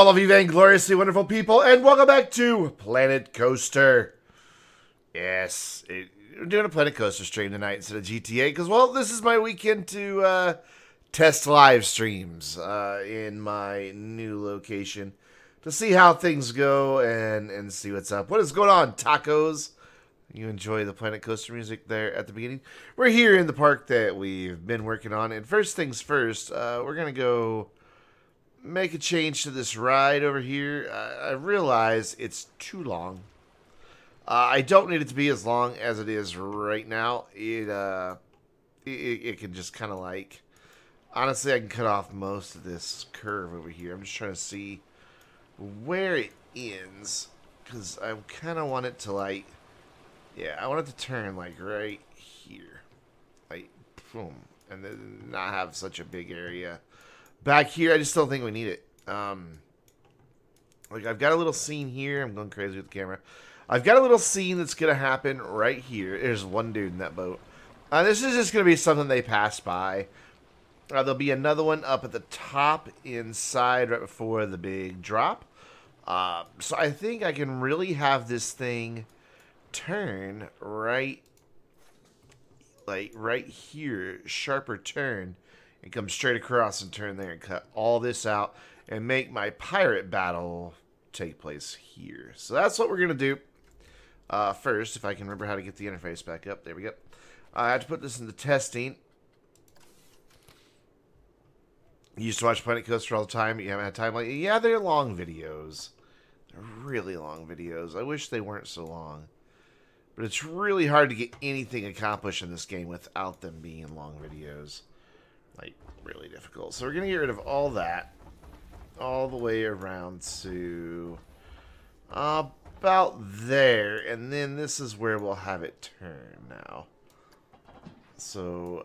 all of you vaingloriously wonderful people, and welcome back to Planet Coaster. Yes, we're doing a Planet Coaster stream tonight instead of GTA, because, well, this is my weekend to test live streams in my new location to see how things go and see what's up. What is going on, tacos? You enjoy the Planet Coaster music there at the beginning? We're here in the park that we've been working on, and first things first, we're going to go make a change to this ride over here. I realize it's too long. I don't need it to be as long as it is right now. It can just kind of like... Honestly, I can cut off most of this curve over here. I'm just trying to see where it ends, because I kind of want it to, like... Yeah, I want it to turn, like, right here. Like, boom. And then not have such a big area. Back here, I just don't think we need it. Like, I've got a little scene here. I'm going crazy with the camera. I've got a little scene that's going to happen right here. There's one dude in that boat. This is just going to be something they pass by. There'll be another one up at the top inside right before the big drop. So I think I can really have this thing turn right, like right here, sharper turn, and come straight across and turn there and cut all this out and make my pirate battle take place here. So that's what we're going to do. First, if I can remember how to get the interface back up. There we go. I have to put this into testing. You used to watch Planet Coaster all the time, but you haven't had time lately. Yeah, they're long videos. They're really long videos. I wish they weren't so long. But it's really hard to get anything accomplished in this game without them being long videos. Like, really difficult. So we're going to get rid of all that. All the way around to about there. And then this is where we'll have it turn now. So,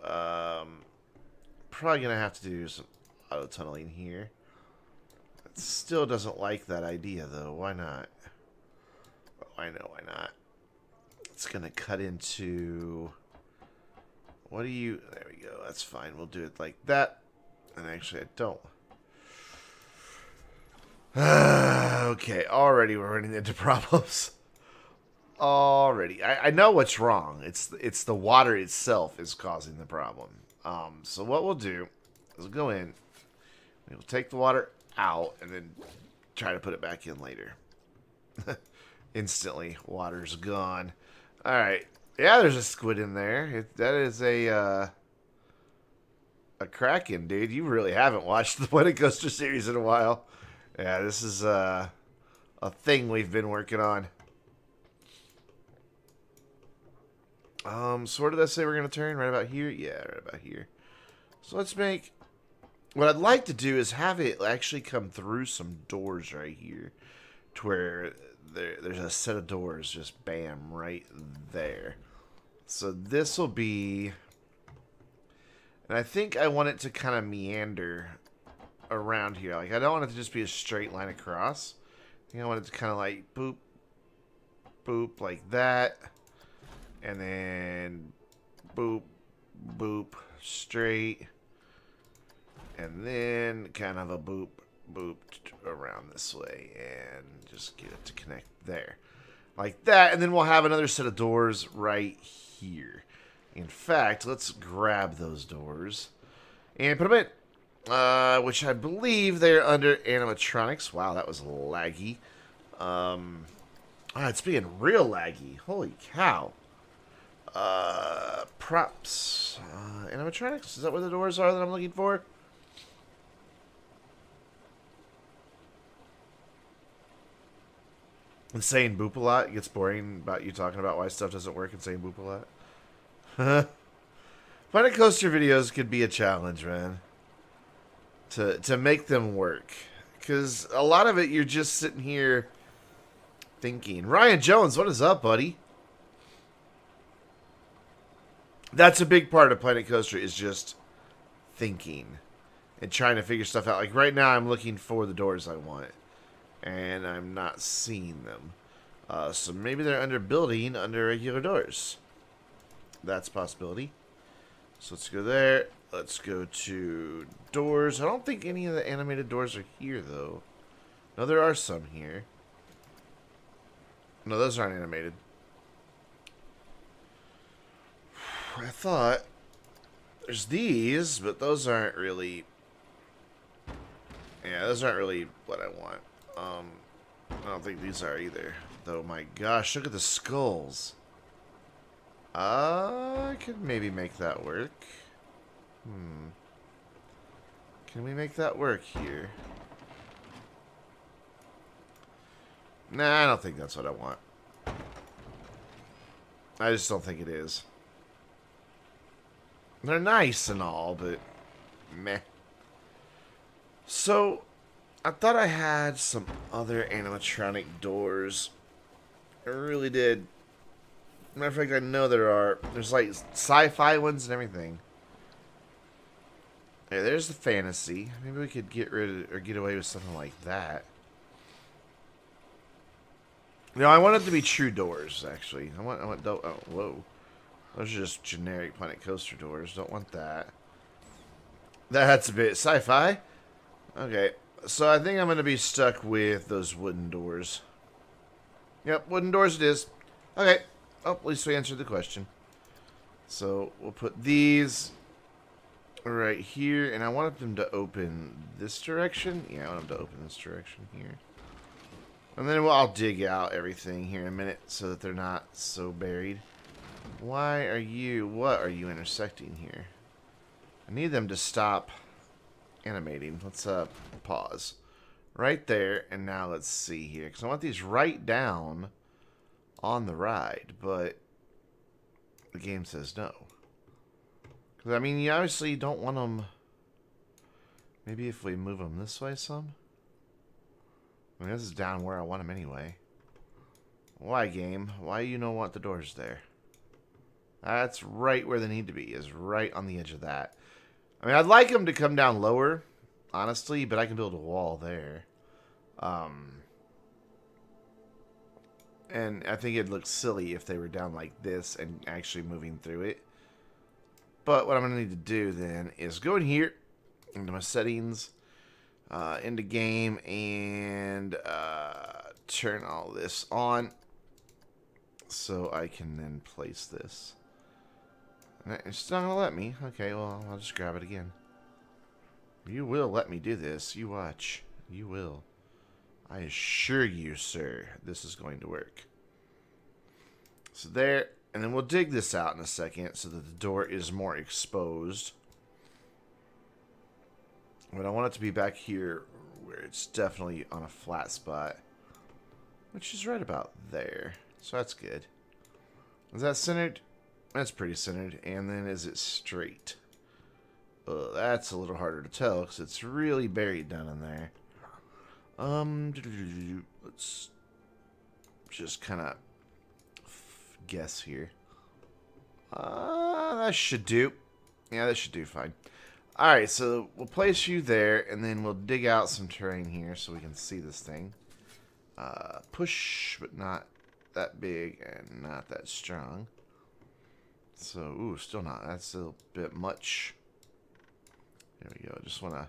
probably going to have to do some auto-tunneling here. It still doesn't like that idea, though. Why not? Oh, I know why not. It's going to cut into... What do you... There we go. That's fine. We'll do it like that. And actually, I don't. Okay. Already we're running into problems. Already. I know what's wrong. It's the water itself is causing the problem. So what we'll do is we'll go in. We'll take the water out and then try to put it back in later. Instantly, water's gone. Alright. Yeah, there's a squid in there. That is a Kraken, dude. You really haven't watched the Planet Coaster series in a while. Yeah, this is a thing we've been working on. So where did I say we're going to turn? Right about here? Yeah, right about here. So let's make... What I'd like to do is have it actually come through some doors right here. To where there's a set of doors just bam, right there. So this will be... And I think I want it to kind of meander around here. Like, I don't want it to just be a straight line across. I think I want it to kind of like boop, boop, like that. And then boop, boop, straight. And then kind of a boop, boop around this way. And just get it to connect there. Like that. And then we'll have another set of doors right here. In fact, let's grab those doors and put them in. Which I believe they're under animatronics. Wow, that was laggy. It's being real laggy. Holy cow. Props. Animatronics? Is that where the doors are that I'm looking for? And saying boop a lot gets boring about you talking about why stuff doesn't work and saying boop a lot. Planet Coaster videos could be a challenge, man. To make them work. Because a lot of it, you're just sitting here thinking. Ryan Jones, what is up, buddy? That's a big part of Planet Coaster, is just thinking. And trying to figure stuff out. Like right now, I'm looking for the doors I want. And I'm not seeing them. So maybe they're under building under regular doors. That's a possibility. So let's go there. Let's go to doors. I don't think any of the animated doors are here, though. No, there are some here. No, those aren't animated. I thought there's these, but those aren't really... Yeah, those aren't really what I want. I don't think these are either. Though, my gosh, look at the skulls. I could maybe make that work. Can we make that work here? Nah, I don't think that's what I want. I just don't think it is. They're nice and all, but meh. So, I thought I had some other animatronic doors. I really did. Matter of fact, I know there are. There's like sci-fi ones and everything. Yeah, there's the fantasy. Maybe we could get rid of, or get away with something like that. No, I want it to be true doors, actually. I want oh, whoa. Those are just generic Planet Coaster doors. Don't want that. That's a bit sci-fi. Okay, so I think I'm going to be stuck with those wooden doors. Yep, wooden doors it is. Okay. Oh, at least we answered the question. So, we'll put these right here. And I want them to open this direction. Yeah, I want them to open this direction here. And then I'll dig out everything here in a minute so that they're not so buried. What are you intersecting here? I need them to stop animating. Let's pause. Right there, and now let's see here. Because I want these right down on the ride, but the game says no. Because, I mean, you obviously don't want them... Maybe if we move them this way some? I mean, this is down where I want them anyway. Why, game? Why do you don't want the doors there? That's right where they need to be, is right on the edge of that. I mean, I'd like them to come down lower, honestly, but I can build a wall there. And I think it'd look silly if they were down like this and actually moving through it. But what I'm going to need to do then is go in here, into my settings, into game, and turn all this on so I can then place this. And it's not going to let me. Okay, well, I'll just grab it again. You will let me do this. You watch. You will. I assure you, sir, this is going to work. So there, and then we'll dig this out in a second so that the door is more exposed. But I want it to be back here where it's definitely on a flat spot, which is right about there. So that's good. Is that centered? That's pretty centered. And then is it straight? That's a little harder to tell because it's really buried down in there. Let's just kind of guess here. That should do. Yeah, that should do fine. Alright, so we'll place you there, and then we'll dig out some terrain here so we can see this thing. Push, but not that big and not that strong. So, ooh, still not. That's a bit much. There we go. Just want to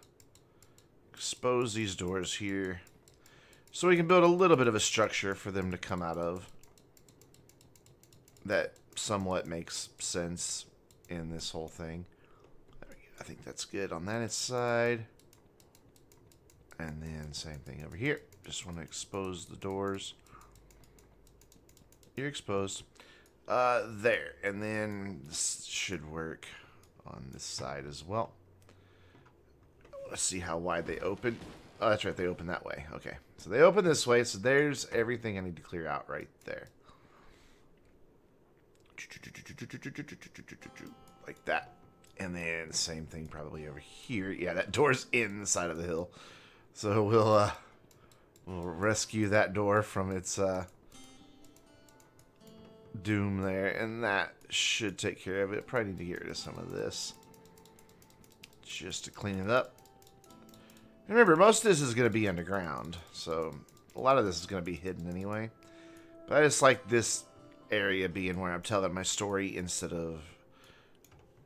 expose these doors here so we can build a little bit of a structure for them to come out of that somewhat makes sense in this whole thing. I think that's good on that side. And then same thing over here. Just want to expose the doors. You're exposed. There. And then this should work on this side as well. Let's see how wide they open. Oh, that's right. They open that way. Okay. So they open this way. So there's everything I need to clear out right there. Like that. And then same thing probably over here. Yeah, that door's in the side of the hill. So we'll rescue that door from its doom there. And that should take care of it. Probably need to get rid of some of this just to clean it up. And remember, most of this is going to be underground. So a lot of this is going to be hidden anyway. But I just like this area being where I'm telling my story instead of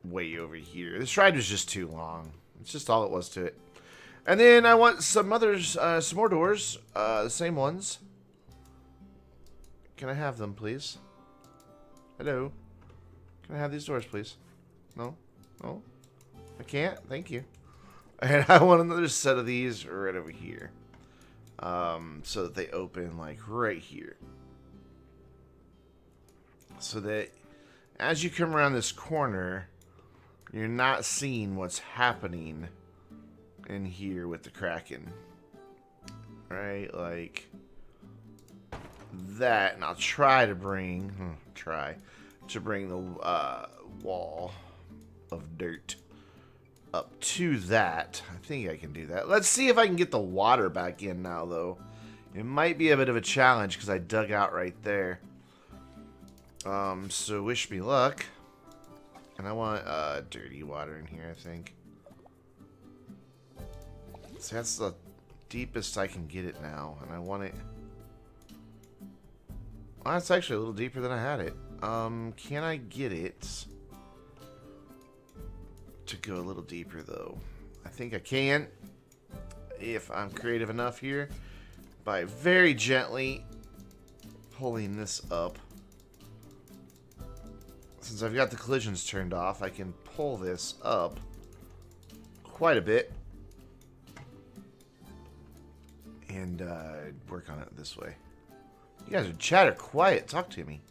way over here. This ride was just too long. It's just all it was to it. And then I want some others, some more doors, the same ones. Can I have them, please? Hello? Can I have these doors, please? No? No? I can't? Thank you. And I want another set of these right over here. So that they open, like, right here. So that as you come around this corner, you're not seeing what's happening in here with the Kraken. Right? Like that. And I'll try to bring... the wall of dirt up to that. I think I can do that. Let's see if I can get the water back in now, though. It might be a bit of a challenge because I dug out right there. So wish me luck. And I want dirty water in here, I think. So that's the deepest I can get it now, and I want it... Well, that's actually a little deeper than I had it. Can I get it to go a little deeper, though? I think I can, if I'm creative enough here, by very gently pulling this up. Since I've got the collisions turned off, I can pull this up quite a bit and work on it this way. You guys are chatter quiet. Talk to me.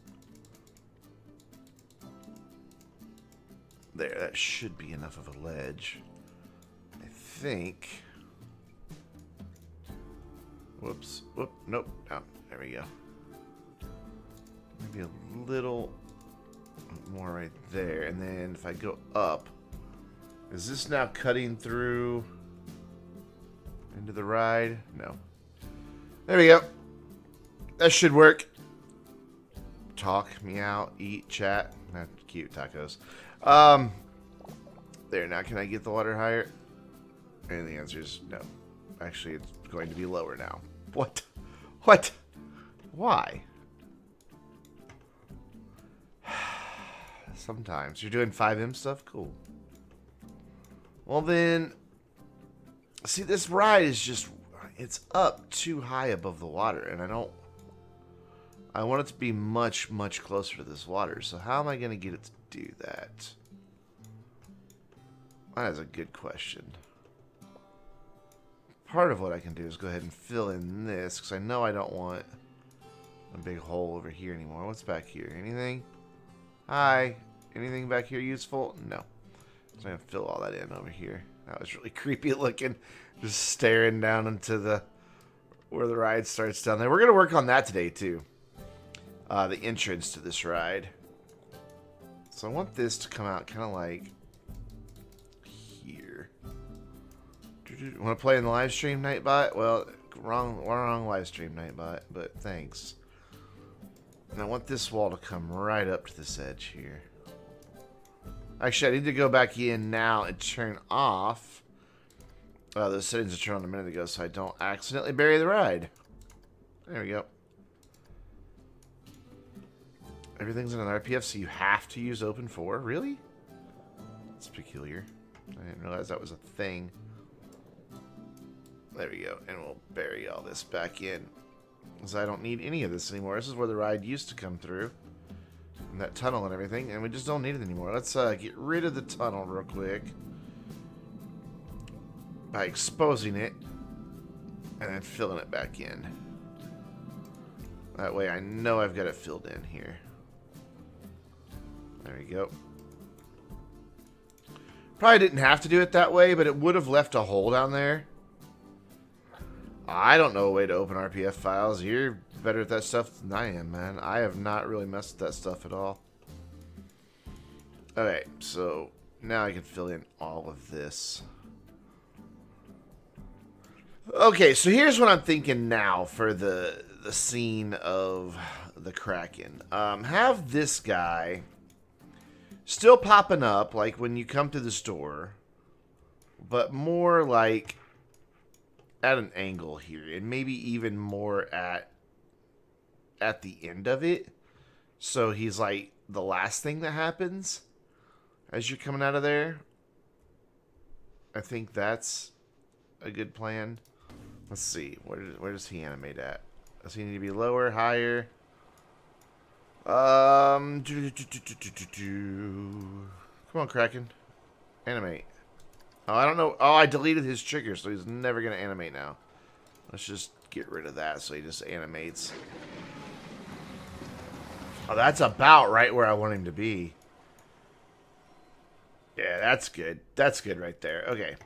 There, that should be enough of a ledge. I think. Whoops. Whoop. Nope. Down. There we go. Maybe a little more right there. And then if I go up, is this now cutting through into the ride? No. There we go. That should work. Talk, meow, eat, chat. That's cute, tacos. There, now can I get the water higher? And the answer is no. Actually, it's going to be lower now. What? What? Why? Sometimes. You're doing 5M stuff? Cool. Well then, see, this ride is just, it's up too high above the water, and I want it to be much, much closer to this water. So how am I going to get it to do that? That is a good question. Part of what I can do is go ahead and fill in this, because I know I don't want a big hole over here anymore. What's back here? Anything? Hi. Anything back here useful? No. So I'm going to fill all that in over here. That was really creepy looking. Just staring down into the where the ride starts down there. We're going to work on that today too. The entrance to this ride. So I want this to come out kind of like here. Want to play in the live stream, Nightbot? Well, wrong live stream, Nightbot, but thanks. And I want this wall to come right up to this edge here. Actually, I need to go back in now and turn off those settings I turned on a minute ago so I don't accidentally bury the ride. There we go. Everything's in an RPF, so you have to use Open 4? Really? That's peculiar. I didn't realize that was a thing. There we go. And we'll bury all this back in. Because I don't need any of this anymore. This is where the ride used to come through. And that tunnel and everything. And we just don't need it anymore. Let's get rid of the tunnel real quick. By exposing it. And then filling it back in. That way I know I've got it filled in here. There we go. Probably didn't have to do it that way, but it would have left a hole down there. I don't know a way to open RPF files. You're better at that stuff than I am, man. I have not really messed with that stuff at all. Okay, so now I can fill in all of this. Okay, so here's what I'm thinking now for the scene of the Kraken. Have this guy still popping up, like when you come to the store, but more like at an angle here, and maybe even more at the end of it. So he's like the last thing that happens as you're coming out of there. I think that's a good plan? Let's see. Where does he animate at? Does he need to be lower, higher? Come on, Kraken. Animate. Oh, I don't know. Oh, I deleted his trigger, so he's never going to animate now. Let's just get rid of that so he just animates. Oh, that's about right where I want him to be. Yeah, that's good. That's good right there. Okay.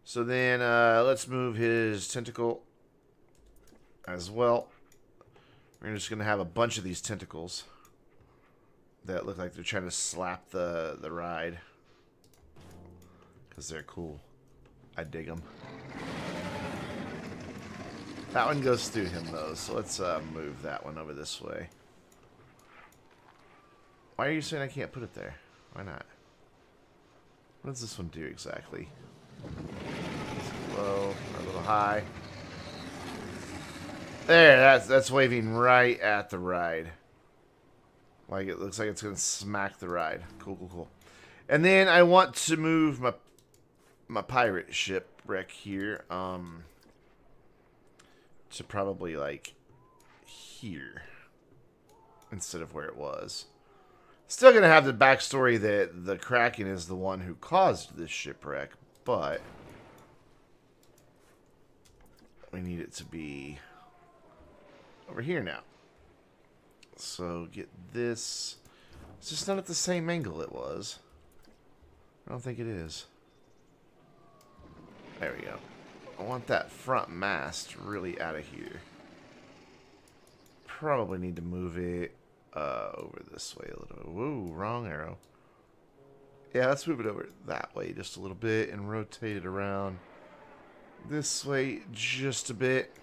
So then let's move his tentacle as well. We're just going to have a bunch of these tentacles that look like they're trying to slap the ride. Because they're cool. I dig them. That one goes through him, though, so let's move that one over this way. Why are you saying I can't put it there? Why not? What does this one do exactly? It's low, a little high. There, that's waving right at the ride. Like, it looks like it's going to smack the ride. Cool, cool, cool. And then I want to move my pirate shipwreck here to probably, like, here instead of where it was. Still going to have the backstory that the Kraken is the one who caused this shipwreck, but we need it to be over here now. So get this. It's just not at the same angle it was. I don't think it is. There we go. I want that front mast really out of here. Probably need to move it over this way a little bit. Whoa, wrong arrow. Yeah, let's move it over that way just a little bit and rotate it around this way just a bit.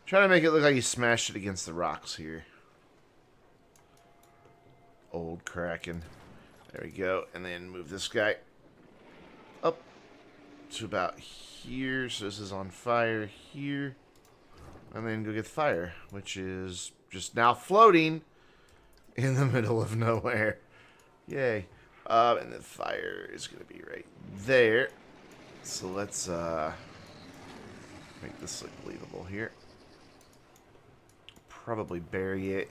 Trying to make it look like you smashed it against the rocks here. Old Kraken. There we go. And then move this guy up to about here. So this is on fire here. And then go get the fire, which is just now floating in the middle of nowhere. Yay. And the fire is going to be right there. So let's make this look believable here. Probably bury it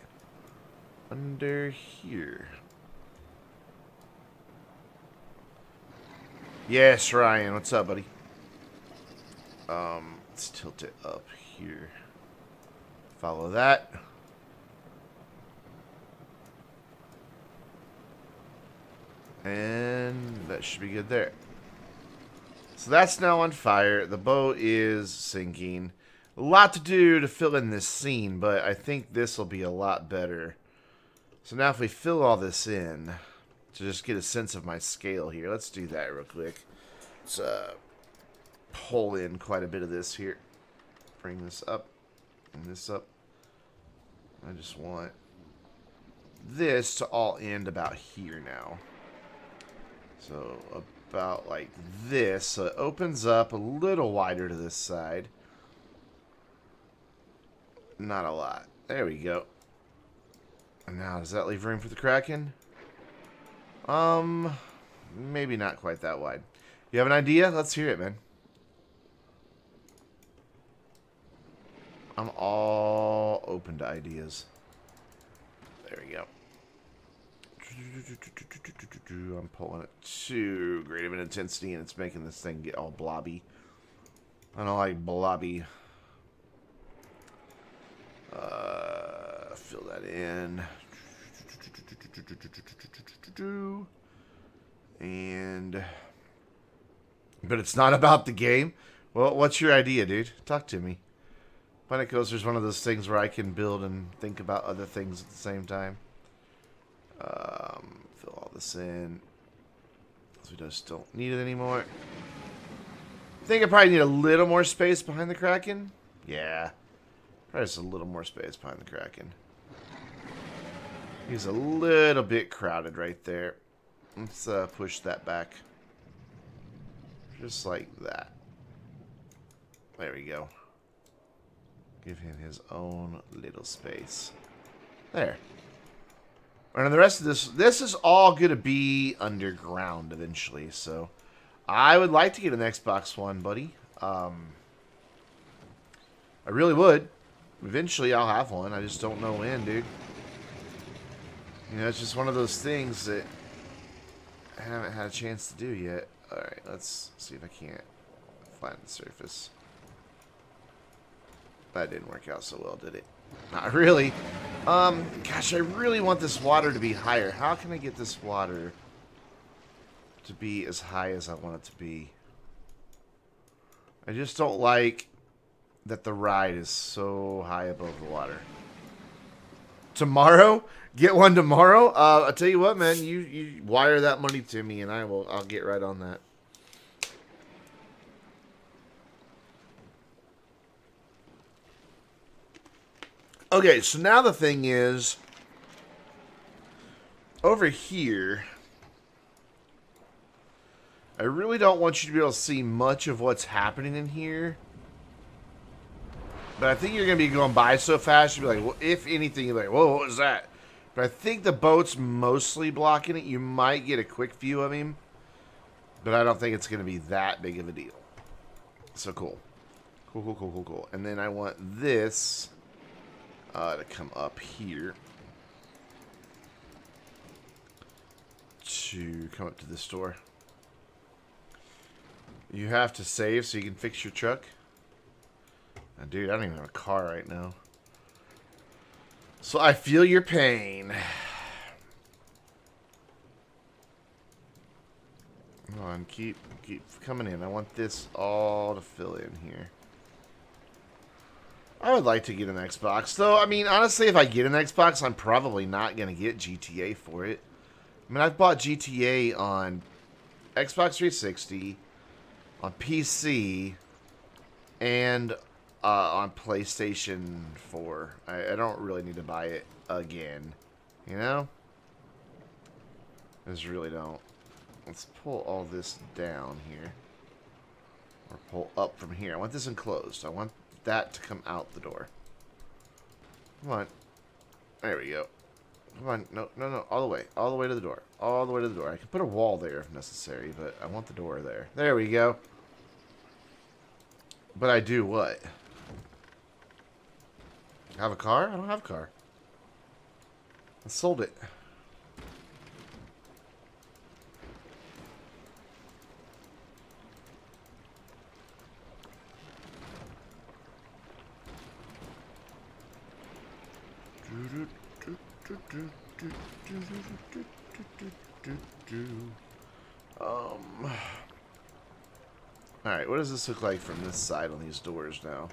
under here. Yes, Ryan. What's up, buddy? Let's tilt it up here. Follow that. And that should be good there. So that's now on fire. The boat is sinking. A lot to do to fill in this scene, but I think this will be a lot better. So now if we fill all this in, to just get a sense of my scale here, let's do that real quick. Let's pull in quite a bit of this here. Bring this up and this up. I just want this to all end about here now. So about like this. So it opens up a little wider to this side. Not a lot. There we go. And now, does that leave room for the Kraken? Maybe not quite that wide. You have an idea? Let's hear it, man. I'm all open to ideas. There we go. I'm pulling it too great of an intensity, and it's making this thing get all blobby. I don't like blobby. Fill that in. And... But it's not about the game? Well, what's your idea, dude? Talk to me. Planet Coaster's one of those things where I can build and think about other things at the same time. Fill all this in. Because we just don't need it anymore. I think I probably need a little more space behind the Kraken. Yeah. Probably just a little more space behind the Kraken. He's a little bit crowded right there. Let's push that back. Just like that. There we go. Give him his own little space. There. And the rest of this is all going to be underground eventually. So I would like to get an Xbox One, buddy. I really would. Eventually, I'll have one. I just don't know when, dude. You know, it's just one of those things that I haven't had a chance to do yet. Alright, let's see if I can't flatten the surface. That didn't work out so well, did it? Not really. Gosh, I really want this water to be higher. How can I get this water to be as high as I want it to be? I just don't like that the ride is so high above the water. Tomorrow? Get one tomorrow? I'll tell you what, man. You wire that money to me, and I'll get right on that. Okay, so now the thing is, over here, I really don't want you to be able to see much of what's happening in here. But I think you're going to be going by so fast, you'll be like, well, if anything, you're like, whoa, what was that? But I think the boat's mostly blocking it. You might get a quick view of him. But I don't think it's going to be that big of a deal. So cool. Cool. And then I want this to come up here. To come up to this door. You have to save so you can fix your truck. Oh, dude, I don't even have a car right now. So I feel your pain. Come on, keep coming in. I want this all to fill in here. I would like to get an Xbox, though. I mean, honestly, if I get an Xbox, I'm probably not going to get GTA for it. I mean, I've bought GTA on Xbox 360, on PC, and on PlayStation 4. I don't really need to buy it again. You know? I just really don't. Let's pull all this down here. Or pull up from here. I want this enclosed. I want that to come out the door. Come on. There we go. Come on. No. All the way. All the way to the door. All the way to the door. I can put a wall there if necessary, but I want the door there. There we go. But I do what? Have a car? I don't have a car. I sold it. Alright, what does this look like from this side on these doors now?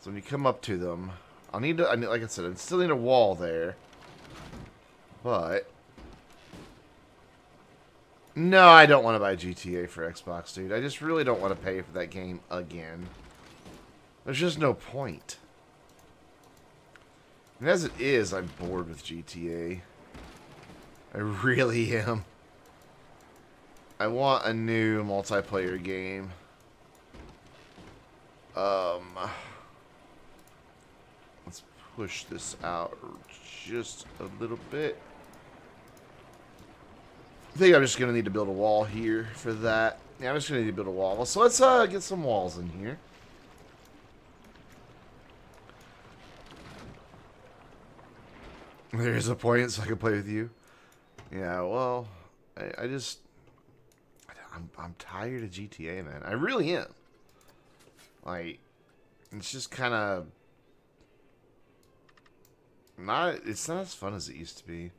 So when you come up to them, I need, like I said, I still need a wall there. But no, I don't want to buy GTA for Xbox, dude. I just really don't want to pay for that game again. There's just no point. And as it is, I'm bored with GTA. I really am. I want a new multiplayer game. Let's push this out just a little bit. I think I'm just going to need to build a wall here for that. Yeah, I'm just going to need to build a wall. So let's get some walls in here. There's a point so I can play with you. Yeah, well, I'm tired of GTA, man. I really am. Like, it's just kind of it's not as fun as it used to be.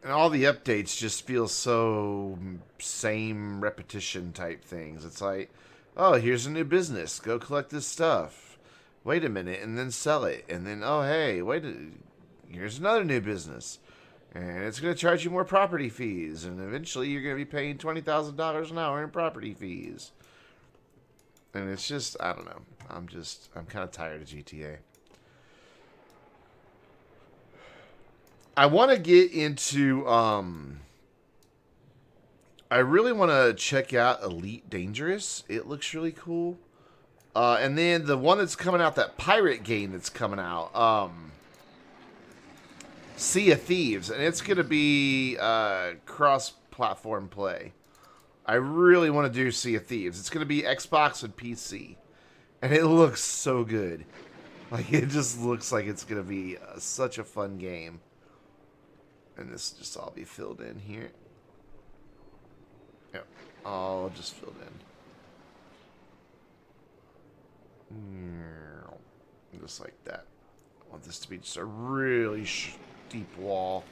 And all the updates just feel so same repetition type things. It's like, oh, here's a new business. Go collect this stuff. Wait a minute, and then sell it. And then, oh, hey, here's another new business. And it's going to charge you more property fees. And eventually you're going to be paying $20,000 an hour in property fees. And it's just, I don't know. I'm kind of tired of GTA. I want to get into, I really want to check out Elite Dangerous. It looks really cool. And then the one that's coming out, that pirate game that's coming out, Sea of Thieves, and it's going to be cross-platform play. I really want to do Sea of Thieves. It's going to be Xbox and PC, and it looks so good. Like, it just looks like it's going to be such a fun game. And this will just all be filled in here. Yep, all just filled in. Just like that. I want this to be just a really steep wall.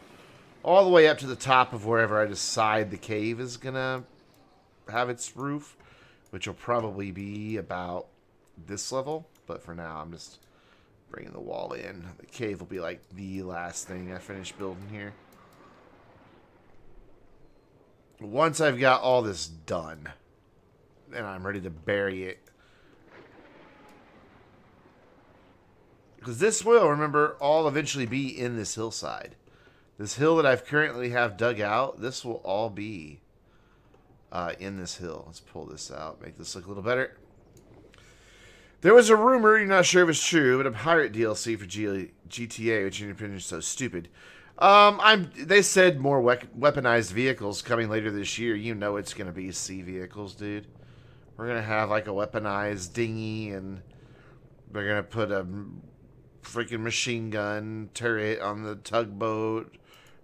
All the way up to the top of wherever I decide the cave is going to have its roof. Which will probably be about this level. But for now, I'm just bringing the wall in. The cave will be like the last thing I finish building here. Once I've got all this done, and I'm ready to bury it. Because this will, remember, all eventually be in this hillside. This hill that I've currently have dug out, this will all be in this hill. Let's pull this out, make this look a little better. There was a rumor, you're not sure if it's true, but a pirate DLC for GTA, which in your opinion is so stupid. They said more weaponized vehicles coming later this year. You know it's going to be sea vehicles, dude. We're going to have like a weaponized dinghy, and they're going to put a freaking machine gun turret on the tugboat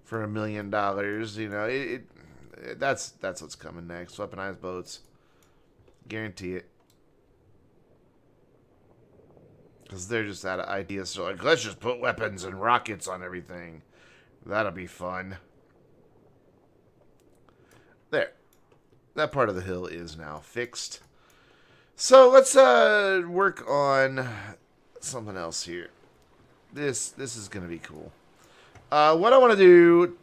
for $1 million. You know, that's what's coming next. Weaponized boats. Guarantee it. Because they're just out of ideas. So like, let's just put weapons and rockets on everything. That'll be fun. There. That part of the hill is now fixed. So let's work on something else here. This is going to be cool. What I want to do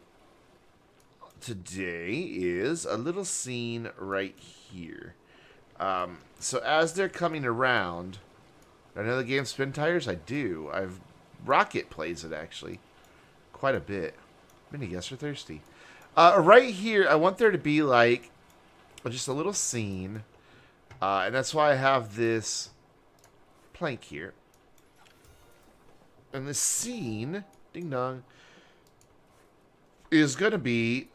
today is a little scene right here. So as they're coming around, I know the game Spin Tires? I do. Rocket plays it, actually. Quite a bit. Many guests are thirsty. Right here, I want there to be, like, just a little scene. And that's why I have this plank here. And this scene, ding dong, is going to be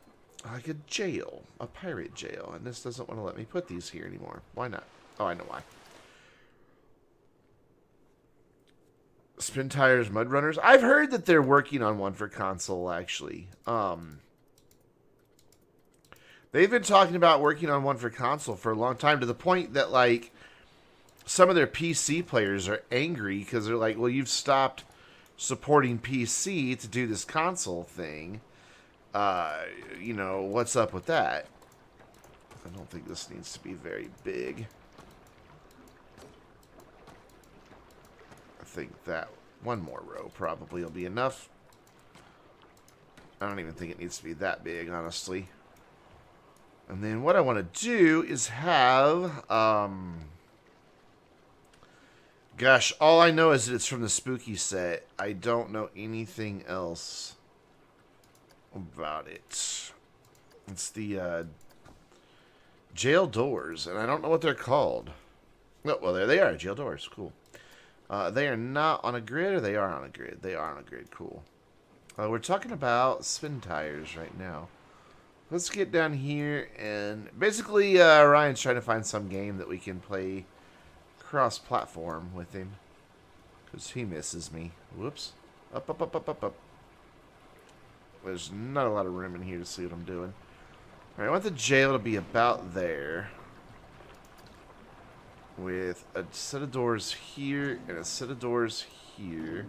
like a jail. A pirate jail. And this doesn't want to let me put these here anymore. Why not? Oh, I know why. Spin Tires Mud Runners. I've heard that they're working on one for console, actually. They've been talking about working on one for console for a long time, to the point that, like, some of their PC players are angry because they're like, well, you've stopped supporting PC to do this console thing. You know, what's up with that? I don't think this needs to be very big. I think that one more row probably will be enough. I don't even think it needs to be that big, honestly. And then what I want to do is have, gosh, all I know is that it's from the Spooky set. I don't know anything else about it. It's the jail doors, and I don't know what they're called. Oh, well, there they are, jail doors. Cool. They are not on a grid, or they are on a grid? They are on a grid. Cool. We're talking about Spin Tires right now. Let's get down here, and basically Ryan's trying to find some game that we can play cross-platform with him, because he misses me. Whoops. Up, up, up, up, up, up. There's not a lot of room in here to see what I'm doing. Alright, I want the jail to be about there, with a set of doors here and a set of doors here,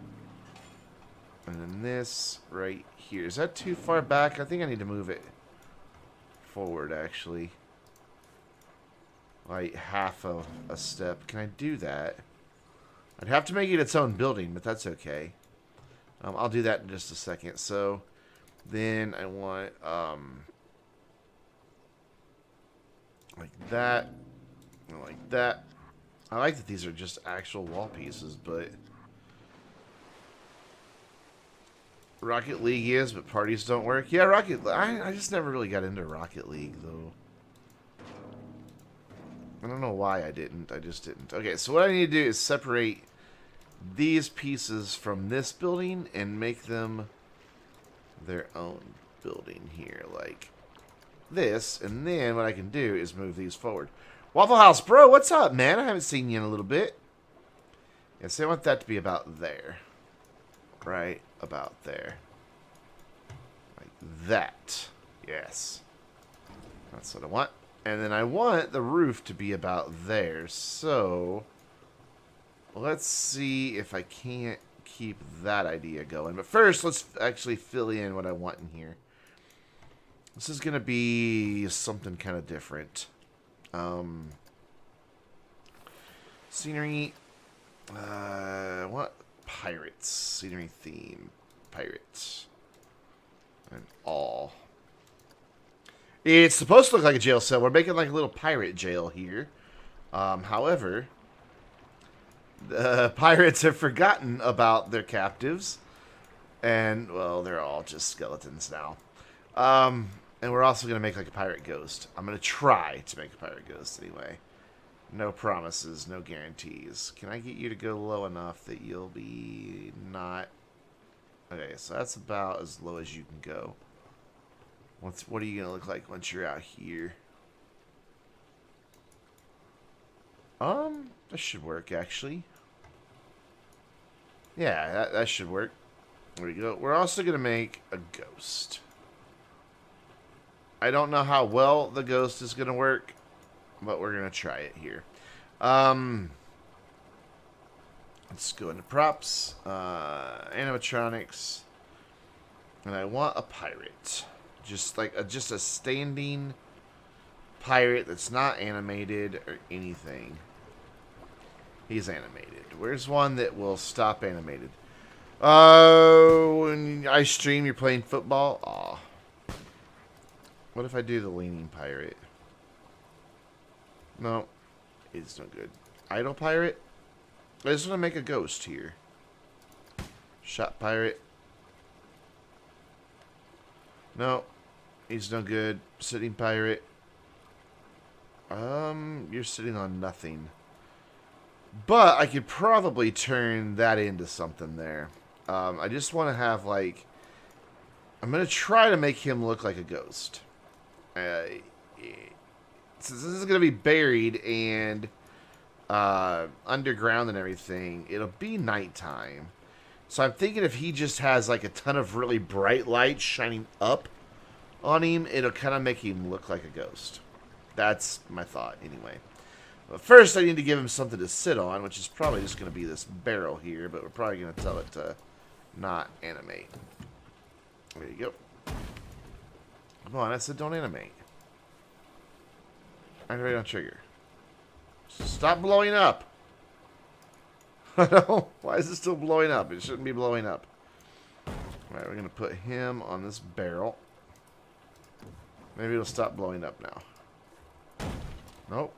and then this right here. Is that too far back? I think I need to move it forward, actually, like half of a step. Can I do that? I'd have to make it its own building, but that's okay. I'll do that in just a second. So then I want like that, and like that. I like that these are just actual wall pieces, but Rocket League is, but parties don't work. Yeah, I just never really got into Rocket League, though. I don't know why I didn't. I just didn't. Okay, so what I need to do is separate these pieces from this building and make them their own building here, like this. And then what I can do is move these forward. Waffle House Bro, what's up, man? I haven't seen you in a little bit. Yeah, so I want that to be about there. Right about there. Like that. Yes. That's what I want. And then I want the roof to be about there. So let's see if I can't keep that idea going. But first, let's actually fill in what I want in here. This is going to be something kind of different. Scenery. What? Pirates. Scenery theme. Pirates. And all. It's supposed to look like a jail cell. We're making like a little pirate jail here. However, the pirates have forgotten about their captives. And, well, they're all just skeletons now. And we're also going to make like a pirate ghost. I'm going to try to make a pirate ghost anyway. No promises, no guarantees. Can I get you to go low enough that you'll be not... Okay, so that's about as low as you can go. What are you going to look like once you're out here? That should work, actually. Yeah, that should work. There we go. We're also going to make a ghost. I don't know how well the ghost is going to work, but we're going to try it here. Let's go into props, animatronics, and I want a pirate. Just like just a standing pirate that's not animated or anything. He's animated. Where's one that will stop animated? When I stream, you're playing football? Aw. What if I do the leaning pirate? No. It's no good. Idle pirate? I just want to make a ghost here. Shot pirate. No. He's no good. Sitting pirate. You're sitting on nothing. But I could probably turn that into something there. I just want to have, like... I'm going to try to make him look like a ghost. Since this is going to be buried and underground and everything, it'll be nighttime. So I'm thinking if he just has, like, a ton of really bright lights shining up on him, it'll kind of make him look like a ghost. That's my thought, anyway. But first, I need to give him something to sit on, which is probably just going to be this barrel here, but we're probably going to tell it to not animate. There you go. Come on, I said don't animate. Activate on trigger. Stop blowing up. Why is it still blowing up? It shouldn't be blowing up. Alright, we're going to put him on this barrel. Maybe it'll stop blowing up now. Nope.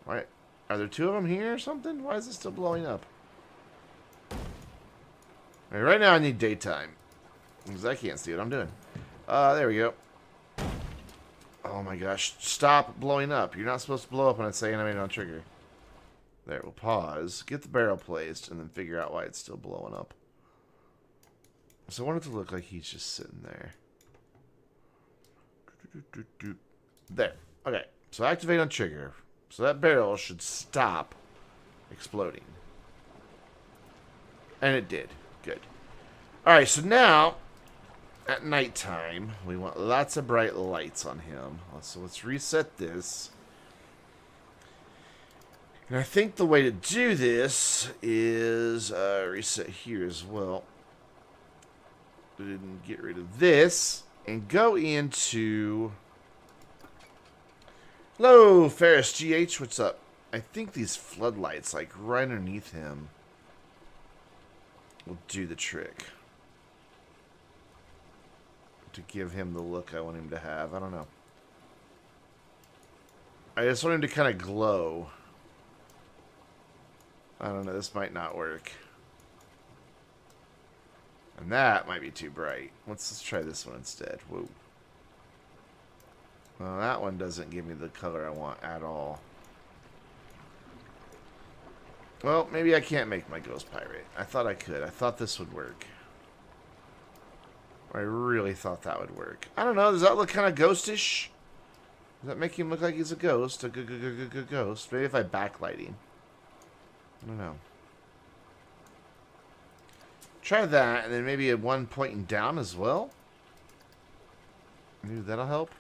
Why? Are there two of them here or something? Why is it still blowing up? Alright, right now I need daytime. Because I can't see what I'm doing. There we go. Oh my gosh. Stop blowing up. You're not supposed to blow up when I say animate on trigger. There, we'll pause. Get the barrel placed and then figure out why it's still blowing up. So I want it to look like he's just sitting there. There. Okay. So activate on trigger. So that barrel should stop exploding. And it did. Good. Alright, so now, at nighttime, we want lots of bright lights on him. So let's reset this. And I think the way to do this is reset here as well. And get rid of this. And go into... Hello, Ferris GH, what's up? I think these floodlights, like right underneath him, will do the trick. To give him the look I want him to have. I don't know. I just want him to kind of glow. I don't know, this might not work. And that might be too bright. Let's try this one instead. Whoa. Well, that one doesn't give me the color I want at all. Well, maybe I can't make my ghost pirate. I thought I could. I thought this would work. I really thought that would work. I don't know. Does that look kind of ghostish? Does that make him look like he's a ghost? A ghost? Maybe if I backlight him. I don't know. Try that, and then maybe at one pointing down as well. Maybe that'll help.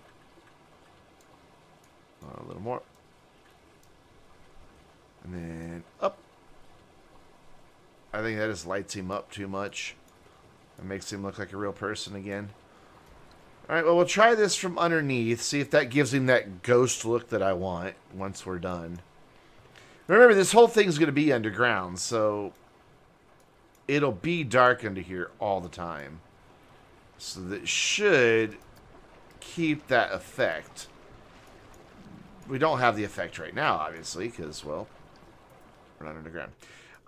A little more. And then up. I think that just lights him up too much. It makes him look like a real person again. Alright, well, we'll try this from underneath. See if that gives him that ghost look that I want once we're done. Remember, this whole thing's going to be underground, so it'll be dark under here all the time. So that should keep that effect. We don't have the effect right now, obviously, because, well, we're not underground.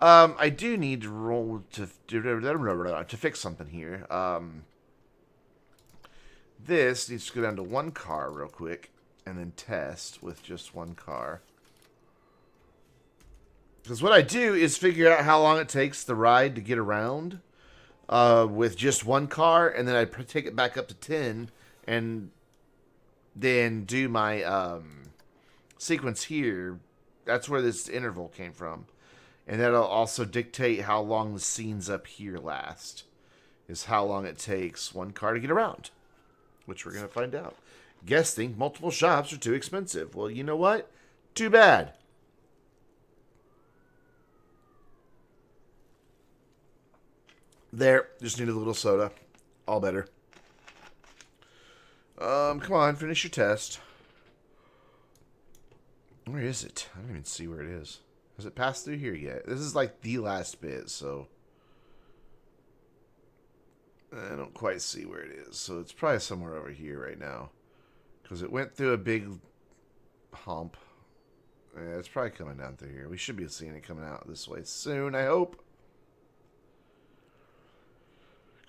I do need to roll to fix something here. This needs to go down to one car real quick, and then test with just one car. Because what I do is figure out how long it takes the ride to get around with just one car, and then I take it back up to 10, and then do my sequence here. That's where this interval came from. And that'll also dictate how long the scenes up here last. Is how long it takes one car to get around. Which we're going to find out. Guests think multiple shops are too expensive. Well, you know what? Too bad. There. Just need a little soda. All better. Come on. Finish your test. Where is it? I don't even see where it is. Has it passed through here yet? This is like the last bit, so I don't quite see where it is. So it's probably somewhere over here right now. Because it went through a big hump. Yeah, it's probably coming down through here. We should be seeing it coming out this way soon, I hope.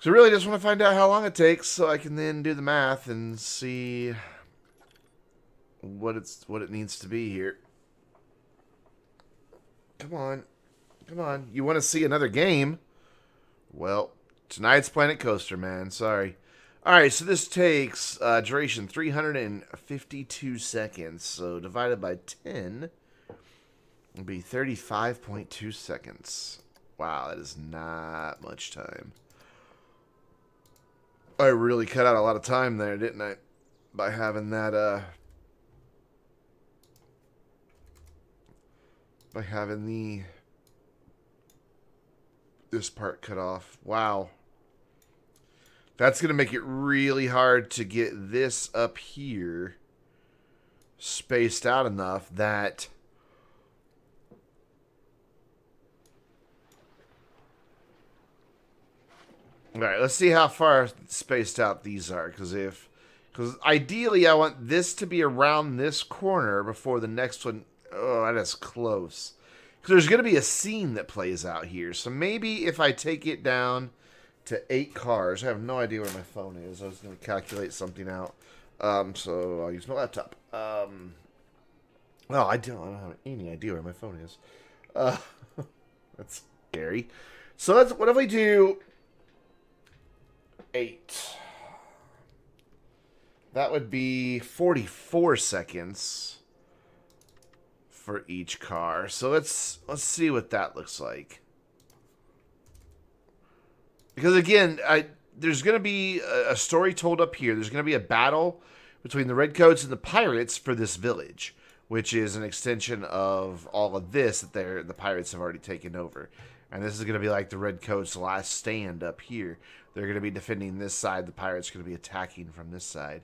So I really just want to find out how long it takes so I can then do the math and see what it needs to be here. Come on. Come on. You want to see another game? Well, tonight's Planet Coaster, man. Sorry. Alright, so this takes duration 352 seconds. So divided by 10 will be 35.2 seconds. Wow, that is not much time. I really cut out a lot of time there, didn't I? By having that, by having this part cut off. Wow. That's going to make it really hard to get this up here spaced out enough that alright, let's see how far spaced out these are, because ideally I want this to be around this corner before the next one. Oh, that is close. Because there's going to be a scene that plays out here. So maybe if I take it down to 8 cars. I have no idea where my phone is. I was going to calculate something out. So I'll use my laptop. Well, I don't have any idea where my phone is. That's scary. So let's, what if we do 8? That would be 44 seconds for each car. So let's see what that looks like. Because again, there's going to be a story told up here. There's going to be a battle between the Redcoats and the Pirates for this village, which is an extension of all of this that the Pirates have already taken over. And this is going to be like the Redcoats' last stand up here. They're going to be defending this side. The Pirates are going to be attacking from this side.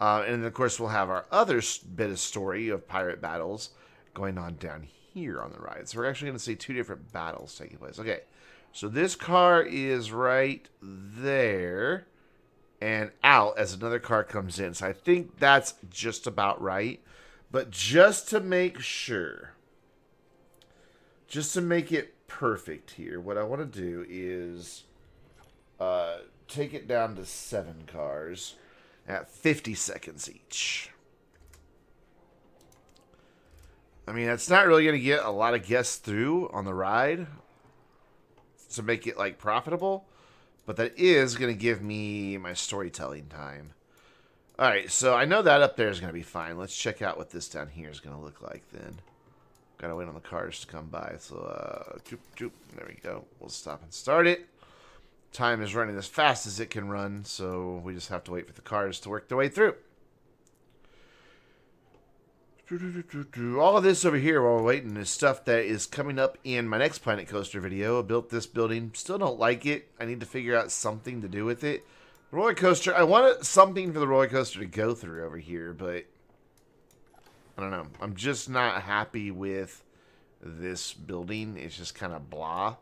And then, of course, we'll have our other bit of story of pirate battles going on down here on the ride. So we're actually going to see 2 different battles taking place. Okay, so this car is right there and out as another car comes in. So I think that's just about right. But just to make sure, just to make it perfect here, what I want to do is take it down to 7 cars at 50 seconds each. I mean, it's not really going to get a lot of guests through on the ride to make it, like, profitable. But that is going to give me my storytelling time. Alright, so I know that up there is going to be fine. Let's check out what this down here is going to look like then. Gotta wait on the cars to come by. So, there we go. We'll stop and start it. Time is running as fast as it can run, so we just have to wait for the cars to work their way through. All of this over here while we're waiting is stuff that is coming up in my next Planet Coaster video. I built this building. Still don't like it. I need to figure out something to do with it. Roller coaster. I wanted something for the roller coaster to go through over here, but I don't know. I'm just not happy with this building. It's just kind of blah. I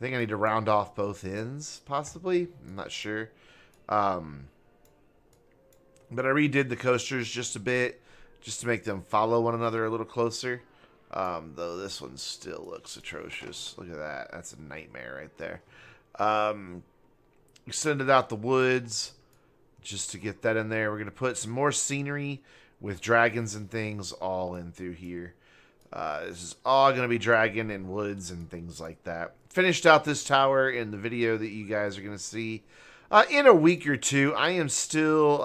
think I need to round off both ends, possibly. I'm not sure. But I redid the coasters just a bit, just to make them follow one another a little closer. Though this one still looks atrocious. Look at that. That's a nightmare right there. Extended out the woods just to get that in there. We're going to put some more scenery with dragons and things all in through here. This is all going to be dragon and woods and things like that. Finished out this tower in the video that you guys are going to see in a week or two. I am still,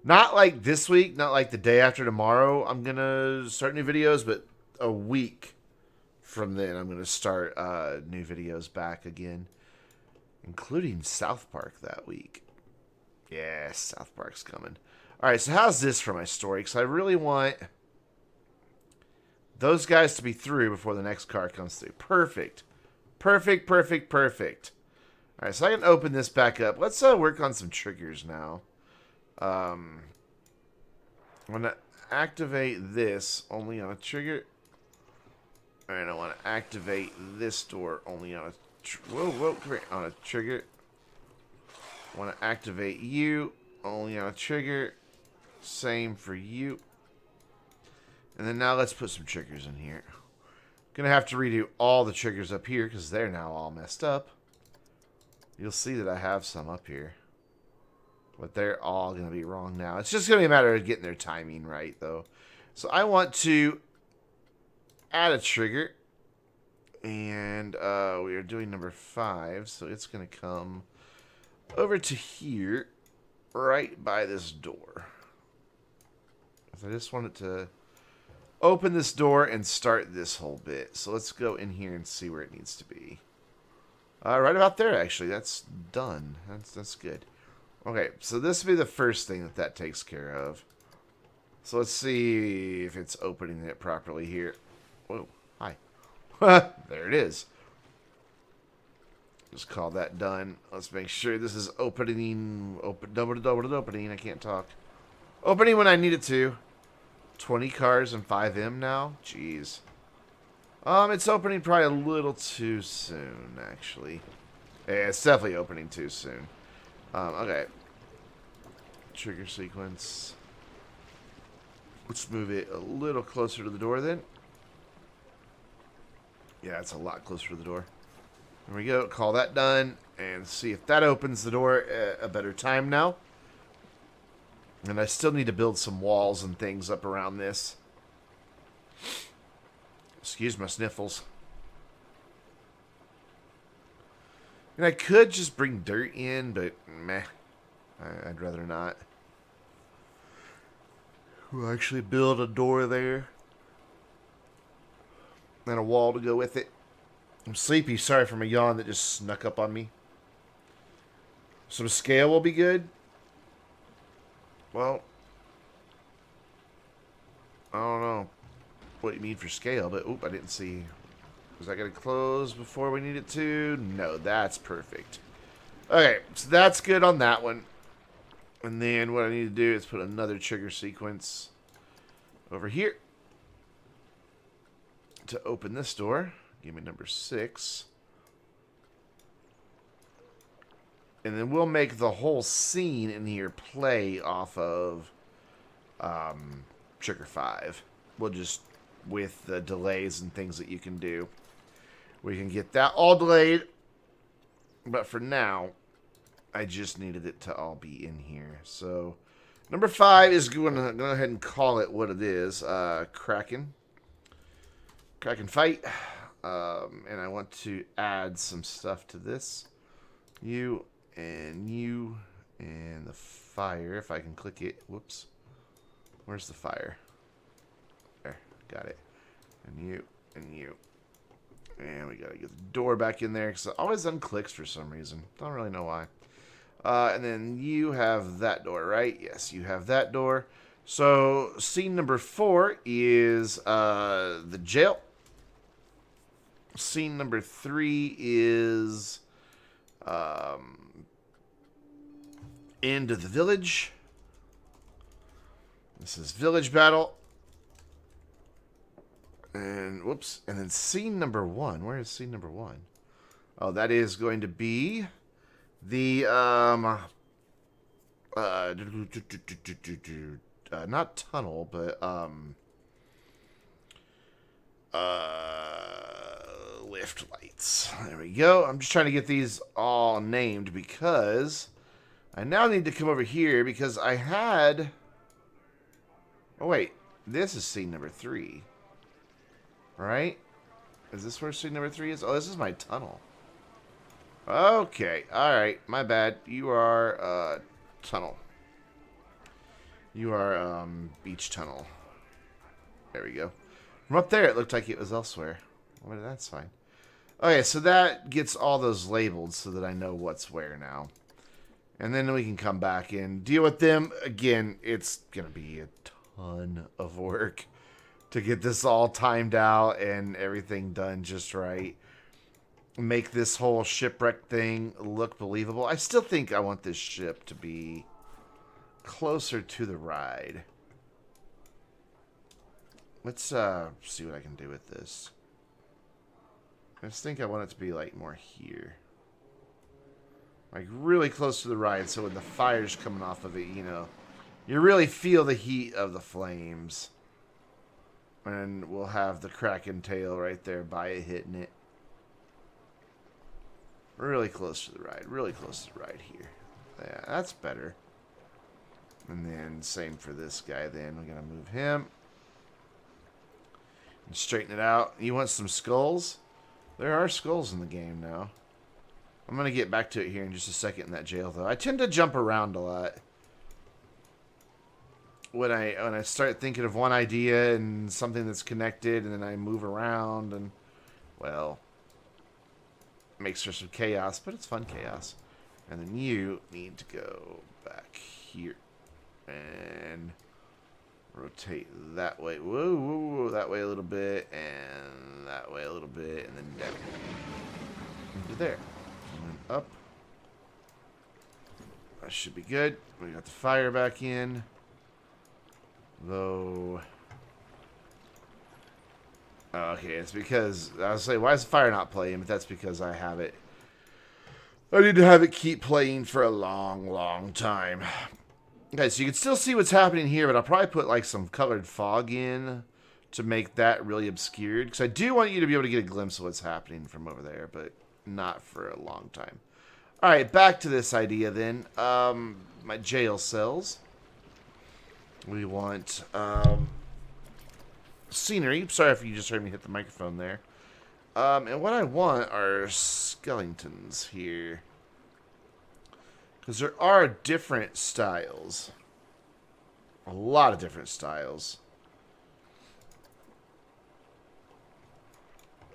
not like this week, not like the day after tomorrow, I'm going to start new videos, but a week from then I'm going to start new videos back again, including South Park that week. Yeah, South Park's coming. Alright, so how's this for my story? Because I really want those guys to be through before the next car comes through. Perfect. Perfect, perfect, perfect. Alright, so I can open this back up. Let's work on some triggers now. I'm going to activate this only on a trigger. Alright, I want to activate this door only on a on a trigger. I want to activate you only on a trigger. Same for you. And then now let's put some triggers in here. Gonna have to redo all the triggers up here because they're now all messed up. You'll see that I have some up here, but they're all gonna be wrong now. It's just gonna be a matter of getting their timing right though. So I want to add a trigger, and we are doing number 5, so it's gonna come over to here right by this door. I just want it to open this door and start this whole bit. So let's go in here and see where it needs to be. Right about there, actually. That's done. That's good. Okay, so this will be the first thing that takes care of. So let's see if it's opening it properly here. Whoa, hi. There it is. Just call that done. Let's make sure this is opening. Opening. I can't talk. Opening when I need it to. 20 cars and 5M now? Jeez. It's opening probably a little too soon, actually. Yeah, it's definitely opening too soon. Okay. Trigger sequence. Let's move it a little closer to the door then. Yeah, it's a lot closer to the door. There we go. Call that done. And see if that opens the door at a better time now. And I still need to build some walls and things up around this. Excuse my sniffles. And I could just bring dirt in, but meh. I'd rather not. We'll actually build a door there. And a wall to go with it. I'm sleepy. Sorry for my yawn that just snuck up on me. Some scale will be good. Well, I don't know what you mean for scale, but oop, I didn't see. Was that going to close before we need it to? No, that's perfect. Okay, so that's good on that one. And then what I need to do is put another trigger sequence over here to open this door. Give me number 6. And then we'll make the whole scene in here play off of trigger 5. We'll just, with the delays and things that you can do, we can get that all delayed. But for now, I just needed it to all be in here. So, number 5 is going to go ahead and call it what it is. Kraken. Kraken fight. And I want to add some stuff to this. You and you and the fire, if I can click it. Whoops. Where's the fire? There, got it. And you and you. And we gotta get the door back in there because it always unclicks for some reason. Don't really know why. And then you have that door, right? Yes, you have that door. So scene number 4 is the jail. Scene number 3 is end of the village. This is village battle. And whoops. And then scene number 1. Where is scene number 1? Oh, that is going to be the not tunnel, but lift lights. There we go. I'm just trying to get these all named because I now need to come over here because I had... Oh, wait. This is scene number 3. Right? Is this where scene number 3 is? Oh, this is my tunnel. Okay. Alright. My bad. You are, tunnel. You are, beach tunnel. There we go. From up there, it looked like it was elsewhere. Well, that's fine. Okay, so that gets all those labeled so that I know what's where now. And then we can come back and deal with them. Again, it's going to be a ton of work to get this all timed out and everything done just right. Make this whole shipwreck thing look believable. I still think I want this ship to be closer to the ride. Let's see what I can do with this. I just think I want it to be like more here. Like really close to the ride so when the fire's coming off of it, you know, you really feel the heat of the flames. And we'll have the Kraken tail right there by it hitting it. Really close to the ride. Really close to the ride here. Yeah, that's better. And then same for this guy then. We're going to move him. And straighten it out. You want some skulls? There are skulls in the game now. I'm going to get back to it here in just a second in that jail though. I tend to jump around a lot. When I start thinking of one idea and something that's connected, and then I move around, and well, it makes for some chaos, but it's fun chaos. And then you need to go back here and rotate that way. Whoa, whoa, whoa, that way a little bit, and that way a little bit, and then down. Into there, and then up. That should be good. We got the fire back in. Though, okay, it's because I was saying, why is the fire not playing? But that's because I have it. I need to have it keep playing for a long, long time. Okay, so you can still see what's happening here, but I'll probably put like some colored fog in to make that really obscured. Because I do want you to be able to get a glimpse of what's happening from over there, but not for a long time. All right, back to this idea then. My jail cells. We want scenery. Sorry if you just heard me hit the microphone there. And what I want are skeletons here. Because there are different styles. A lot of different styles.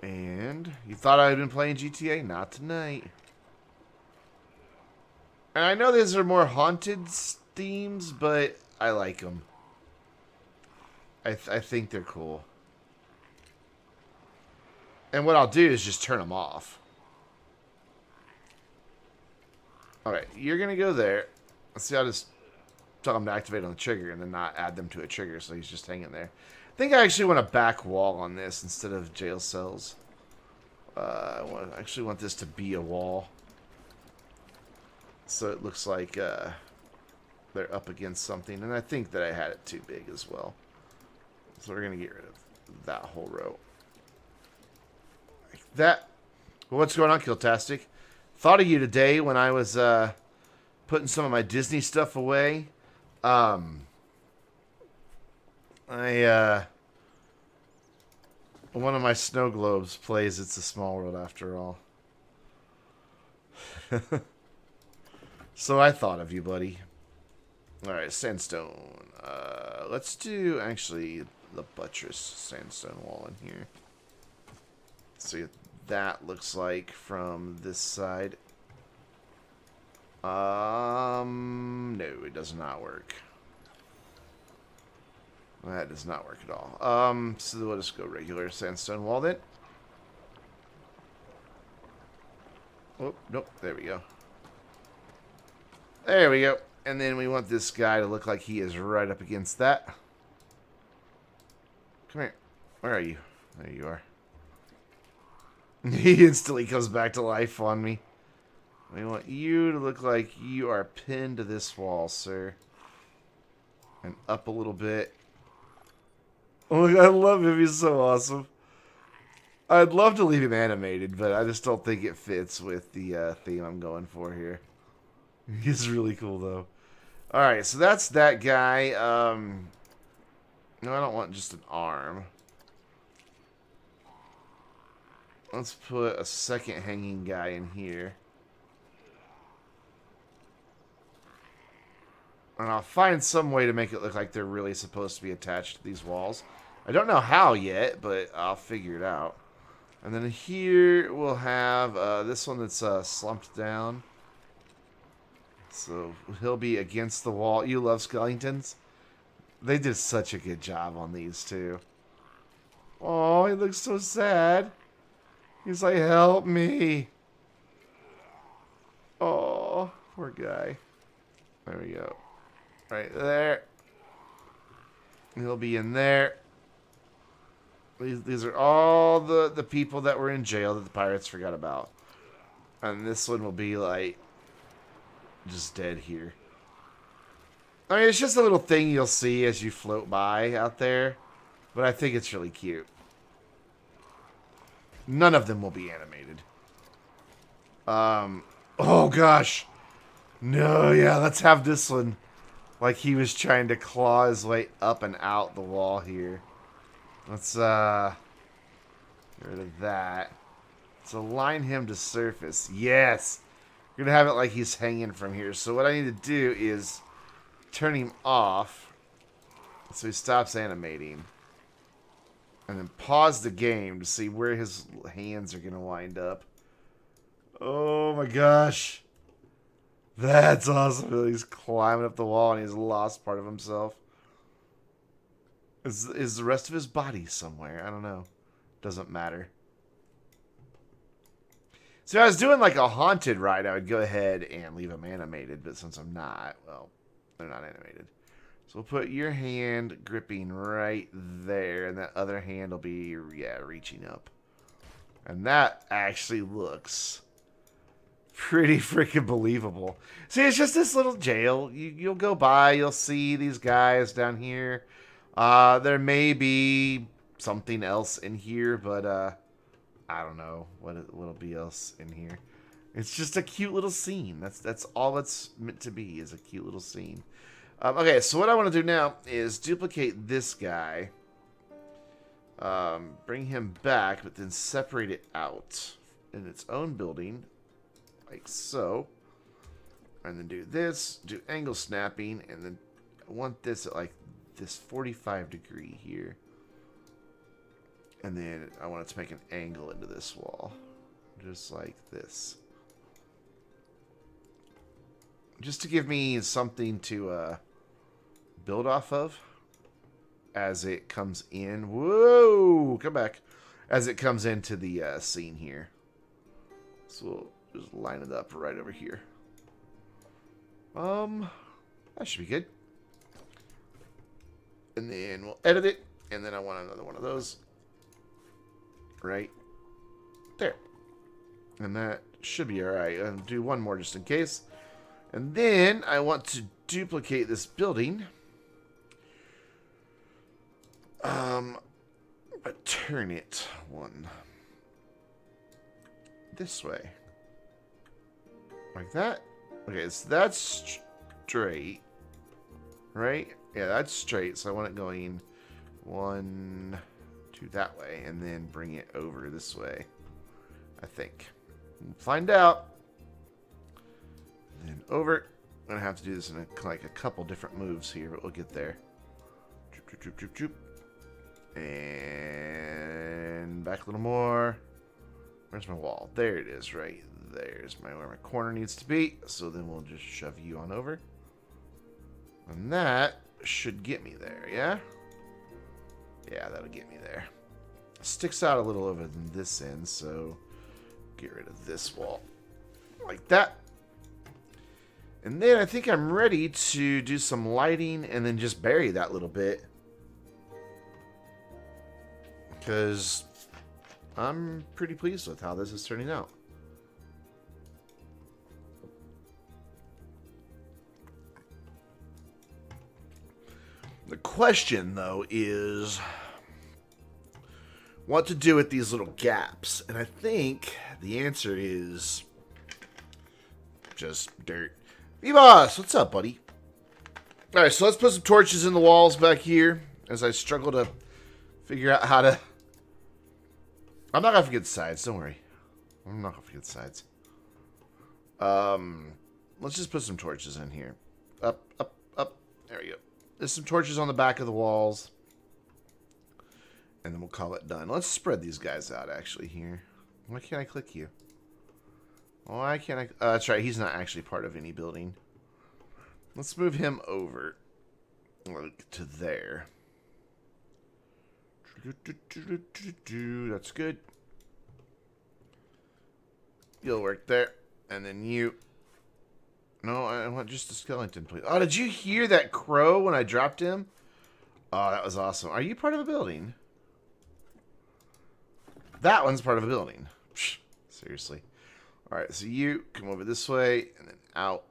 And you thought I had been playing GTA? Not tonight. And I know these are more haunted themes, but I like them. I think they're cool. And what I'll do is just turn them off. Alright, you're going to go there. Let's see, I'll just tell him to activate on the trigger and then not add them to a trigger, so he's just hanging there. I think I actually want a back wall on this instead of jail cells. I actually want this to be a wall. So it looks like they're up against something. And I think that I had it too big as well. So we're going to get rid of that whole row. Like that. Well, what's going on, Kiltastic? Thought of you today when I was putting some of my Disney stuff away. One of my snow globes plays It's a Small World After All. So I thought of you, buddy. Alright, sandstone. Let's do, actually, the buttress sandstone wall in here. See what that looks like from this side. No, it does not work. That does not work at all. So we'll just go regular sandstone wall then. Oh, nope, there we go. There we go. And then we want this guy to look like he is right up against that. Come here. Where are you? There you are. He instantly comes back to life on me. We want you to look like you are pinned to this wall, sir. And up a little bit. Oh, I love him. He's so awesome. I'd love to leave him animated, but I just don't think it fits with the theme I'm going for here. He's really cool, though. Alright, so that's that guy. No, I don't want just an arm. Let's put a second hanging guy in here. And I'll find some way to make it look like they're really supposed to be attached to these walls. I don't know how yet, but I'll figure it out. And then here we'll have this one that's slumped down. So he'll be against the wall. You love skeletons? They did such a good job on these too. Oh, he looks so sad. He's like, help me. Oh, poor guy. There we go. Right there. He'll be in there. These are all the people that were in jail that the pirates forgot about. And this one will be like just dead here. I mean, it's just a little thing you'll see as you float by out there. But I think it's really cute. None of them will be animated. Oh gosh. No, yeah, let's have this one. Like he was trying to claw his way up and out the wall here. Let's, get rid of that. Let's align him to surface. Yes! We're gonna have it like he's hanging from here. So what I need to do is turn him off so he stops animating. And then pause the game to see where his hands are gonna wind up. Oh my gosh. That's awesome. He's climbing up the wall and he's lost part of himself. Is the rest of his body somewhere? I don't know. Doesn't matter. So if I was doing like a haunted ride, I would go ahead and leave them animated. But since I'm not, well, they're not animated. So we'll put your hand gripping right there. And that other hand will be, yeah, reaching up. And that actually looks pretty freaking believable. See, it's just this little jail. You'll go by, you'll see these guys down here. There may be something else in here, but I don't know what'll be else in here. It's just a cute little scene. That's all it's meant to be, is a cute little scene. Okay, so what I want to do now is duplicate this guy, bring him back, but then separate it out in its own building, like so. And then do this, do angle snapping, and then I want this at like this 45 degree here. And then I want it to make an angle into this wall. Just like this. Just to give me something to build off of as it comes in. Whoa! Come back. As it comes into the scene here. So we'll just line it up right over here. That should be good. And then we'll edit it. And then I want another one of those. Right there. And that should be alright. I'll do one more just in case. And then I want to duplicate this building. But turn it one this way. Like that. Okay, so that's straight. Right? Yeah, that's straight. So I want it going 1, 2 that way. And then bring it over this way. I think. We'll find out. Then over. I'm going to have to do this in like a couple different moves here, but we'll get there. Droop, droop, droop, droop, droop. And back a little more. Where's my wall? There it is, right there's where my corner needs to be. So then we'll just shove you on over. And that should get me there, yeah? Yeah, that'll get me there. Sticks out a little over than this end, so get rid of this wall. Like that. And then I think I'm ready to do some lighting and then just bury that little bit. Because I'm pretty pleased with how this is turning out. The question, though, is what to do with these little gaps. And I think the answer is just dirt. Vivas, what's up, buddy? Alright, so let's put some torches in the walls back here as I struggle to figure out how to... I'm not going to forget the sides, don't worry. I'm not going to forget the sides. Let's just put some torches in here. Up, up, up. There we go. There's some torches on the back of the walls. And then we'll call it done. Let's spread these guys out, actually, here. Why can't I click you? Why can't I... that's right, he's not actually part of any building. Let's move him over to there. That's good. You'll work there. And then you... No, I want just a skeleton, please. Oh, did you hear that crow when I dropped him? Oh, that was awesome. Are you part of a building? That one's part of a building. Psh, seriously. Alright, so you come over this way and then out.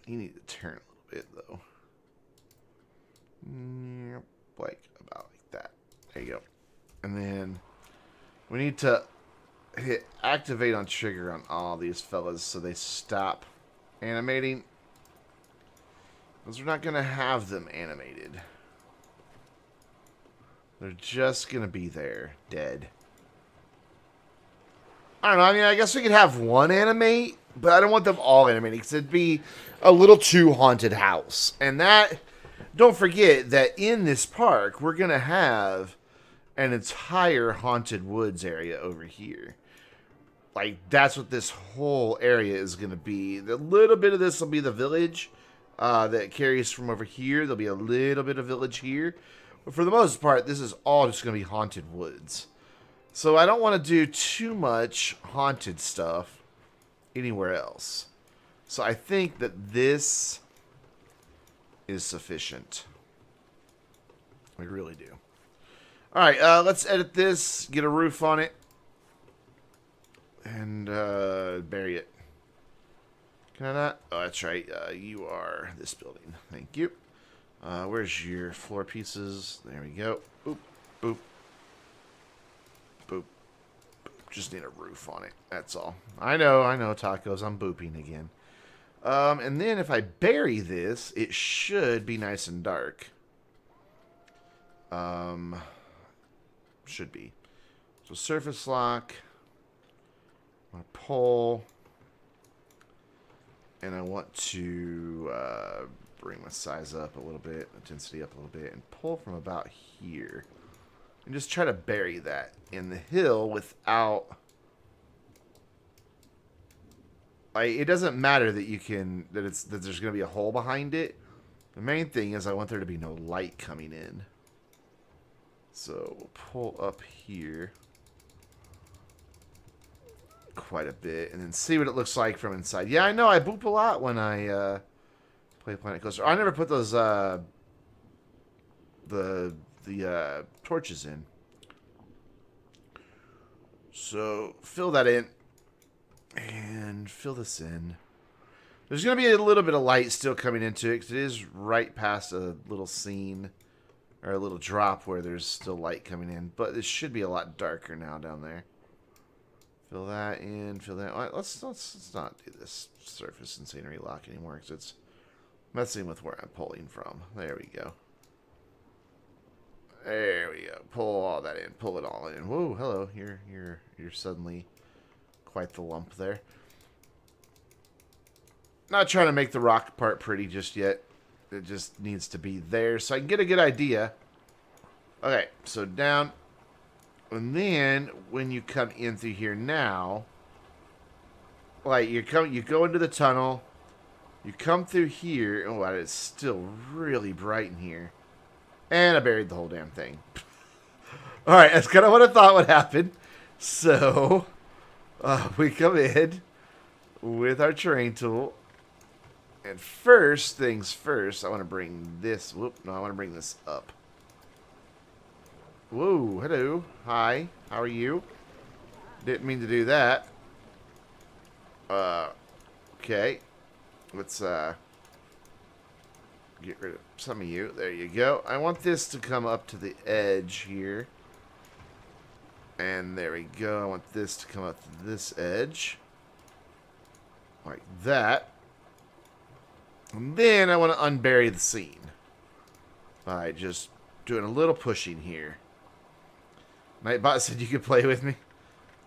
You need to turn a little bit, though. Like, about like that. There you go. And then we need to hit activate on trigger on all these fellas so they stop animating. Because we're not going to have them animated. They're just going to be there, dead. I don't know, I mean, I guess we could have one animate, but I don't want them all animating because it'd be a little too haunted house. And that, don't forget that in this park, we're going to have an entire haunted woods area over here. Like, that's what this whole area is going to be. A little bit of this will be the village that carries from over here. There'll be a little bit of village here. But for the most part, this is all just going to be haunted woods. So I don't want to do too much haunted stuff anywhere else. So I think that this is sufficient. We really do. Alright, let's edit this, get a roof on it, and bury it. Can I not? Oh, that's right. You are this building. Thank you. Where's your floor pieces? There we go. Boop, boop. Boop. Just need a roof on it. That's all. I know, tacos. I'm booping again. And then if I bury this, it should be nice and dark. Should be. So surface lock. I want to pull. And I want to bring my size up a little bit, intensity up a little bit, and pull from about here. And just try to bury that in the hill without... Like, it doesn't matter that you can... that there's going to be a hole behind it. The main thing is I want there to be no light coming in. So we'll pull up here quite a bit and then see what it looks like from inside. Yeah, I know. I boop a lot when I play Planet Coaster. I never put those the torches in. So fill that in and fill this in. There's going to be a little bit of light still coming into it because it is right past a little scene or a little drop where there's still light coming in, but it should be a lot darker now down there. Fill that in, fill that. All right, let's not do this surface and scenery lock anymore because it's messing with where I'm pulling from. There we go. There we go. Pull all that in. Pull it all in. Whoa, hello. You're suddenly quite the lump there. Not trying to make the rock part pretty just yet. It just needs to be there so I can get a good idea. Okay, so down. And then when you come in through here now, like you go into the tunnel, you come through here. Oh, it's still really bright in here. And I buried the whole damn thing. Alright, that's kind of what I thought would happen. So, we come in with our terrain tool. And first things first, I want to bring this... Whoop, no, I want to bring this up. Whoa, hello. Hi, how are you? Didn't mean to do that. Okay. Let's, get rid of some of you. There you go. I want this to come up to the edge here. And there we go. I want this to come up to this edge. Like that. And then I want to unbury the scene. By just doing a little pushing here. Nightbot said you could play with me.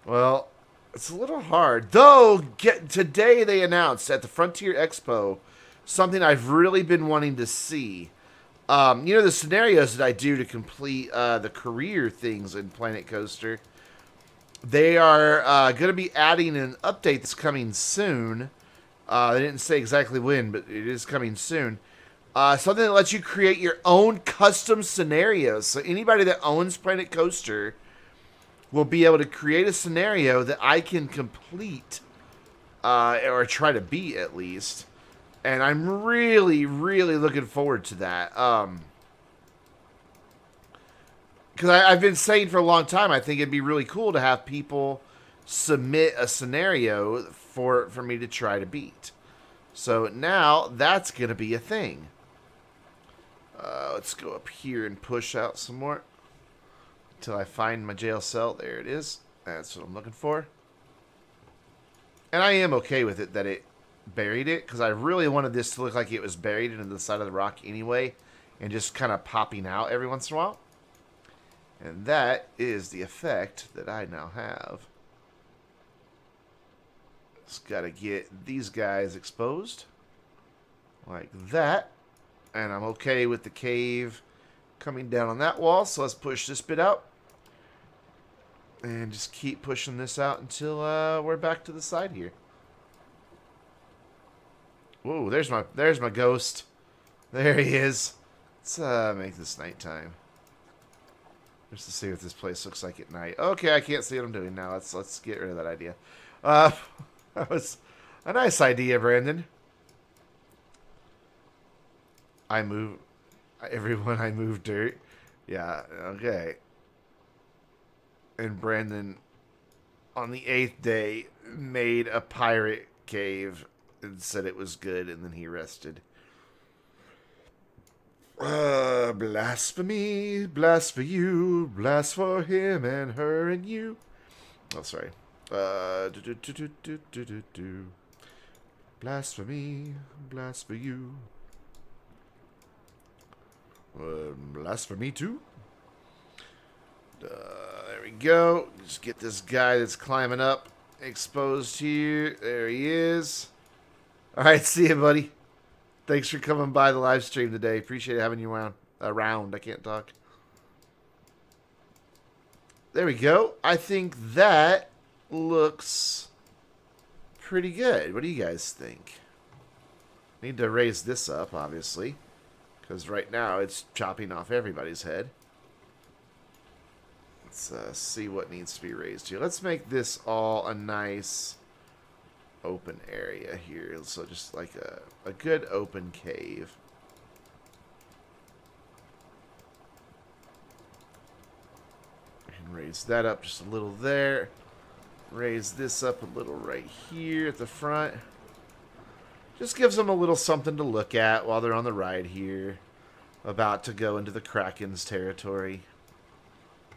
Well, it's a little hard. Though, today they announced at the Frontier Expo something I've really been wanting to see. You know, the scenarios that I do to complete the career things in Planet Coaster. They are going to be adding an update that's coming soon. They didn't say exactly when, but it is coming soon. Something that lets you create your own custom scenarios. So anybody that owns Planet Coaster will be able to create a scenario that I can complete, or try to beat at least. And I'm really, really looking forward to that. Because I've been saying for a long time, I think it'd be really cool to have people submit a scenario for me to try to beat. So now that's going to be a thing. Let's go up here and push out some more. Until I find my jail cell. There it is. That's what I'm looking for. And I am okay with it that it buried it. Because I really wanted this to look like it was buried into the side of the rock anyway. And just kind of popping out every once in a while. And that is the effect that I now have. Just got to get these guys exposed. Like that. And I'm okay with the cave coming down on that wall. So let's push this bit out. And just keep pushing this out until we're back to the side here. Whoa, there's my ghost. There he is. Let's make this nighttime. Just to see what this place looks like at night. Okay, I can't see what I'm doing now. Let's get rid of that idea. That was a nice idea, Brandon. I move dirt. Yeah, okay. And Brandon, on the 8th day, made a pirate cave and said it was good, and then he rested. Blasphemy, blast for you, blast for him and her and you. Oh, sorry. Blasphemy, blast for you. Blast for me too. There we go. Just get this guy that's climbing up exposed here. There he is. Alright, see you, buddy. Thanks for coming by the live stream today. Appreciate having you around. I can't talk. There we go. I think that looks pretty good. What do you guys think? Need to raise this up, obviously. Because right now it's chopping off everybody's head. Let's see what needs to be raised here. Let's make this all a nice open area here. So just like a good open cave. And raise that up just a little there. Raise this up a little right here at the front. Just gives them a little something to look at while they're on the ride here. About to go into the Kraken's territory.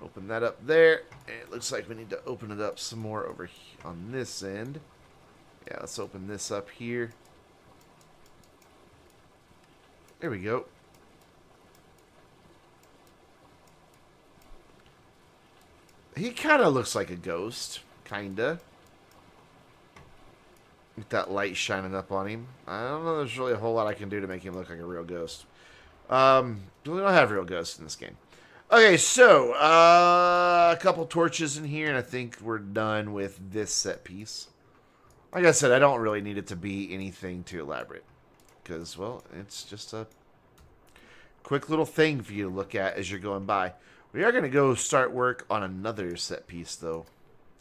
Open that up there. And it looks like we need to open it up some more over here on this end. Yeah, let's open this up here. There we go. He kind of looks like a ghost. Kinda. With that light shining up on him. I don't know there's really a whole lot I can do to make him look like a real ghost. We don't have real ghosts in this game. Okay, so, a couple torches in here, and I think we're done with this set piece. Like I said, I don't really need it to be anything too elaborate. Because, well, it's just a quick little thing for you to look at as you're going by. We are going to go start work on another set piece, though.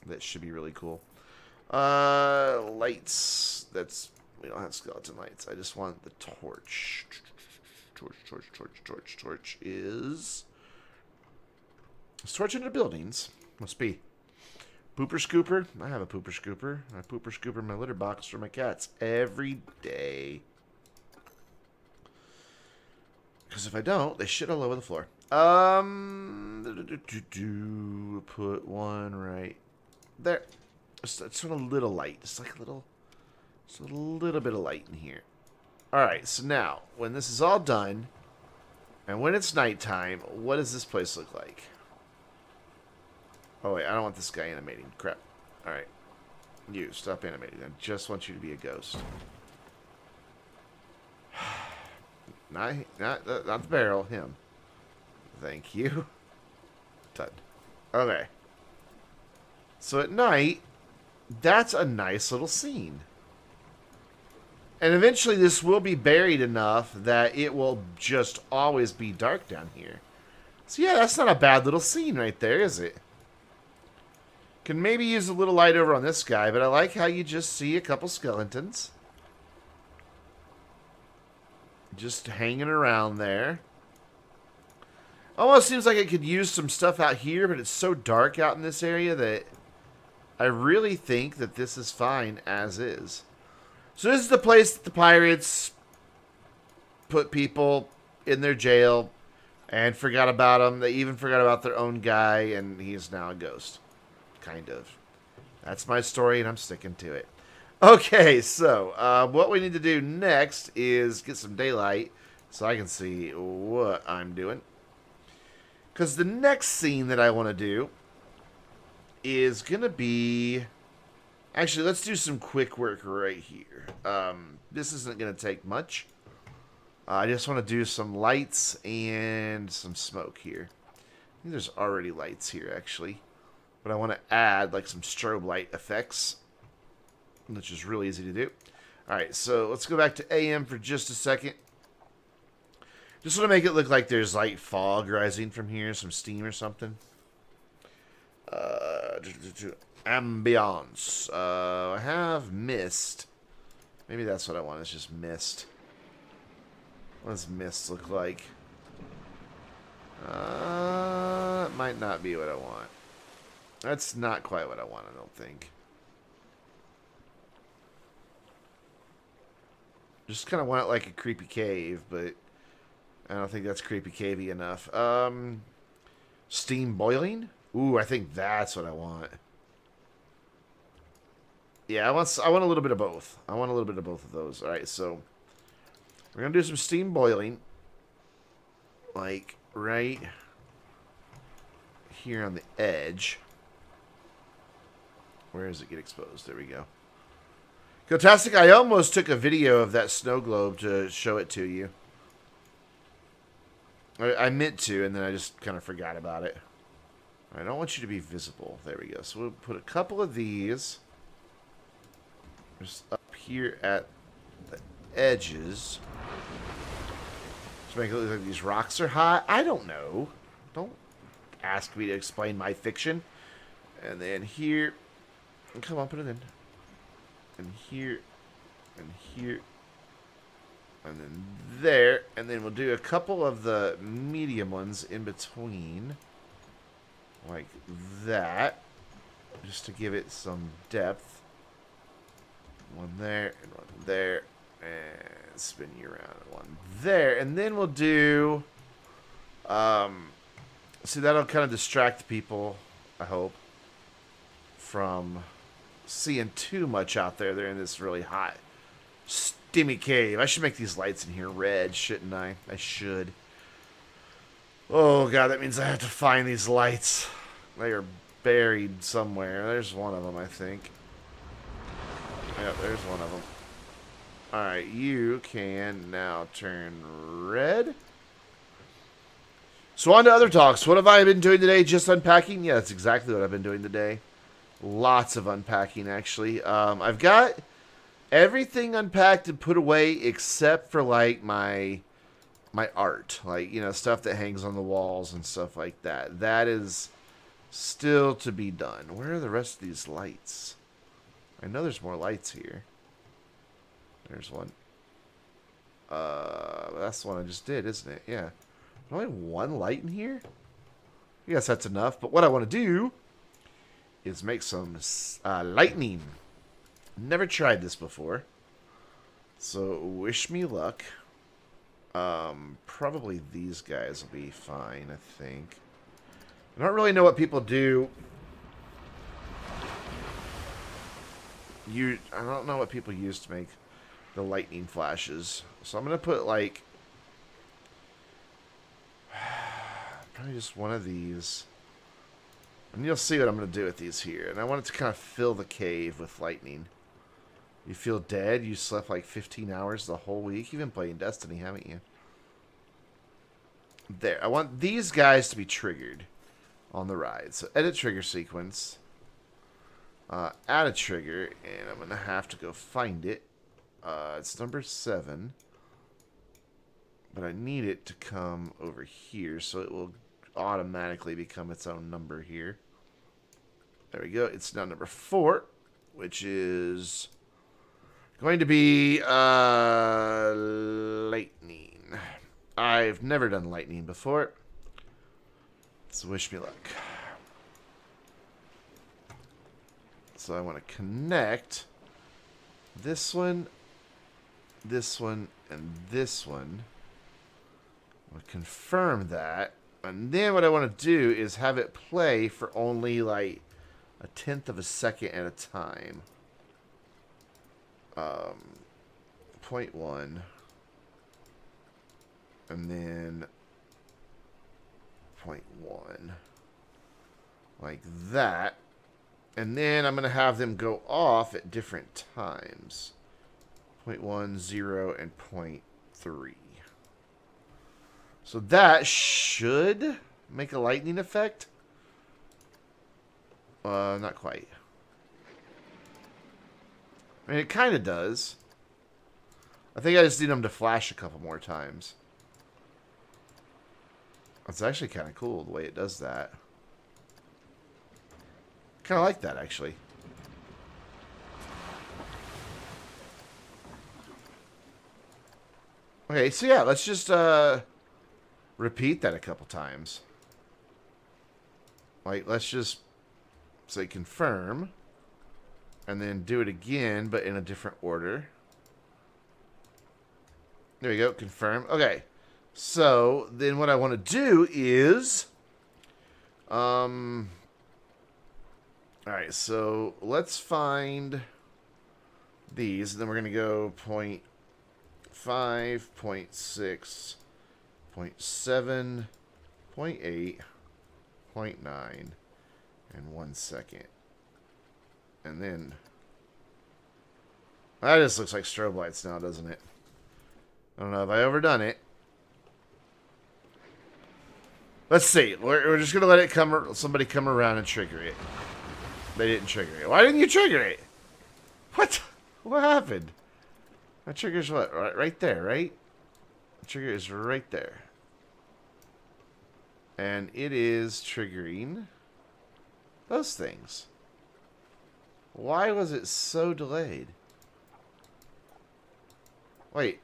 That should be really cool. Lights. We don't have skeleton lights. I just want the torch. Torch is... Is torch into buildings? Must be. Pooper scooper? I have a pooper scooper. I pooper scooper my litter box for my cats every day. Because if I don't, they shit all over the floor. Put one right there. Just a little light. Just like a little bit of light in here. Alright, so now, when this is all done, and when it's nighttime, what does this place look like? Oh wait, I don't want this guy animating. Crap. Alright. You, stop animating. I just want you to be a ghost. Not the barrel, him. Thank you. Done. Okay. So at night, that's a nice little scene. And eventually this will be buried enough that it will just always be dark down here. So yeah, that's not a bad little scene right there, is it? Can maybe use a little light over on this guy, but I like how you just see a couple skeletons. Just hanging around there. Almost seems like it could use some stuff out here, but it's so dark out in this area that I really think that this is fine as is. So this is the place that the pirates put people in their jail and forgot about them. They even forgot about their own guy, and he's now a ghost. Kind of. That's my story, and I'm sticking to it. Okay, so what we need to do next is get some daylight so I can see what I'm doing. Because the next scene that I want to do is going to be... Actually, let's do some quick work right here. This isn't going to take much. I just want to do some lights and some smoke here. I think there's already lights here, actually. But I want to add, like, some strobe light effects, which is really easy to do. Alright, so let's go back to AM for just a second. Just want to make it look like there's, like, fog rising from here, some steam or something. Ambiance. I have mist. Maybe that's what I want, it's just mist. What does mist look like? It might not be what I want. That's not quite what I want, I don't think. Just kind of want it like a creepy cave, but I don't think that's creepy cavey enough. Steam boiling? Ooh, I think that's what I want. Yeah, I want a little bit of both. I want a little bit of both of those. Alright, so we're going to do some steam boiling. Like, right here on the edge. Where does it get exposed? There we go. Fantastic. I almost took a video of that snow globe to show it to you. I meant to, and then I just kind of forgot about it. I don't want you to be visible. There we go. So we'll put a couple of these just up here at the edges. Just make it look like these rocks are high. I don't know. Don't ask me to explain my fiction. And then here. Come on, put it in. And here. And here. And then there. And then we'll do a couple of the medium ones in between. Like that. Just to give it some depth. One there. And one there. And spin you around. One there. And then we'll do... see, that'll kind of distract people, I hope, from seeing too much out there. They're in this really hot, steamy cave. I should make these lights in here red, shouldn't I? I should. Oh, God, that means I have to find these lights. They are buried somewhere. There's one of them, I think. Yep, there's one of them. Alright, you can now turn red. So on to other talks. What have I been doing today? Just unpacking? Yeah, that's exactly what I've been doing today. Lots of unpacking, actually. I've got everything unpacked and put away except for, like, my art. Like, you know, stuff that hangs on the walls and stuff like that. That is still to be done. Where are the rest of these lights? I know there's more lights here. There's one. That's the one I just did, isn't it? Yeah. Only one light in here? I guess that's enough. But what I want to do is make some lightning. Never tried this before. So wish me luck. Probably these guys will be fine, I think. I don't really know what people do. I don't know what people use to make the lightning flashes. So I'm going to put, like, probably just one of these. And you'll see what I'm going to do with these here. And I want it to kind of fill the cave with lightning. You feel dead? You slept like 15 hours the whole week? You've been playing Destiny, haven't you? There. I want these guys to be triggered on the ride. So edit trigger sequence. Add a trigger. And I'm going to have to go find it. It's number 7. But I need it to come over here. So it will automatically become its own number here. There we go. It's now number 4. Which is going to be lightning. I've never done lightning before. So wish me luck. So I want to connect this one, and this one. I'll confirm that. And then what I want to do is have it play for only like 1/10 of a second at a time. 0.1. And then 0.1. Like that. And then I'm going to have them go off at different times. 0.1, 0, and 0.3. So that should make a lightning effect. Not quite. I mean, it kind of does. I think I just need them to flash a couple more times. It's actually kind of cool the way it does that. Kind of like that, actually. Okay, so yeah, let's just repeat that a couple times. Like, let's just say confirm. And then do it again, but in a different order. There we go, confirm. Okay. So, then what I want to do is... Alright, so let's find these. And then we're going to go 0.5, 0.6, 0.7, 0.8, 0.9, and 1 second. And then... that just looks like strobe lights now, doesn't it? I don't know. Have I overdone it? Let's see. We're just going to let it come. Somebody come around and trigger it. They didn't trigger it. Why didn't you trigger it? What? What happened? That trigger's what? Right there, right? The trigger is right there. And it is triggering those things. Why was it so delayed? Wait.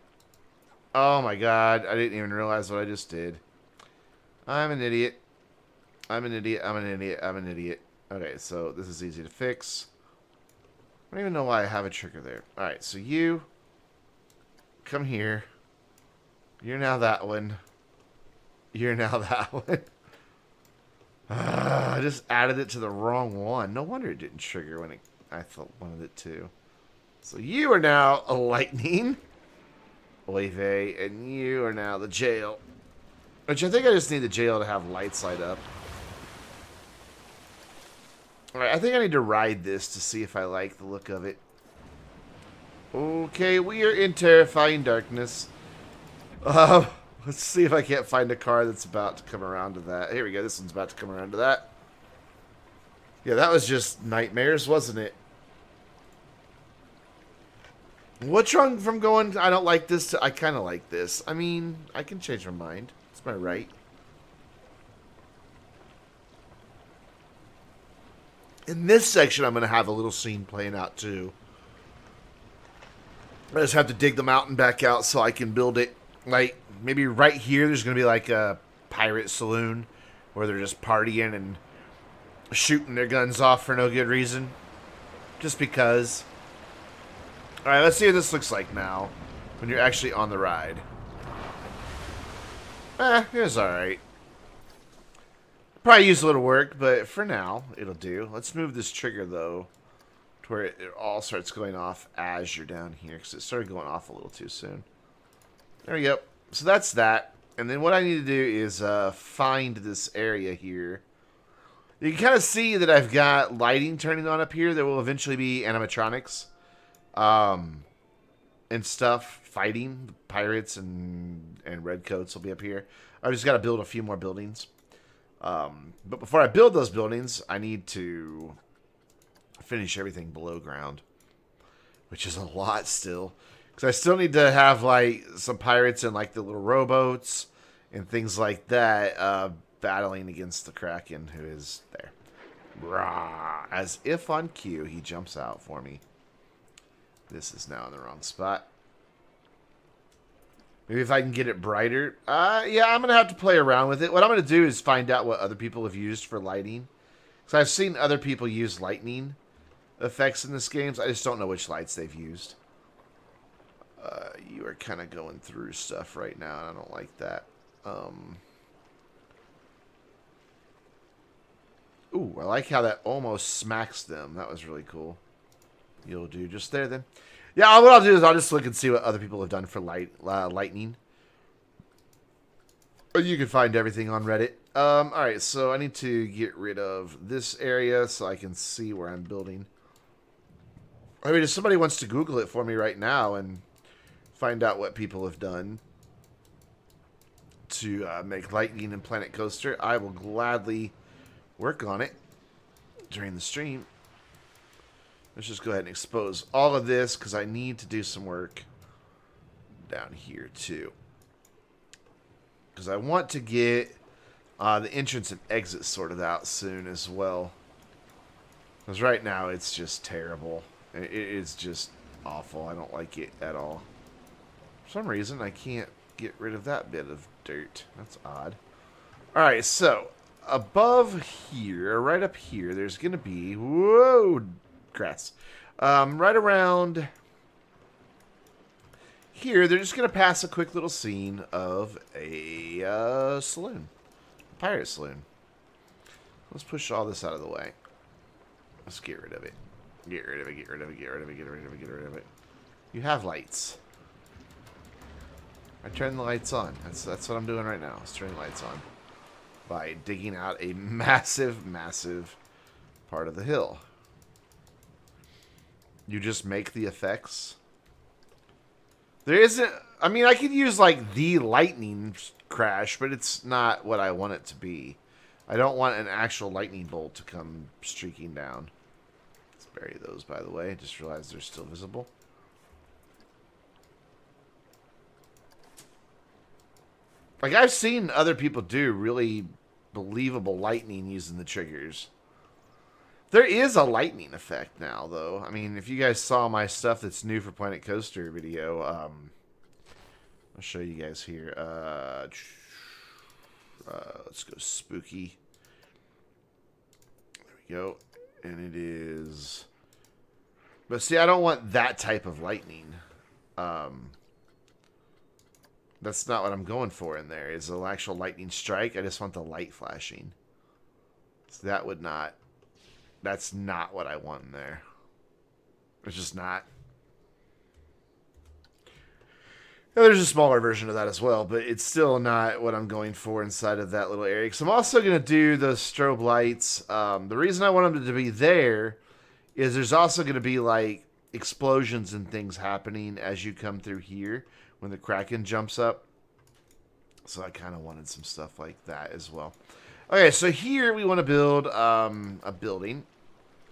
Oh my god. I didn't even realize what I just did. I'm an idiot. I'm an idiot. I'm an idiot. I'm an idiot. Okay, so this is easy to fix. I don't even know why I have a trigger there. Alright, so you come here. You're now that one. You're now that one. I just added it to the wrong one. No wonder it didn't trigger when I wanted it to. So you are now a lightning. Oy vey. And you are now the jail. Which I think I just need the jail to have lights light up. Alright, I think I need to ride this to see if I like the look of it. Okay, we are in terrifying darkness. Uh, let's see if I can't find a car that's about to come around to that. Here we go. This one's about to come around to that. Yeah, that was just nightmares, wasn't it? What's wrong from going, I don't like this, to I kind of like this? I mean, I can change my mind. It's my right. In this section, I'm going to have a little scene playing out, too. I just have to dig the mountain back out so I can build it. Like, maybe right here, there's going to be like a pirate saloon where they're just partying and shooting their guns off for no good reason. Just because. Alright, let's see what this looks like now when you're actually on the ride. It's alright. Probably use a little work, but for now, it'll do. Let's move this trigger, though, to where it all starts going off as you're down here, because it started going off a little too soon. There we go. So that's that. And then what I need to do is find this area here. You can kind of see that I've got lighting turning on up here. There will eventually be animatronics. And stuff fighting pirates and redcoats will be up here. I just got to build a few more buildings. But before I build those buildings, I need to finish everything below ground, which is a lot still, because I still need to have like some pirates and like the little rowboats and things like that battling against the Kraken, who is there. Rah! As if on cue, he jumps out for me. This is now in the wrong spot. Maybe if I can get it brighter. Yeah, I'm going to have to play around with it. What I'm going to do is find out what other people have used for lighting. Because I've seen other people use lightning effects in this game. I just don't know which lights they've used. You are kind of going through stuff right now, and I don't like that. Ooh, I like how that almost smacks them. That was really cool. You'll do just there, then. Yeah, what I'll do is I'll just look and see what other people have done for lightning. You can find everything on Reddit. Alright, so I need to get rid of this area so I can see where I'm building. I mean, if somebody wants to Google it for me right now and find out what people have done to make lightning in Planet Coaster, I will gladly work on it during the stream. Let's just go ahead and expose all of this, because I need to do some work down here, too. Because I want to get the entrance and exit sorted out soon as well. Because right now, it's just terrible. It is just awful. I don't like it at all. For some reason, I can't get rid of that bit of dirt. That's odd. Alright, so above here, right up here, there's going to be... Whoa! Grass. Right around here, they're just going to pass a quick little scene of a saloon. A pirate saloon. Let's push all this out of the way. Let's get rid of it. Get rid of it, get rid of it, get rid of it, get rid of it, get rid of it. You have lights. I turn the lights on. That's what I'm doing right now. Is turning the lights on. By digging out a massive, massive part of the hill. You just make the effects. There isn't... I mean, I could use, like, the lightning crash, but it's not what I want it to be. I don't want an actual lightning bolt to come streaking down. Let's bury those, by the way. I just realized they're still visible. Like, I've seen other people do really believable lightning using the triggers. There is a lightning effect now, though. I mean, if you guys saw my stuff that's new for Planet Coaster video, I'll show you guys here. Let's go spooky. There we go. And it is... But see, I don't want that type of lightning. That's not what I'm going for in there. Is an actual lightning strike. I just want the light flashing. So that would not... That's not what I want in there. It's just not. Now, there's a smaller version of that as well, but it's still not what I'm going for inside of that little area. Because I'm also going to do the strobe lights. The reason I want them to be there is there's also going to be, like, explosions and things happening as you come through here when the Kraken jumps up. So I kind of wanted some stuff like that as well. Okay, so here we want to build a building.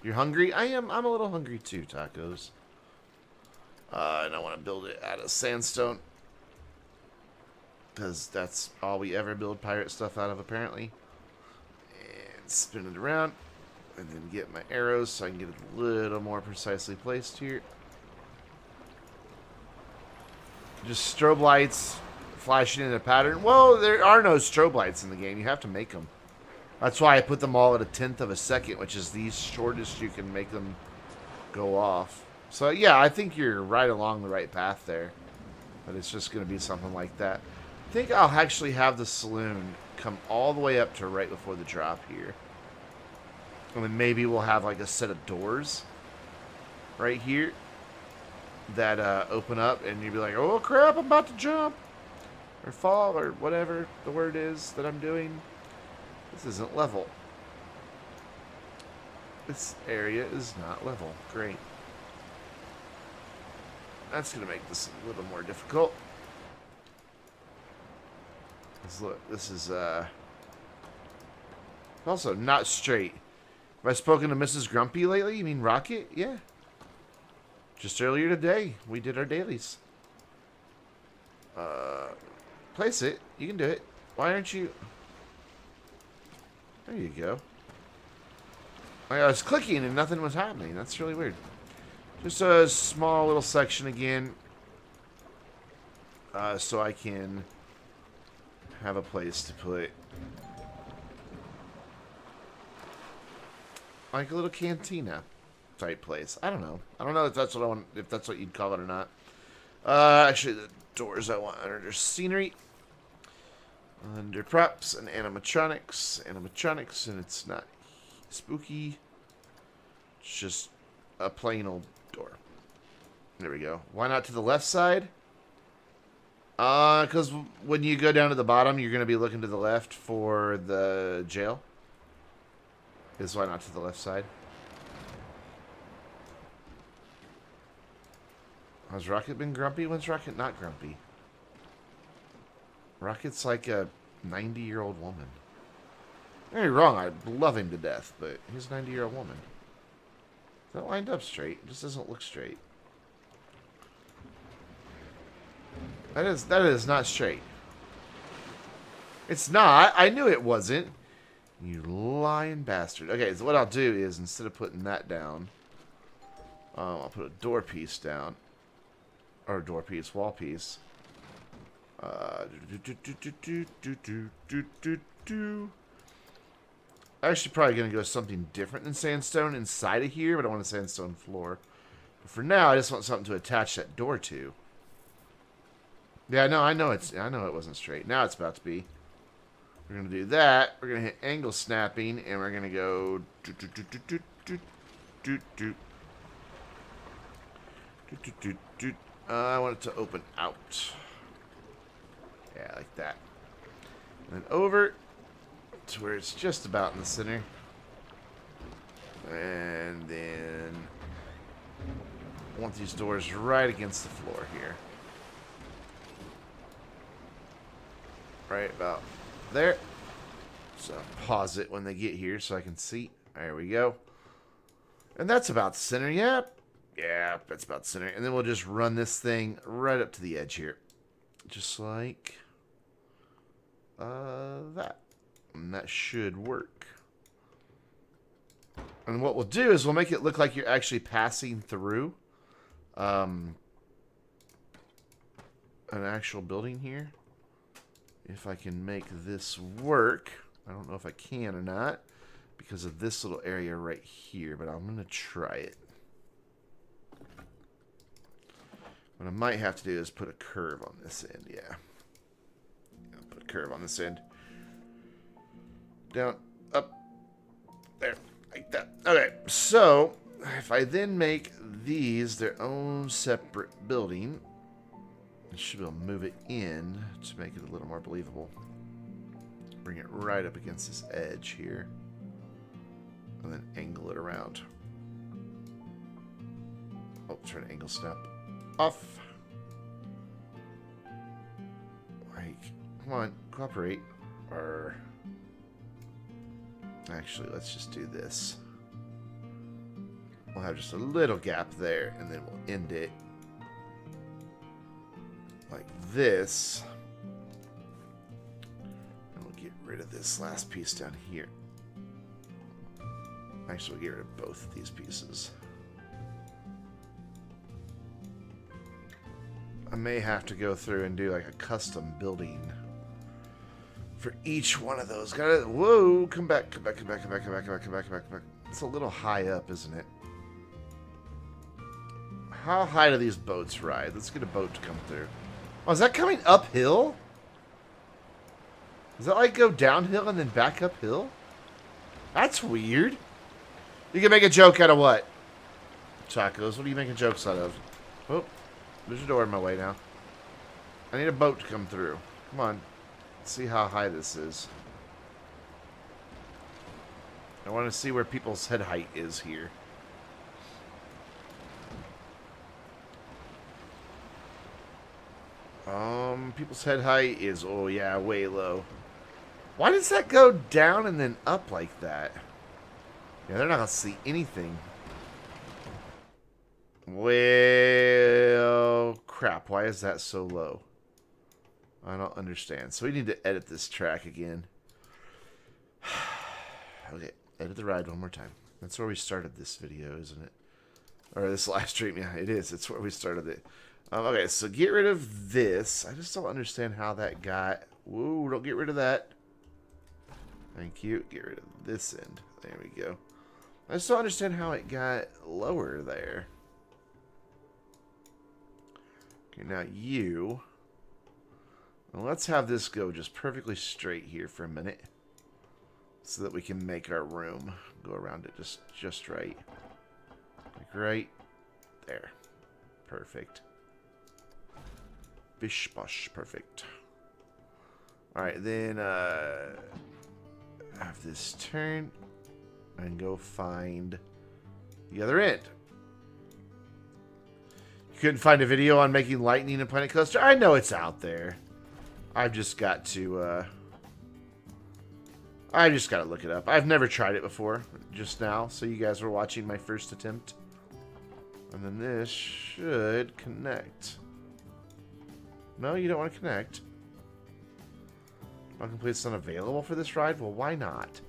You're hungry? I am. I'm a little hungry too, tacos. And I want to build it out of sandstone. Because that's all we ever build pirate stuff out of, apparently. And spin it around. And then get my arrows so I can get it a little more precisely placed here. Just strobe lights flashing in a pattern. Well, there are no strobe lights in the game. You have to make them. That's why I put them all at a 1/10 of a second, which is the shortest you can make them go off. So, yeah, I think you're right along the right path there. But it's just going to be something like that. I think I'll actually have the saloon come all the way up to right before the drop here. And then maybe we'll have like a set of doors right here that open up, and you'll be like, oh crap, I'm about to jump or fall or whatever the word is that I'm doing. This isn't level. This area is not level. Great. That's going to make this a little more difficult. Let's look, this is also not straight. Have I spoken to Mrs. Grumpy lately? You mean Rocket? Yeah. Just earlier today, we did our dailies. Place it. You can do it. Why aren't you... There you go. I was clicking and nothing was happening. That's really weird. Just a small little section again. So I can have a place to put... like a little cantina type place. I don't know. I don't know if that's what I want, if that's what you'd call it or not. Actually, the doors I want under scenery, under props and animatronics, and it's not spooky. It's just a plain old door. There we go. Why not to the left side? Because when you go down to the bottom, you're going to be looking to the left for the jail. Is why not to the left side? Has Rocket been grumpy? When's Rocket not grumpy? Rocket's like a 90-year-old woman. Don't get me wrong, I love him to death, but he's a 90-year-old woman. Is that lined up straight? It just doesn't look straight. That is not straight. It's not. I knew it wasn't. You lying bastard. Okay, so what I'll do is, instead of putting that down, I'll put a door piece down. Or door piece, wall piece. Actually, probably going to go something different than sandstone inside of here, but I want a sandstone floor. But for now, I just want something to attach that door to. Yeah, no, I know it wasn't straight. Now it's about to be. We're going to do that. We're going to hit angle snapping, and we're going to go... I want it to open out. Yeah, like that. And then over to where it's just about in the center. And then I want these doors right against the floor here. Right about there. So pause it when they get here so I can see. There we go. And that's about the center. Yep. Yeah, that's about the center. And then we'll just run this thing right up to the edge here. Just like that. And that should work. And what we'll do is we'll make it look like you're actually passing through an actual building here. If I can make this work. I don't know if I can or not because of this little area right here, but I'm going to try it. What I might have to do is put a curve on this end, yeah. Put a curve on this end. Down, up, there, like that. Okay, so if I then make these their own separate building, I should be able to move it in to make it a little more believable. Bring it right up against this edge here. And then angle it around. Oh, turn angle snap off. Like, come on, cooperate. Or actually, let's just do this. We'll have just a little gap there, and then we'll end it like this. And we'll get rid of this last piece down here. Actually, we'll get rid of both of these pieces. I may have to go through and do like a custom building for each one of those. Gotta, whoa, come back, come back, come back, come back, come back, come back, come back, come back, come back. It's a little high up, isn't it? How high do these boats ride? Let's get a boat to come through. Oh, is that coming uphill? Does that like go downhill and then back uphill? That's weird. You can make a joke out of what? Tacos, what are you making jokes out of? Oh, there's a door in my way now. I need a boat to come through. Come on. Let's see how high this is. I want to see where people's head height is here. People's head height is, oh yeah, way low. Why does that go down and then up like that? Yeah, they're not going to see anything. Well, crap, why is that so low? I don't understand. So we need to edit this track again. Okay, edit the ride one more time. That's where we started this video, isn't it? Or this live stream. Yeah, it is. It's where we started it. Okay, so get rid of this. I just don't understand how that got... Whoa, don't get rid of that. Thank you. Get rid of this end. There we go. I just don't understand how it got lower there. Okay, now you... Well, let's have this go just perfectly straight here for a minute. So that we can make our room go around it just right. Like right there. Perfect. Bish bosh, perfect. Alright, then have this turn and go find the other end. You couldn't find a video on making lightning in Planet Coaster? I know it's out there. I've just got to look it up. I've never tried it before, just now, so you guys were watching my first attempt. And then this should connect. No, you don't want to connect. Autocomplete's unavailable for this ride? Well, why not?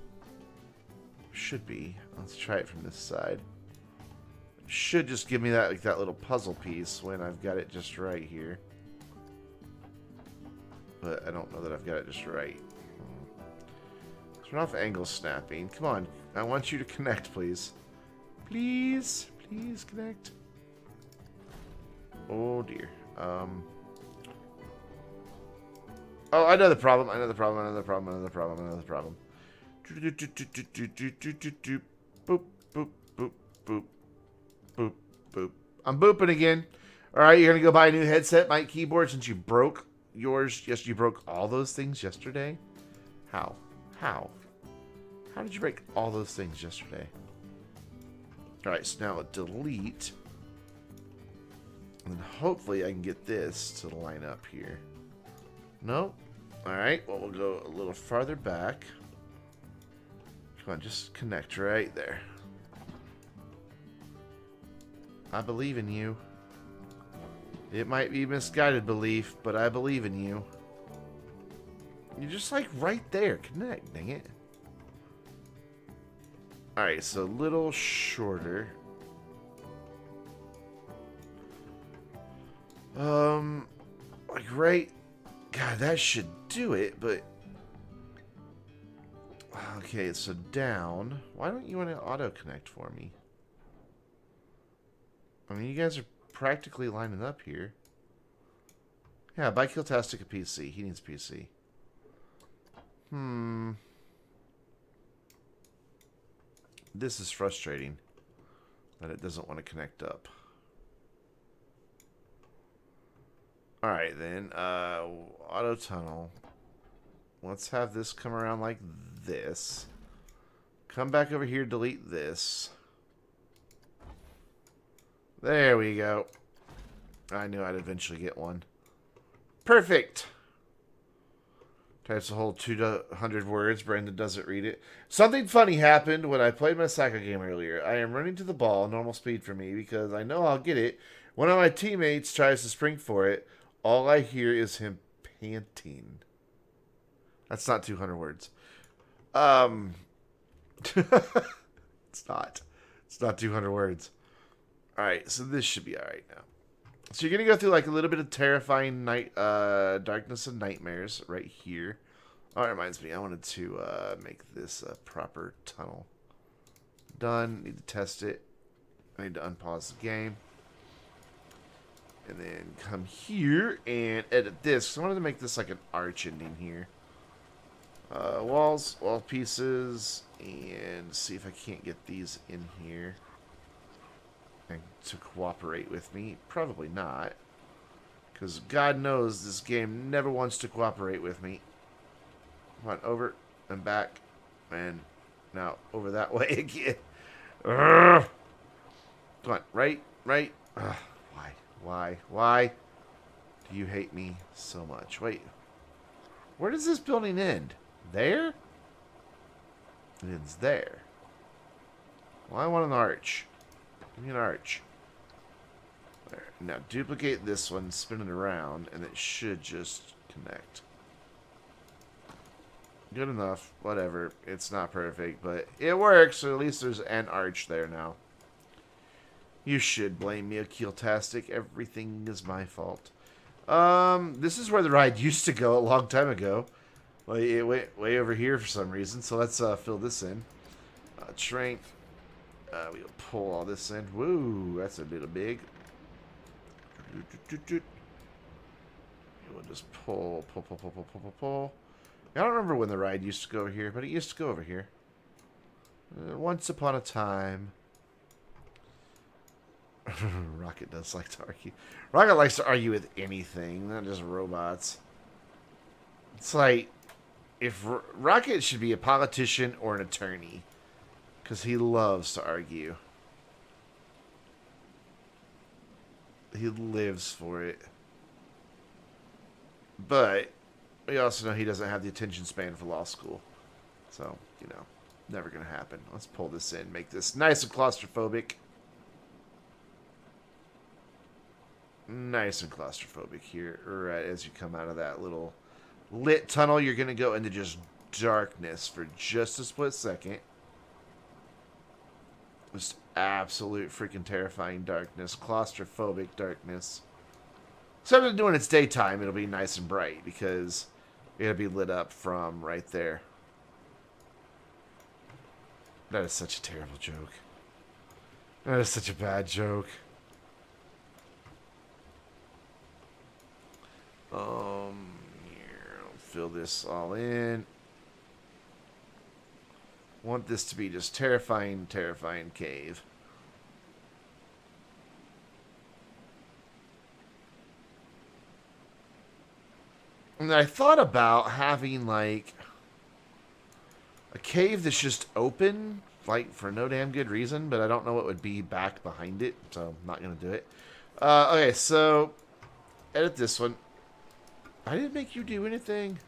Should be. Let's try it from this side. It should just give me that, like, that little puzzle piece when I've got it just right here. But I don't know that I've got it just right. Turn off angle snapping. Come on. I want you to connect, please. Please. Please connect. Oh, dear. Oh, I know the problem. I know the problem. I know the problem. I know the problem. I know the problem. Boop, boop, boop, boop, boop, boop. I'm booping again. All right, you're going to go buy a new headset, mic, keyboard, since you broke yours. Yes, you broke all those things yesterday. How? How? How did you break all those things yesterday? All right, so now delete. And then hopefully I can get this to line up here. No? Alright, well, we'll go a little farther back. Come on, just connect right there. I believe in you. It might be misguided belief, but I believe in you. You're just like right there. Connect, dang it. Alright, so a little shorter. Like right... God, that should do it, but... Okay, so down. Why don't you want to auto-connect for me? I mean, you guys are practically lining up here. Yeah, buy Kiltastic a PC. He needs a PC. This is frustrating. That it doesn't want to connect up. Alright then, auto tunnel. Let's have this come around like this. Come back over here, delete this. There we go. I knew I'd eventually get one. Perfect. Types a whole 200 words. Brandon doesn't read it. Something funny happened when I played my soccer game earlier. I am running to the ball, normal speed for me, because I know I'll get it. One of my teammates tries to sprint for it. All I hear is him panting. That's not 200 words. It's not. It's not 200 words. Alright, so this should be alright now. So you're going to go through like a little bit of terrifying night, darkness and nightmares right here. Oh, it reminds me, I wanted to make this a proper tunnel. Done. Need to test it. I need to unpause the game. And then come here and edit this. So I wanted to make this like an arch ending here. Walls, wall pieces, and see if I can't get these in here. And to cooperate with me. Probably not. Because God knows this game never wants to cooperate with me. Come on, over and back. And now over that way again. Urgh. Come on, right? Ugh, why do you hate me so much? Wait. Where does this building end? There? It ends there. Well, I want an arch. Give me an arch. There. Now duplicate this one, spin it around, and it should just connect. Good enough. Whatever. It's not perfect, but it works. So at least there's an arch there now. You should blame me, Akil-tastic. Everything is my fault. This is where the ride used to go a long time ago. Well, it went way over here for some reason. So let's fill this in. Strength. We'll pull all this in. Woo, that's a bit big. We'll just pull. I don't remember when the ride used to go over here, but it used to go over here. Once upon a time. Rocket does like to argue. Rocket likes to argue with anything, not just robots. It's like, if Rocket should be a politician or an attorney. Because he loves to argue. He lives for it. But we also know he doesn't have the attention span for law school. So, you know, never going to happen. Let's pull this in, make this nice and claustrophobic. Nice and claustrophobic here. Right as you come out of that little lit tunnel, you're going to go into just darkness for just a split second. Just absolute freaking terrifying darkness. Claustrophobic darkness. Except for doing its daytime, it'll be nice and bright because it'll be lit up from right there. That is such a terrible joke. That is such a bad joke. Here, I'll fill this all in. Want this to be just terrifying, terrifying cave. And I thought about having like a cave that's just open, like for no damn good reason, but I don't know what would be back behind it, so I'm not gonna do it. Okay, so edit this one. I didn't make you do anything.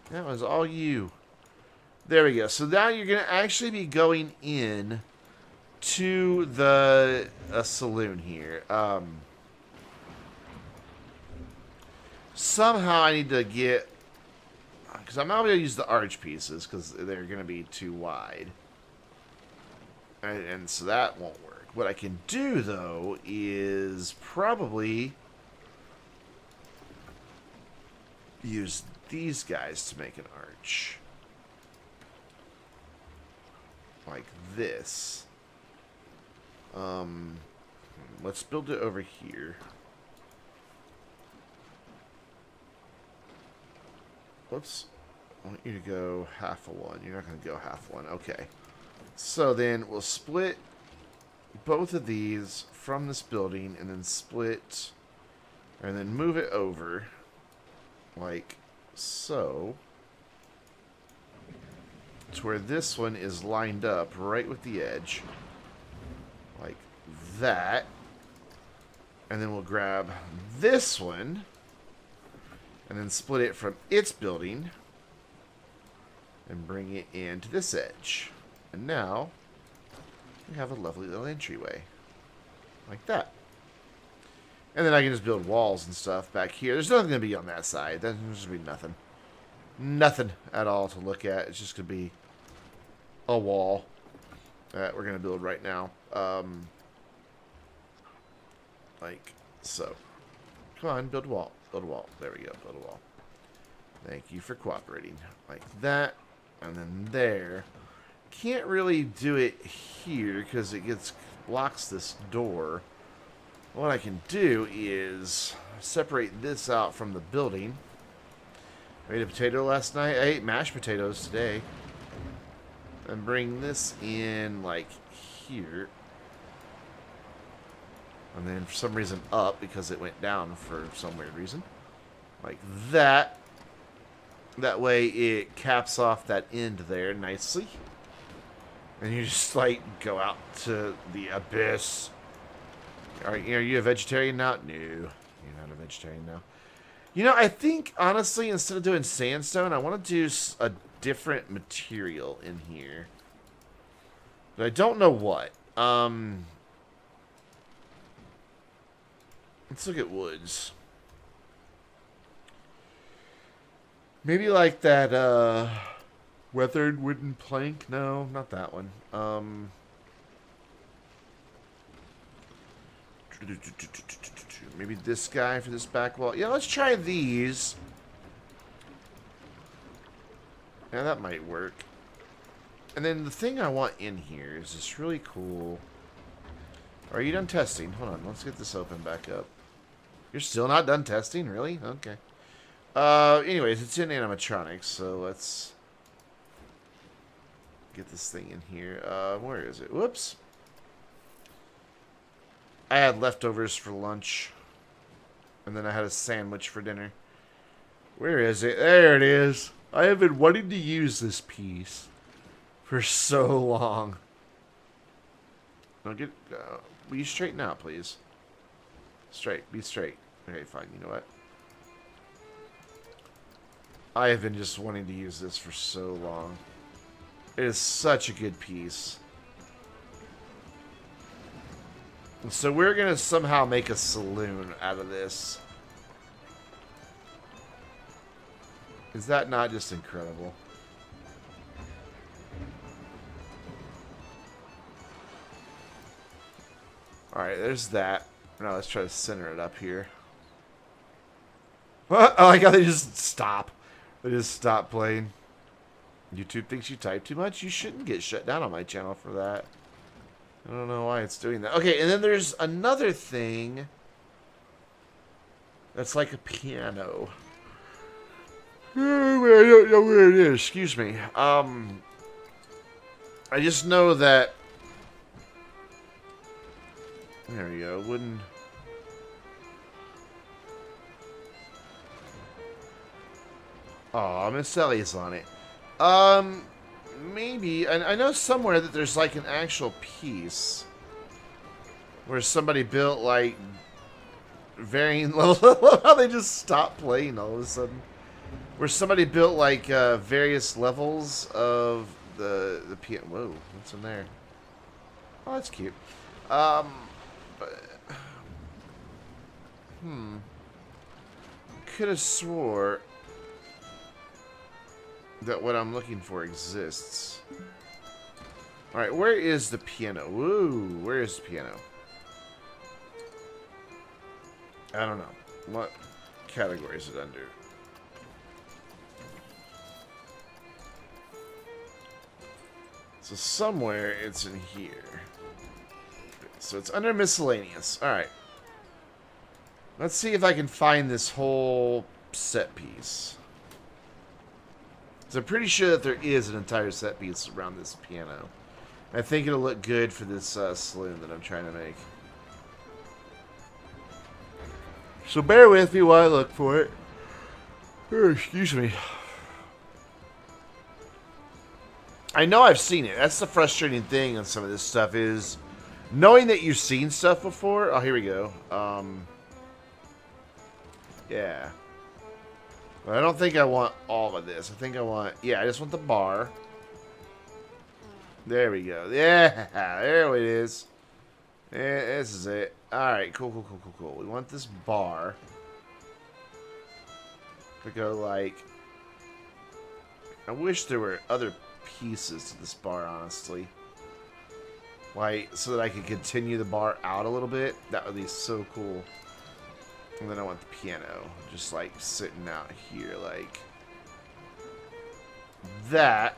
That was all you. There we go. So now you're going to actually be going in to the saloon here. Somehow I need to get... Because I'm not going to use the arch pieces because they're going to be too wide. And so that won't work. What I can do, though, is probably use these guys to make an arch. Like this. Let's build it over here. Whoops. I want you to go half a one. You're not going to go half one. Okay. So then we'll split both of these from this building and then split and then move it over like so to where this one is lined up right with the edge like that. And then we'll grab this one. And then split it from its building. And bring it into this edge. And now, we have a lovely little entryway. Like that. And then I can just build walls and stuff back here. There's nothing going to be on that side. There's going to be nothing. Nothing at all to look at. It's just going to be a wall that we're going to build right now. Like so. Come on, build a wall. Build a wall. There we go. Build a wall. Thank you for cooperating. Like that. And then there. Can't really do it here because it blocks this door. What I can do is separate this out from the building. I ate a potato last night. I ate mashed potatoes today. And bring this in like here. And then for some reason up because it went down for some weird reason. Like that. That way it caps off that end there nicely. And you just like go out to the abyss. Are you a vegetarian now? No. You're not a vegetarian now. You know, I think, honestly, instead of doing sandstone, I want to do a different material in here. But I don't know what. Let's look at woods. Maybe like that, weathered wooden plank? No, not that one. Maybe this guy for this back wall. Yeah, let's try these. Yeah, that might work. And then the thing I want in here is this really cool... Are you done testing? Hold on, let's get this open back up. You're still not done testing? Really? Okay. Anyways, it's in animatronics, so let's get this thing in here. Where is it? Whoops. I had leftovers for lunch. And then I had a sandwich for dinner. Where is it? There it is. I have been wanting to use this piece for so long. Now get, will you straighten out, please? Straight. Be straight. Okay, fine. You know what? I have been just wanting to use this for so long. It is such a good piece. And so we're going to somehow make a saloon out of this. Is that not just incredible? Alright, there's that. Now let's try to center it up here. What? I like how they just stop. They just stop playing. YouTube thinks you type too much? You shouldn't get shut down on my channel for that. I don't know why it's doing that. Okay, and then there's another thing that's like a piano. I don't know where it is. Excuse me. I just know that... There we go. Wooden... Aw, Miss Ellie's on it. Maybe. I know somewhere that there's like an actual piece where somebody built like varying levels. How they just stopped playing all of a sudden. Where somebody built like various levels of the piano. Whoa, what's in there? Oh, that's cute. Could have swore that what I'm looking for exists. Alright, where is the piano? Woo, where is the piano? I don't know. What category is it under? So somewhere it's in here. So it's under miscellaneous. Alright. Let's see if I can find this whole set piece. So I'm pretty sure that there is an entire set piece around this piano. I think it'll look good for this saloon that I'm trying to make. So bear with me while I look for it. Oh, excuse me. I know I've seen it. That's the frustrating thing on some of this stuff is knowing that you've seen stuff before. Oh, here we go. Yeah. But I don't think I want all of this. I think I want... Yeah, I just want the bar. There we go. Yeah, there it is. Yeah, this is it. Alright, cool. We want this bar to go like... I wish there were other pieces to this bar, honestly. Like, so that I could continue the bar out a little bit. That would be so cool. And then I want the piano just like sitting out here like that.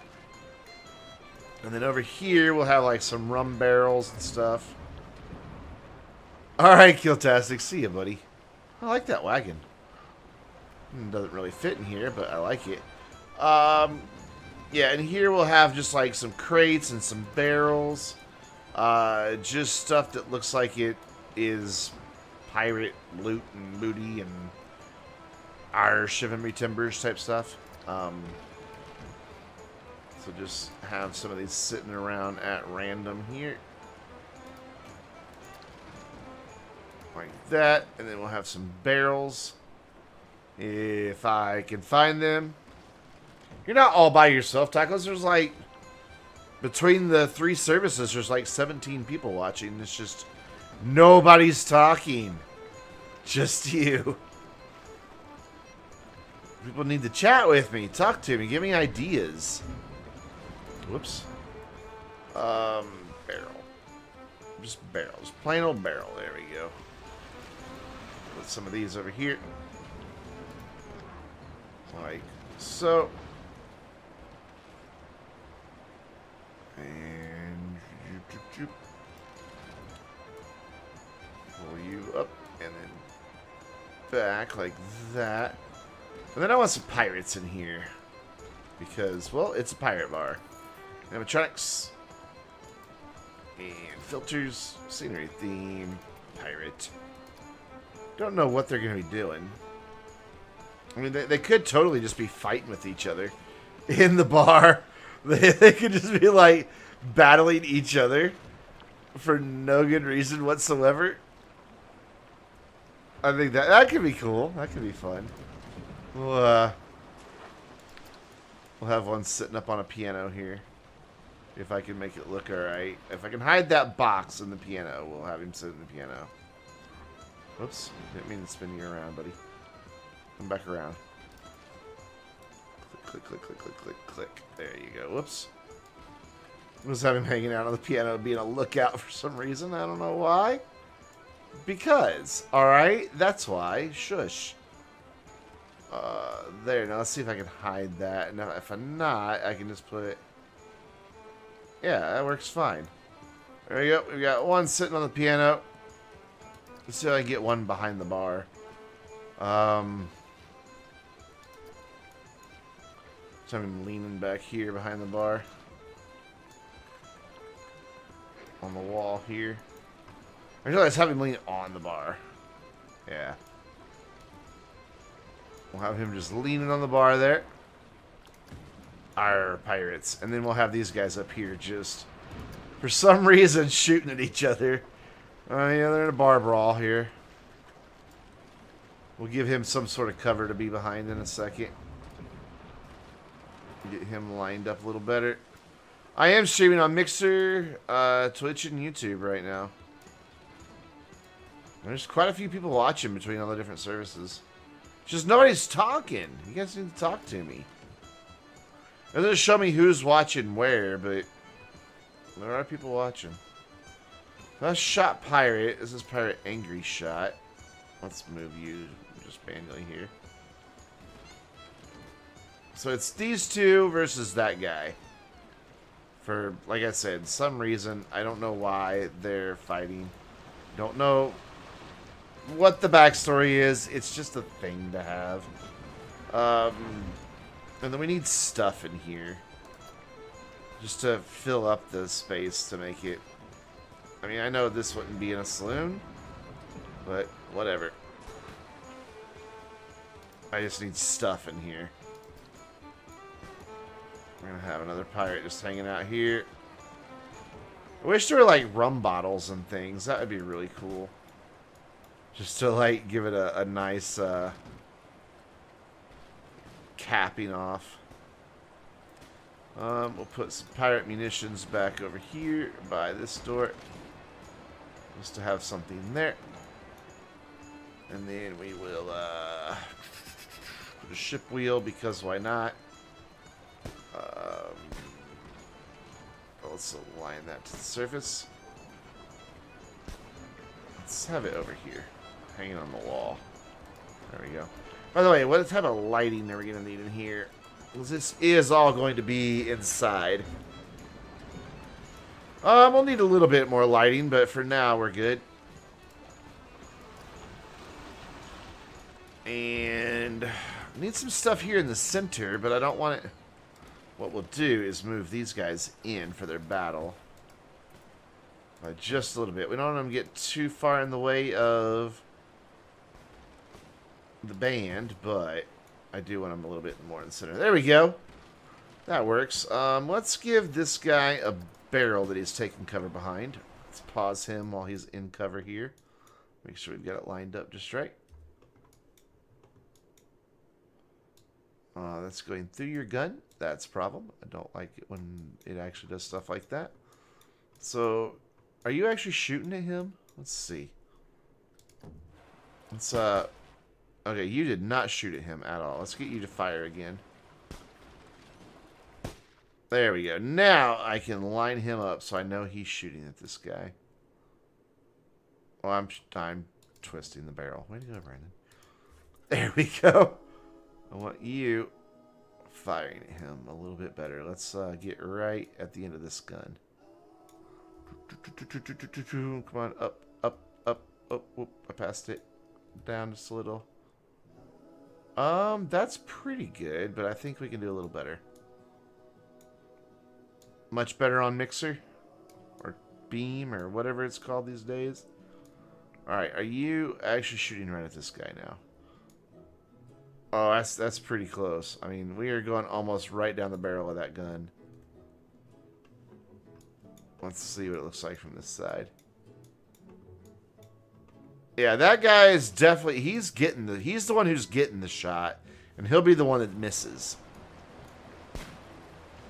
And then over here we'll have like some rum barrels and stuff. Alright, Kiltastic, see ya, buddy. I like that wagon. It doesn't really fit in here, but I like it. Yeah, and here we'll have just like some crates and some barrels. Just stuff that looks like it is pirate loot and booty and our chivalry timbers type stuff. So just have some of these sitting around at random here. Like that. And then we'll have some barrels. If I can find them. You're not all by yourself, Tacos. There's like, between the 3 services, there's like 17 people watching. It's just, nobody's talking. Just you. People need to chat with me. Talk to me. Give me ideas. Whoops. Barrel. Just barrel. Just plain old barrel. There we go. Put some of these over here. Like so. And pull you up and then back like that. And then I want some pirates in here because, well, it's a pirate bar. Animatronics and filters, scenery theme, pirate. Don't know what they're going to be doing. I mean, they could totally just be fighting with each other in the bar. They could just be like battling each other for no good reason whatsoever. I think that could be cool. That could be fun. We'll have one sitting up on a piano here. If I can make it look alright. If I can hide that box in the piano, we'll have him sit in the piano. Whoops. Didn't mean to spin you around, buddy. Come back around. Click, click, click, click, click, click. There you go. Whoops. We'll just have him hanging out on the piano being a lookout for some reason. I don't know why. Because. Alright? That's why. Shush. There. Now let's see if I can hide that. Now, if I'm not, I can just put it... Yeah, that works fine. There we go. We've got one sitting on the piano. Let's see if I can get one behind the bar. So I'm leaning back here behind the bar. On the wall here. I realize have him lean on the bar. Yeah. We'll have him just leaning on the bar there. Our pirates. And then we'll have these guys up here just, for some reason, shooting at each other. Yeah, they're in a bar brawl here. We'll give him some sort of cover to be behind in a second. Get him lined up a little better. I am streaming on Mixer, Twitch, and YouTube right now. There's quite a few people watching between all the different services. Just nobody's talking. You guys need to talk to me. It doesn't show me who's watching where, but there are people watching. That's Shot Pirate. This is Pirate Angry Shot. Let's move you just manually here. So it's these two versus that guy. For, like I said, some reason, I don't know why they're fighting. Don't know what the backstory is. It's just a thing to have. And then we need stuff in here. Just to fill up the space to make it... I mean, I know this wouldn't be in a saloon. But, whatever. I just need stuff in here. We're gonna have another pirate just hanging out here. I wish there were like rum bottles and things. That would be really cool. Just to like give it a nice capping off. We'll put some pirate munitions back over here by this door. Just to have something there. And then we will put a ship wheel because why not? Let's align that to the surface. Let's have it over here, hanging on the wall. There we go. By the way, what type of lighting are we going to need in here? Because this is all going to be inside. We'll need a little bit more lighting, but for now we're good. And I need some stuff here in the center, but I don't want it. What we'll do is move these guys in for their battle. By just a little bit. We don't want them to get too far in the way of the band, but I do want them a little bit more in the center. There we go. That works. Let's give this guy a barrel that he's taking cover behind. Let's pause him while he's in cover here. Make sure we've got it lined up just right. That's going through your gun. That's a problem. I don't like it when it actually does stuff like that. So, are you actually shooting at him? Let's see. Let's, okay, you did not shoot at him at all. Let's get you to fire again. There we go. Now I can line him up so I know he's shooting at this guy. Well, I'm twisting the barrel. Way to go, Brandon. There we go. I want you firing at him a little bit better. Let's get right at the end of this gun. Come on, up, up, up, up. Whoop, I passed it. Down just a little. That's pretty good, but I think we can do a little better. Much better on mixer or beam or whatever it's called these days. Alright, are you actually shooting right at this guy now? Oh, that's pretty close. I mean, we are going almost right down the barrel of that gun. Let's see what it looks like from this side. Yeah, that guy is definitely, he's the one who's getting the shot, and he'll be the one that misses.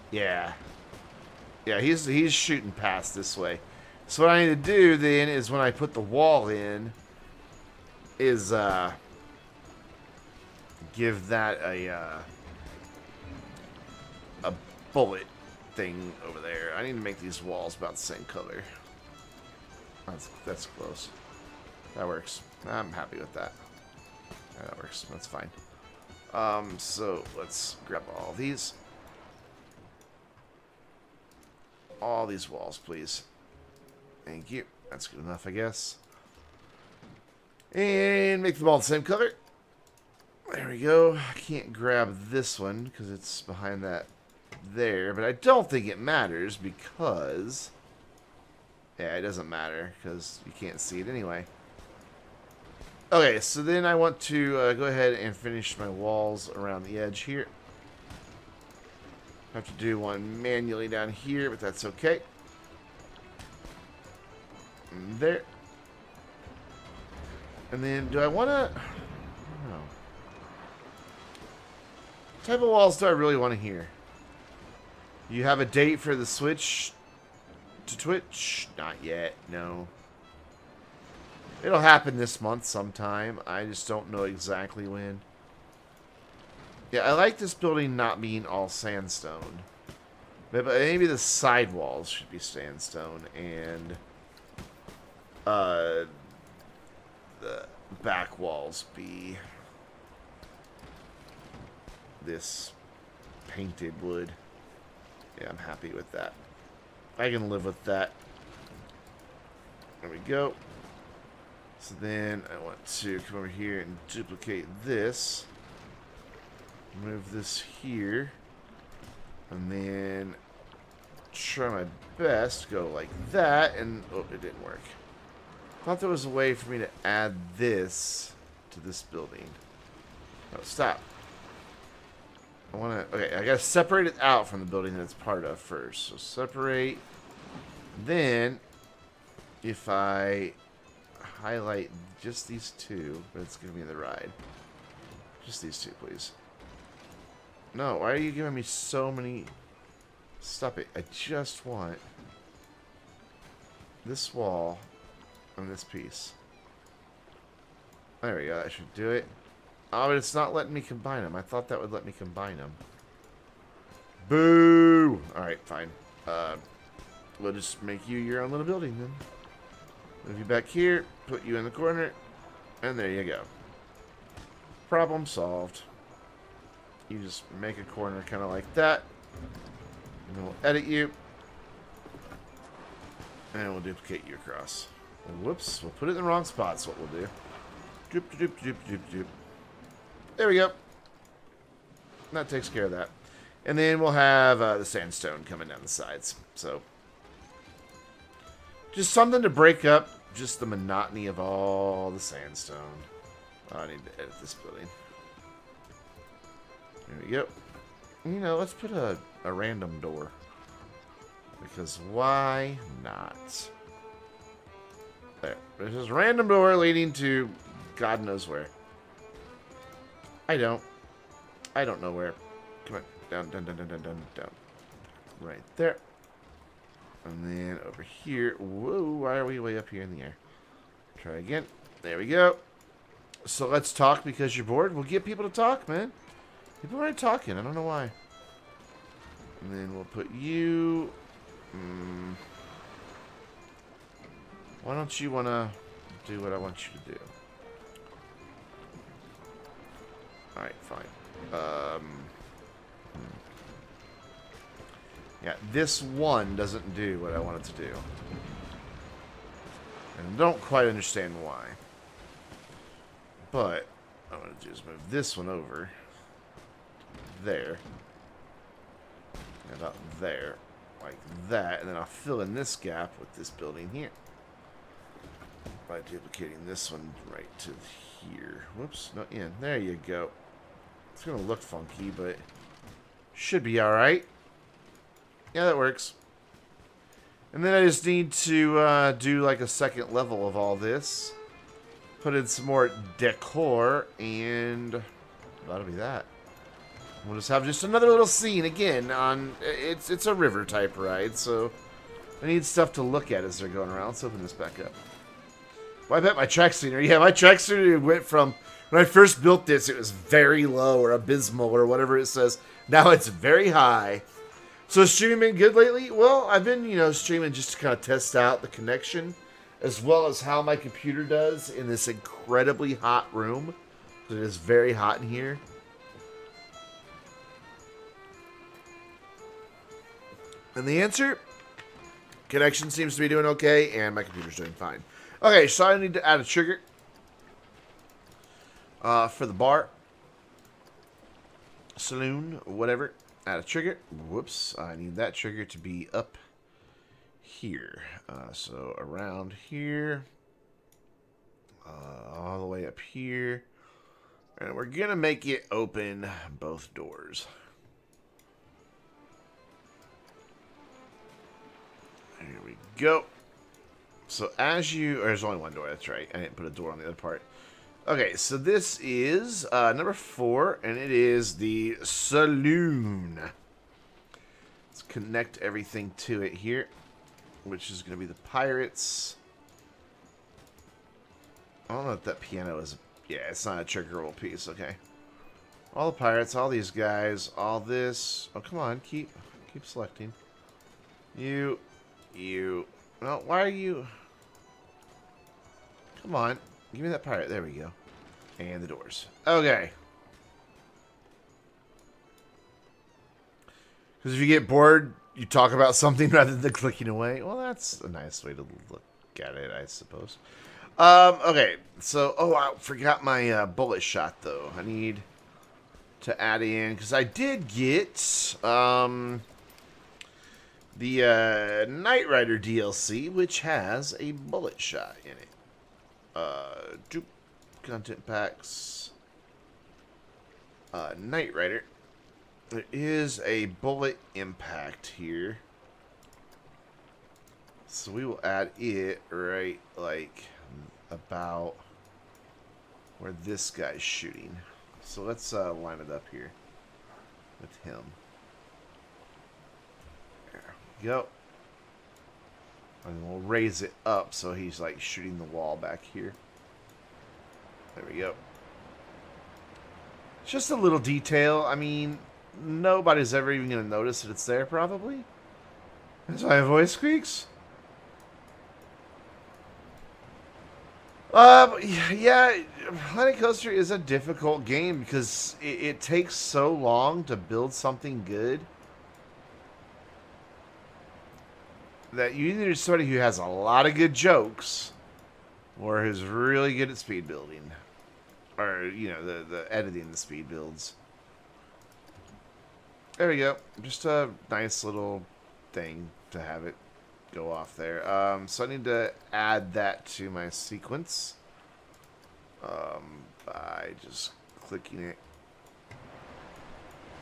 Yeah. Yeah, he's shooting past this way. So what I need to do then is when I put the wall in is give that a bullet thing over there. I need to make these walls about the same color. That's close. That works. I'm happy with that. Yeah, that works. That's fine. So let's grab all these. All these walls, please. Thank you. That's good enough, I guess. And make them all the same color. There we go. I can't grab this one because it's behind that there, but I don't think it matters because... yeah, it doesn't matter because you can't see it anyway. Okay, so then I want to go ahead and finish my walls around the edge here. I have to do one manually down here, but that's okay. And there. And then, do I want to... I don't know. What type of walls do I really want to hear? You have a date for the switch to Twitch? Not yet, no. It'll happen this month sometime. I just don't know exactly when. Yeah, I like this building not being all sandstone. But maybe the side walls should be sandstone and the back walls be this painted wood. Yeah, I'm happy with that. I can live with that. There we go. So then I want to come over here and duplicate this. Move this here. And then try my best to go like that. And, oh, it didn't work. I thought there was a way for me to add this to this building. Oh, stop. I want to, okay, I got to separate it out from the building that it's part of first. So separate Then, if I highlight just these two, but it's giving me the ride. Just these two, please. No, why are you giving me so many? Stop it. I just want this wall and this piece. There we go. That should do it. Oh, but it's not letting me combine them. I thought that would let me combine them. Boo! Alright, fine. We'll just make you your own little building then. Move you back here, put you in the corner, and there you go. Problem solved. You just make a corner kind of like that. And then we'll edit you. And we'll duplicate you across. Whoops, we'll put it in the wrong spot, is what we'll do. Doop, doop, doop, doop, doop. There we go. That takes care of that. And then we'll have the sandstone coming down the sides. So, just something to break up just the monotony of all the sandstone. Oh, I need to edit this building. There we go. You know, let's put a random door. Because why not? There. There's this random door leading to God knows where. I don't know where. Come on. Down, down, down, down, down, down, down. Right there. And then over here. Whoa, why are we way up here in the air? Try again. There we go. So let's talk because you're bored. We'll get people to talk, man. People aren't talking. I don't know why. And then we'll put you... Why don't you want to do what I want you to do? Alright, fine. Yeah, this one doesn't do what I want it to do. And I don't quite understand why. But, what I'm going to do is move this one over. There. And about there. Like that. And then I'll fill in this gap with this building here. By duplicating this one right to here. Whoops, not in. There you go. It's going to look funky, but should be alright. Yeah, that works. And then I just need to do like a second level of all this. Put in some more decor, and that'll be that. We'll just have just another little scene again on... It's a river type ride, so I need stuff to look at as they're going around. Let's open this back up. Well, I bet my track scenery... Yeah, my track scenery went from... When I first built this, it was very low or abysmal or whatever it says. Now it's very high. So has streaming been good lately? Well, I've been, you know, streaming just to kind of test out the connection as well as how my computer does in this incredibly hot room. It is very hot in here. And the answer? Connection seems to be doing okay, and my computer's doing fine. Okay, so I need to add a trigger for the bar. Saloon, whatever. Add a trigger. Whoops, I need that trigger to be up here. So around here. All the way up here. And we're going to make it open both doors. Here we go. So as you... there's only one door, that's right. I didn't put a door on the other part. Okay, so this is number 4, and it is the saloon. Let's connect everything to it here, which is going to be the pirates. I don't know if that piano is... yeah, it's not a triggerable piece, okay. All the pirates, all these guys, all this... oh, come on, keep selecting. You... no, why are you... come on. Give me that pirate. There we go. And the doors. Okay. Because if you get bored, you talk about something rather than clicking away. Well, that's a nice way to look at it, I suppose. Okay. So, oh, I forgot my bullet shot, though. I need to add in... because I did get the Knight Rider DLC, which has a bullet shot in it. Dupe content packs. Knight Rider. There is a bullet impact here. So we will add it right, like, about where this guy's shooting. So let's line it up here with him. There we go. And we'll raise it up so he's like shooting the wall back here. There we go. It's just a little detail. I mean, nobody's ever even going to notice that it's there, probably. That's why my voice squeaks. Yeah, Planet Coaster is a difficult game because it takes so long to build something good that you either need somebody who has a lot of good jokes or who's really good at speed building. Or, you know, the editing the speed builds. There we go. Just a nice little thing to have it go off there. So I need to add that to my sequence. By just clicking it.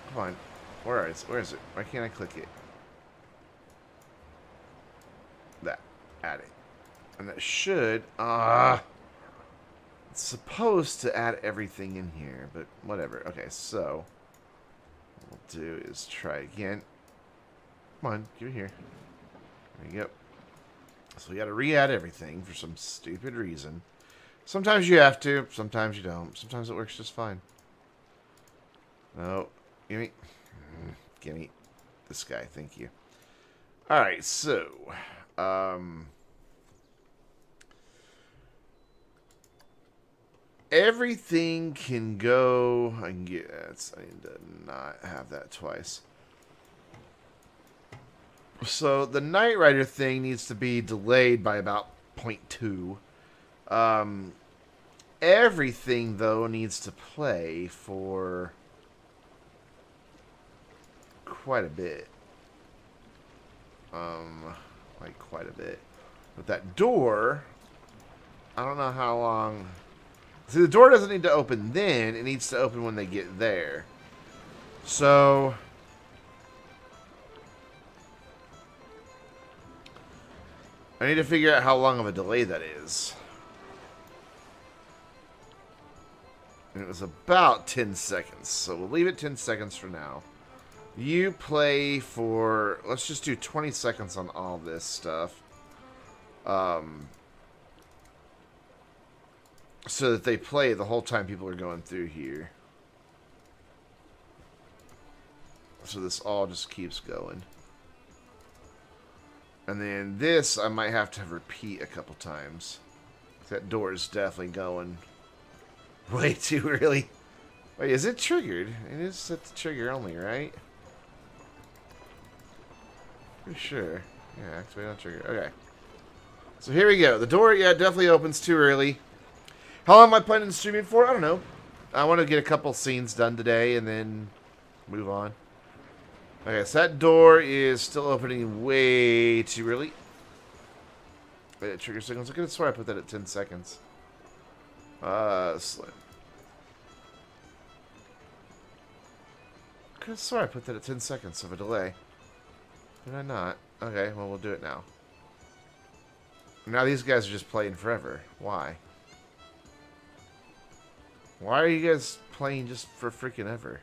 Come on. Where is it? Why can't I click it? That. Add it. And that should... it's supposed to add everything in here, but whatever. Okay, so... what we'll do is try again. Come on, give it here. There you go. So we gotta re-add everything for some stupid reason. Sometimes you have to, sometimes you don't. Sometimes it works just fine. No, gimme. Gimme. This guy, thank you. Alright, so... everything can go... I can get... I need to not have that twice. So the Knight Rider thing needs to be delayed by about 0.2. Everything, though, needs to play for quite a bit. Like quite a bit. But that door, I don't know how long... See, the door doesn't need to open then. It needs to open when they get there. So... I need to figure out how long of a delay that is. And it was about 10 seconds. So we'll leave it 10 seconds for now. You play for... let's just do 20 seconds on all this stuff. So that they play the whole time people are going through here. So this all just keeps going. And then this, I might have to repeat a couple times. That door is definitely going way too early. Wait, is it triggered? It is set to trigger only, right? Pretty sure. Yeah, activate on trigger. Okay. So here we go. The door, yeah, definitely opens too early. How long am I planning on streaming for? I don't know. I want to get a couple scenes done today and then move on. Okay, so that door is still opening way too early. Wait, trigger signals. I could have sworn I put that at 10 seconds. Slim. I could have sworn I put that at 10 seconds of a delay. Did I not? Okay, well, we'll do it now. Now these guys are just playing forever. Why? Why are you guys playing just for freaking ever?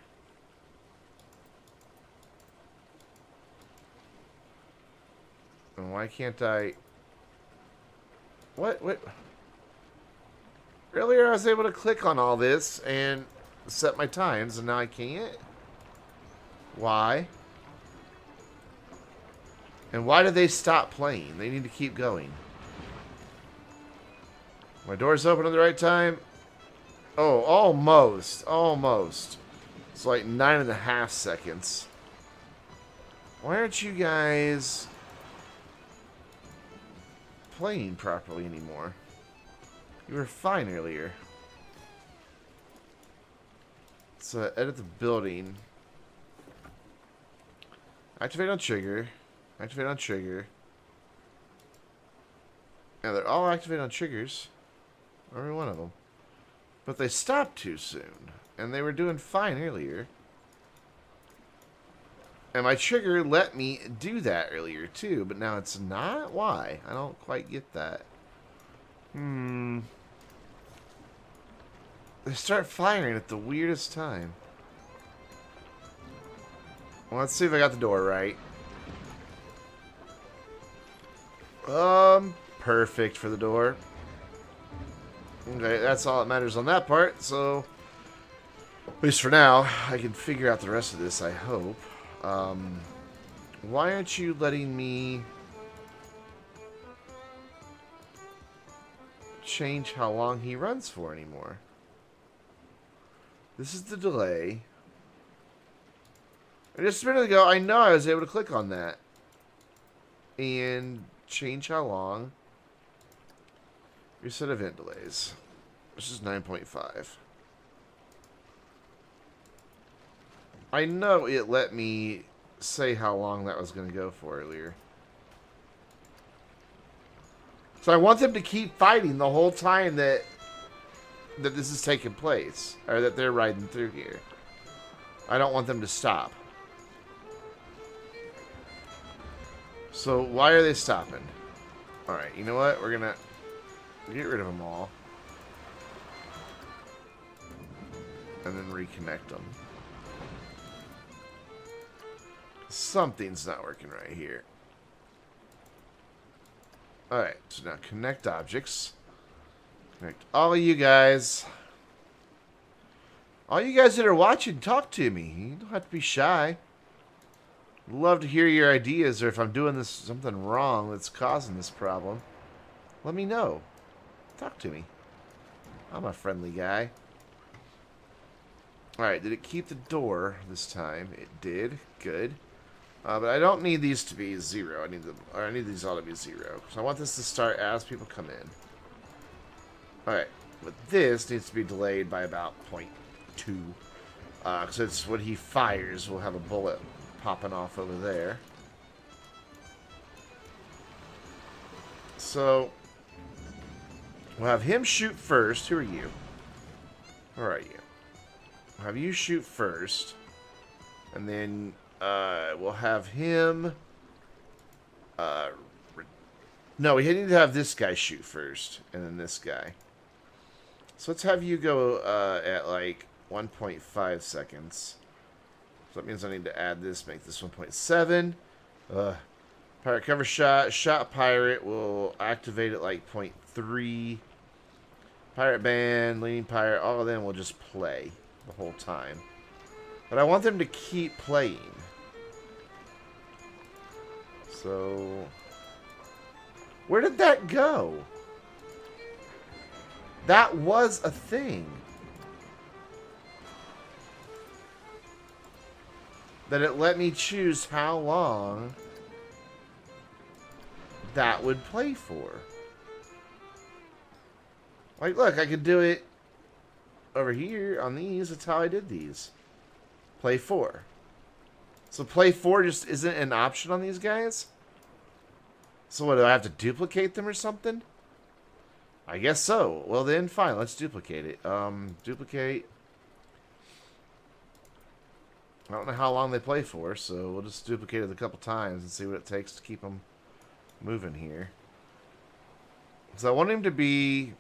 And why can't I... What? Earlier I was able to click on all this and set my times, and now I can't? Why? And why did they stop playing? They need to keep going. My door's open at the right time. Oh, almost. Almost. It's like 9.5 seconds. Why aren't you guys playing properly anymore? You were fine earlier. So edit the building. Activate on trigger. Activate on trigger. Yeah, they're all activated on triggers. Every one of them. But they stopped too soon. And they were doing fine earlier. And my trigger let me do that earlier too, but now it's not? Why? I don't quite get that. They start firing at the weirdest time. Well, let's see if I got the door right. Perfect for the door. Okay, that's all that matters on that part, so at least for now, I can figure out the rest of this, I hope. Why aren't you letting me change how long he runs for anymore? This is the delay. And just a minute ago, I know I was able to click on that and change how long. Reset event delays. This is 9.5. I know it let me say how long that was going to go for earlier. So I want them to keep fighting the whole time that this is taking place. Or that they're riding through here. I don't want them to stop. So why are they stopping? Alright, you know what? We're going to get rid of them all. And then reconnect them. Something's not working right here. Alright, so now connect objects. Connect all of you guys. All you guys that are watching, talk to me. You don't have to be shy. Love to hear your ideas, or if I'm doing this something wrong that's causing this problem, let me know. Talk to me. I'm a friendly guy. Alright, did it keep the door this time? It did. Good. But I don't need these to be 0. I need these all to be 0. So I want this to start as people come in. Alright. But this needs to be delayed by about 0.2. Because it's when he fires, we'll have a bullet popping off over there. So we'll have him shoot first. Who are you? Where are you? We'll have you shoot first. And then we'll have him... no, we need to have this guy shoot first. And then this guy. So let's have you go at like 1.5 seconds. So that means I need to add this, make this 1.7. Pirate cover shot. Shot pirate will activate at like 0.3. Pirate band, leading pirate, all of them will just play the whole time. But I want them to keep playing. So where did that go? That was a thing. That it let me choose how long that would play for. Like, look, I could do it over here on these. That's how I did these. Play 4. So play 4 just isn't an option on these guys? So what, do I have to duplicate them or something? I guess so. Well then, fine, let's duplicate it. Duplicate. I don't know how long they play for, so we'll just duplicate it a couple times and see what it takes to keep them moving here. So I want him to be...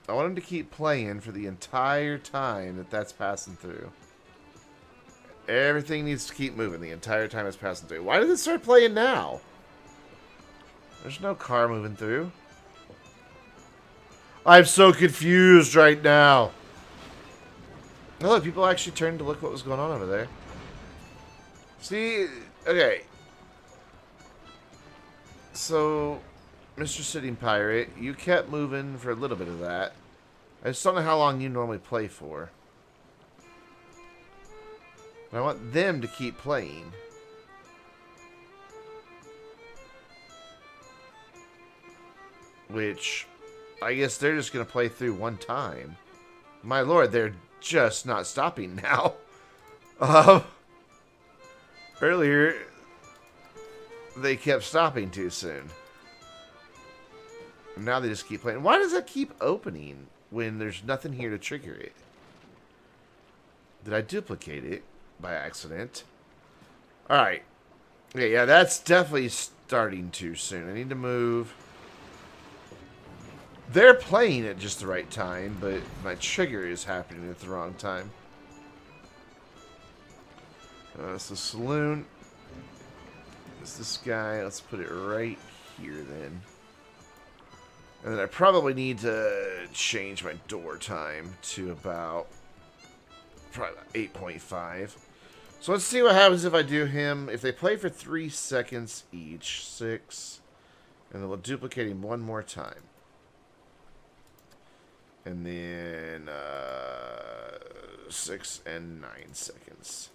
I want him to keep playing for the entire time that that's passing through. Everything needs to keep moving the entire time it's passing through. Why did it start playing now? There's no car moving through. I'm so confused right now. Oh, look, people actually turned to look what was going on over there. See, okay. So, Mr. Sitting Pirate, you kept moving for a little bit of that. I just don't know how long you normally play for. But I want them to keep playing. Which, I guess they're just going to play through one time. My lord, they're just not stopping now. Earlier, they kept stopping too soon. And now they just keep playing. Why does that keep opening when there's nothing here to trigger it? Did I duplicate it by accident? Alright. Okay, yeah, that's definitely starting too soon. I need to move. They're playing at just the right time, but my trigger is happening at the wrong time. So saloon. Is this guy? Let's put it right here then. And then I probably need to change my door time to about probably 8.5. So let's see what happens if I do him. If they play for 3 seconds each, 6, and then we'll duplicate him one more time. And then 6 and 9 seconds.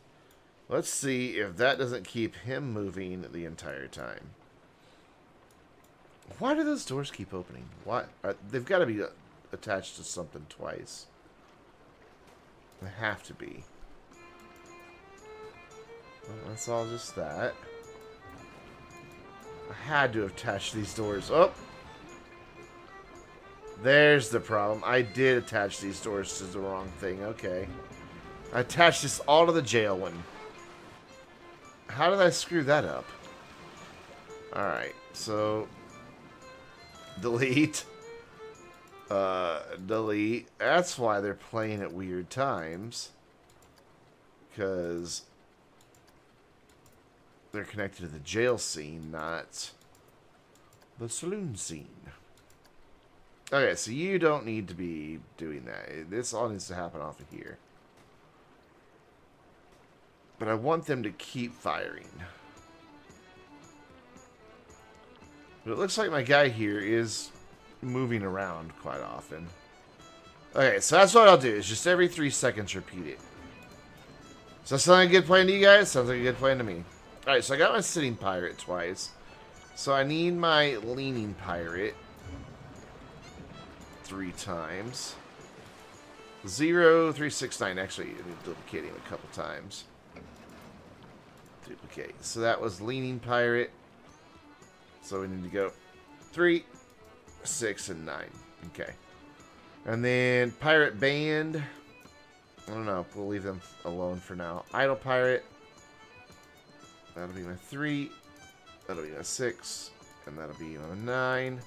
Let's see if that doesn't keep him moving the entire time. Why do those doors keep opening? Why? They've got to be attached to something twice. They have to be. Well, that's all just that. I had to attach these doors. Oh! There's the problem. I did attach these doors to the wrong thing. Okay. I attached this all to the jail one. How did I screw that up? Alright, so... Delete. Delete. That's why they're playing at weird times. Because... they're connected to the jail scene, not... the saloon scene. Okay, so you don't need to be doing that. This all needs to happen off of here. But I want them to keep firing. But it looks like my guy here is moving around quite often. Okay, so that's what I'll do. Is just every 3 seconds repeat it. Does that sound like a good plan to you guys? Sounds like a good plan to me. Alright, so I got my sitting pirate twice. So I need my leaning pirate 3 times. 0, 3, 6, 9. Actually, I need to duplicate him a couple times. Duplicate. So that was leaning pirate. So we need to go 3, 6, and 9. Okay. And then pirate band. I don't know. We'll leave them alone for now. Idle pirate. That'll be my 3. That'll be my 6. And that'll be my 9.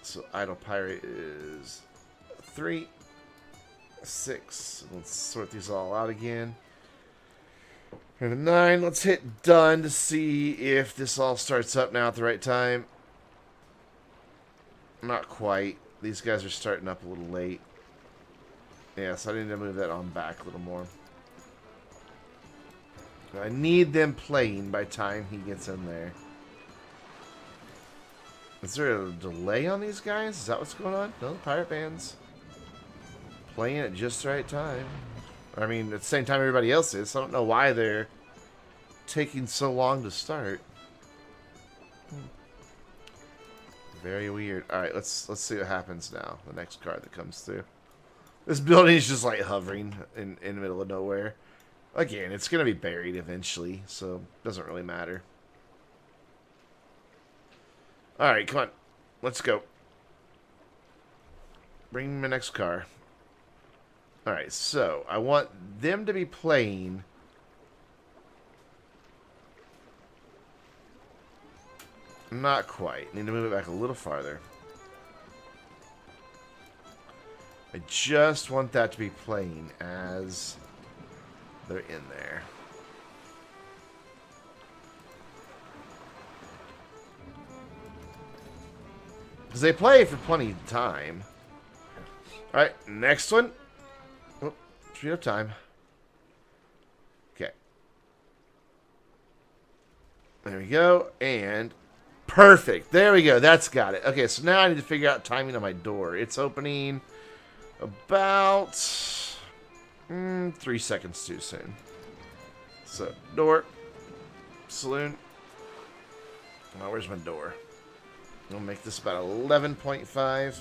So idle pirate is 3, 6. Let's sort these all out again. And a 9. Let's hit done to see if this all starts up now at the right time. Not quite. These guys are starting up a little late. Yeah, so I need to move that on back a little more. I need them playing by the time he gets in there. Is there a delay on these guys? Is that what's going on? No, the pirate band's playing at just the right time. I mean, at the same time everybody else is. So I don't know why they're taking so long to start. Very weird. Alright, let's see what happens now. The next card that comes through. This building is just like hovering in the middle of nowhere. Again, it's going to be buried eventually, so it doesn't really matter. Alright, come on. Let's go. Bring me my next car. Alright, so I want them to be playing. Not quite. Need to move it back a little farther. I just want that to be playing as they're in there. Because they play for plenty of time. Alright, next one. Oh, speed up time. Okay. There we go. And perfect. There we go. That's got it. Okay, so now I need to figure out timing on my door. It's opening about 3 seconds too soon. So, door. Saloon. Oh, where's my door? I'll make this about 11.5.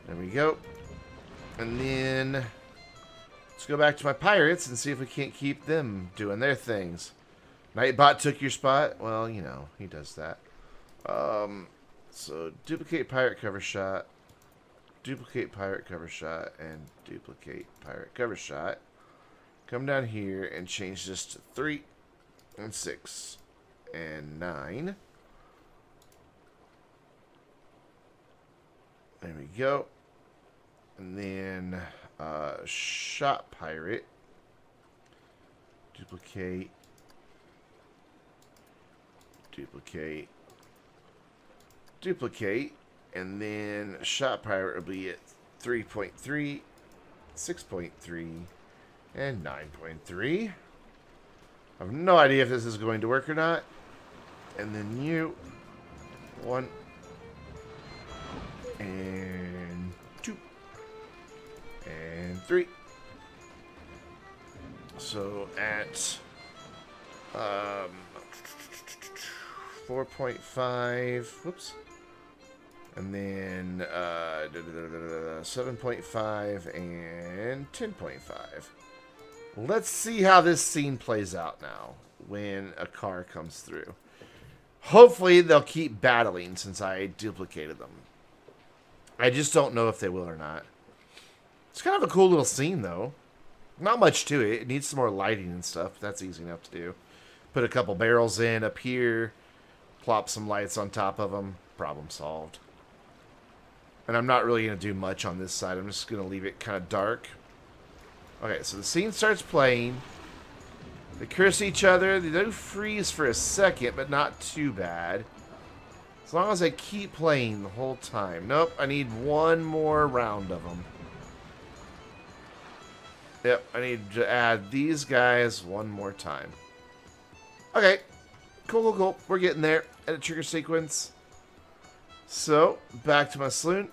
There we go. And then let's go back to my pirates and see if we can't keep them doing their things. Nightbot took your spot. Well, you know, he does that. So duplicate pirate cover shot. Duplicate pirate cover shot. And duplicate pirate cover shot. come down here and change this to 3 and 6 and 9. There we go. And then shot pirate. Duplicate. Duplicate. Duplicate. And then shot pirate will be at 3.3, 6.3, and 9.3. I have no idea if this is going to work or not. And then you. 1. And 2. And 3. So at 4.5, whoops, and then 7.5 and 10.5. Let's see how this scene plays out now when a car comes through. Hopefully they'll keep battling since I duplicated them. I just don't know if they will or not. It's kind of a cool little scene though. Not much to it. It needs some more lighting and stuff. But that's easy enough to do. Put a couple barrels in up here. Plop some lights on top of them. Problem solved. And I'm not really going to do much on this side. I'm just going to leave it kind of dark. Okay, so the scene starts playing. They curse each other. They do freeze for a second, but not too bad. As long as I keep playing the whole time. Nope, I need one more round of them. Yep, I need to add these guys one more time. Okay. Cool, cool, cool. We're getting there. Edit trigger sequence. So, back to my saloon.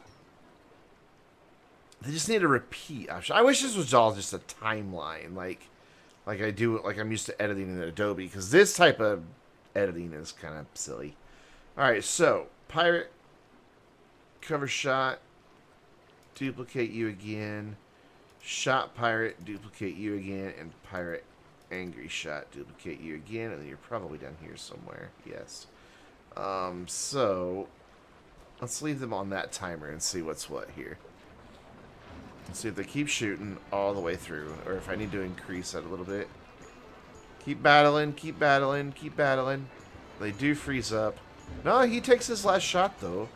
They just need a repeat option. I wish this was all just a timeline, like I do, like I'm used to editing in Adobe, because this type of editing is kind of silly. All right, so pirate, cover shot, duplicate you again, shot pirate, duplicate you again, and pirate angry shot, duplicate you again, and then you're probably down here somewhere. Yes. So let's leave them on that timer and see what's what here. Let's see if they keep shooting all the way through, or if I need to increase that a little bit. Keep battling, keep battling, keep battling. They do freeze up. No, he takes his last shot, though.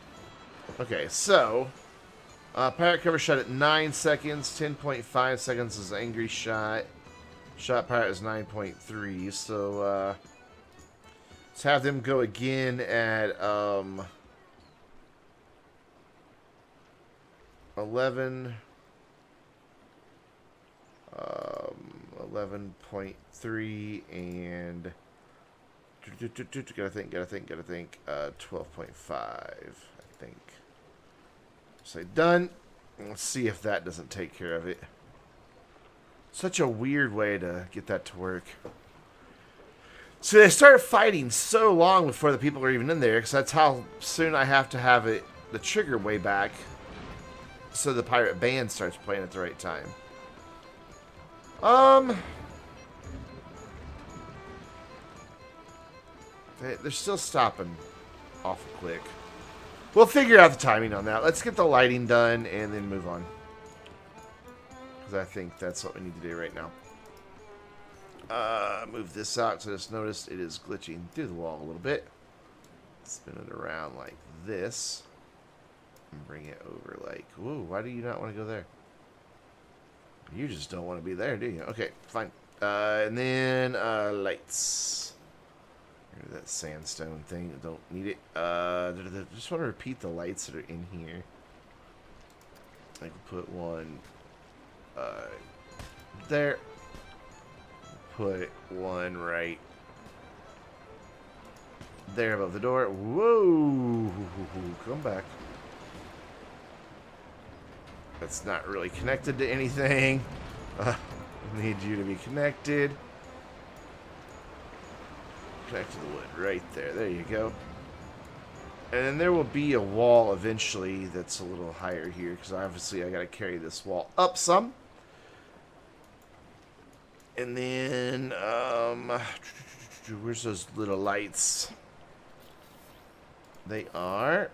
Okay, so pirate cover shot at 9 seconds. 10.5 seconds is angry shot. Shot pirate is 9.3. So let's have them go again at 11. 11.3 and gotta think 12.5, I think. Say done. Let's see if that doesn't take care of it. Such a weird way to get that to work. So they start fighting so long before the people are even in there, because that's how soon I have to have it, the trigger way back, so the pirate band starts playing at the right time. They're still stopping awful quick. We'll figure out the timing on that. Let's get the lighting done and then move on, because I think that's what we need to do right now. Move this out, because I just noticed it is glitching through the wall a little bit. Spin it around like this. And bring it over like, whoa, why do you not want to go there? You just don't want to be there, do you? Okay, fine. And then lights. That sandstone thing. Don't need it. Just want to repeat the lights that are in here. I can put one there. Put one right there above the door. Whoa! Come back. That's not really connected to anything. Need you to be connected. Connect to the wood right there. There you go. And then there will be a wall eventually that's a little higher here, because obviously I got to carry this wall up some. And then, where's those little lights? They are.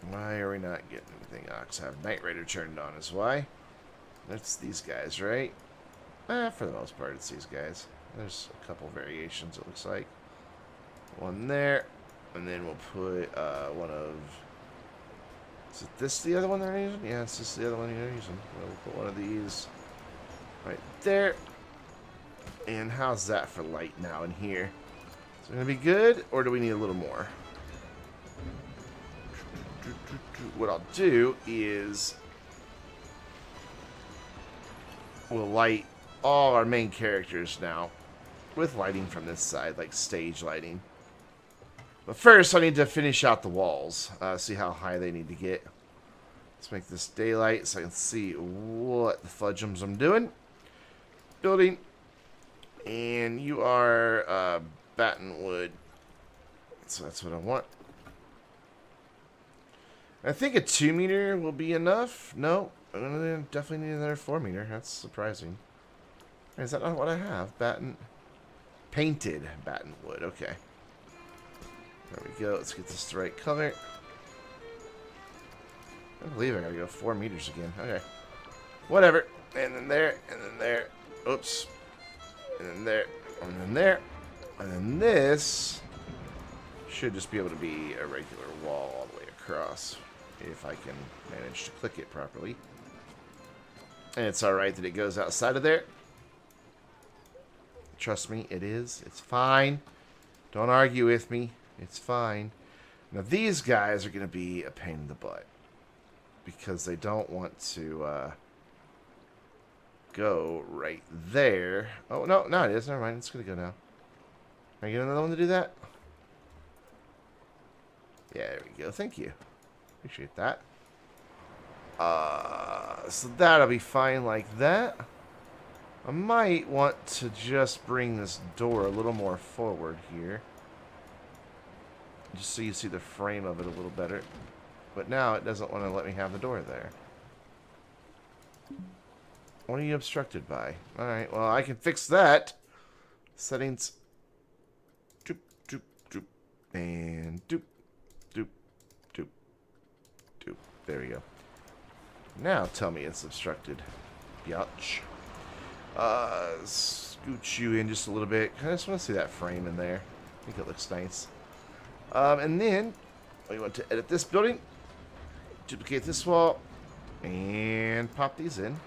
Why are we not getting anything? I have Night Rider turned on, is why. That's these guys, right? For the most part, it's these guys. There's a couple variations, it looks like. One there. And then we'll put one of... Is this the other one they're using? Yeah, it's just the other one they're using. We'll put one of these right there. And how's that for light now in here? Is it going to be good, or do we need a little more? What I'll do is we'll light all our main characters now with lighting from this side, like stage lighting. But first, I need to finish out the walls, see how high they need to get. Let's make this daylight so I can see what the fudgeums I'm doing. Building. And you are batten wood. So that's what I want. I think a 2 meter will be enough. No, I'm gonna definitely need another 4 meter. That's surprising. Is that not what I have? Painted batten wood. Okay. There we go. Let's get this the right color. I believe I gotta go 4 meters again. Okay. Whatever. And then there, and then there. Oops. And then there, and then there. And then this should just be able to be a regular wall all the way across, if I can manage to click it properly. And it's alright that it goes outside of there. Trust me, it is. It's fine. Don't argue with me. It's fine. Now these guys are going to be a pain in the butt, because they don't want to go right there. Oh, no, no, it is. Never mind. It's going to go now. Can I get another one to do that? Yeah, there we go. Thank you. Appreciate that. So that'll be fine like that. I might want to just bring this door a little more forward here, just so you see the frame of it a little better. But now it doesn't want to let me have the door there. What are you obstructed by? Alright, well, I can fix that. Settings. Doop, doop, doop. And doop, doop, doop, doop. There we go. Now tell me it's obstructed. Biatch. Scooch you in just a little bit. I just want to see that frame in there. I think it looks nice. And then we want to edit this building, duplicate this wall, and pop these in.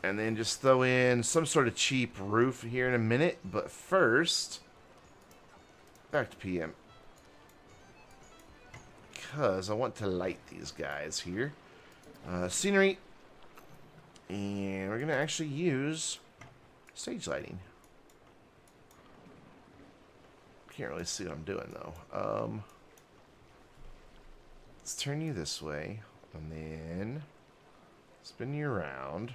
And then just throw in some sort of cheap roof here in a minute. But first, back to PM. Because I want to light these guys here. Scenery. And we're going to actually use stage lighting. Can't really see what I'm doing, though. Let's turn you this way. And then spin you around.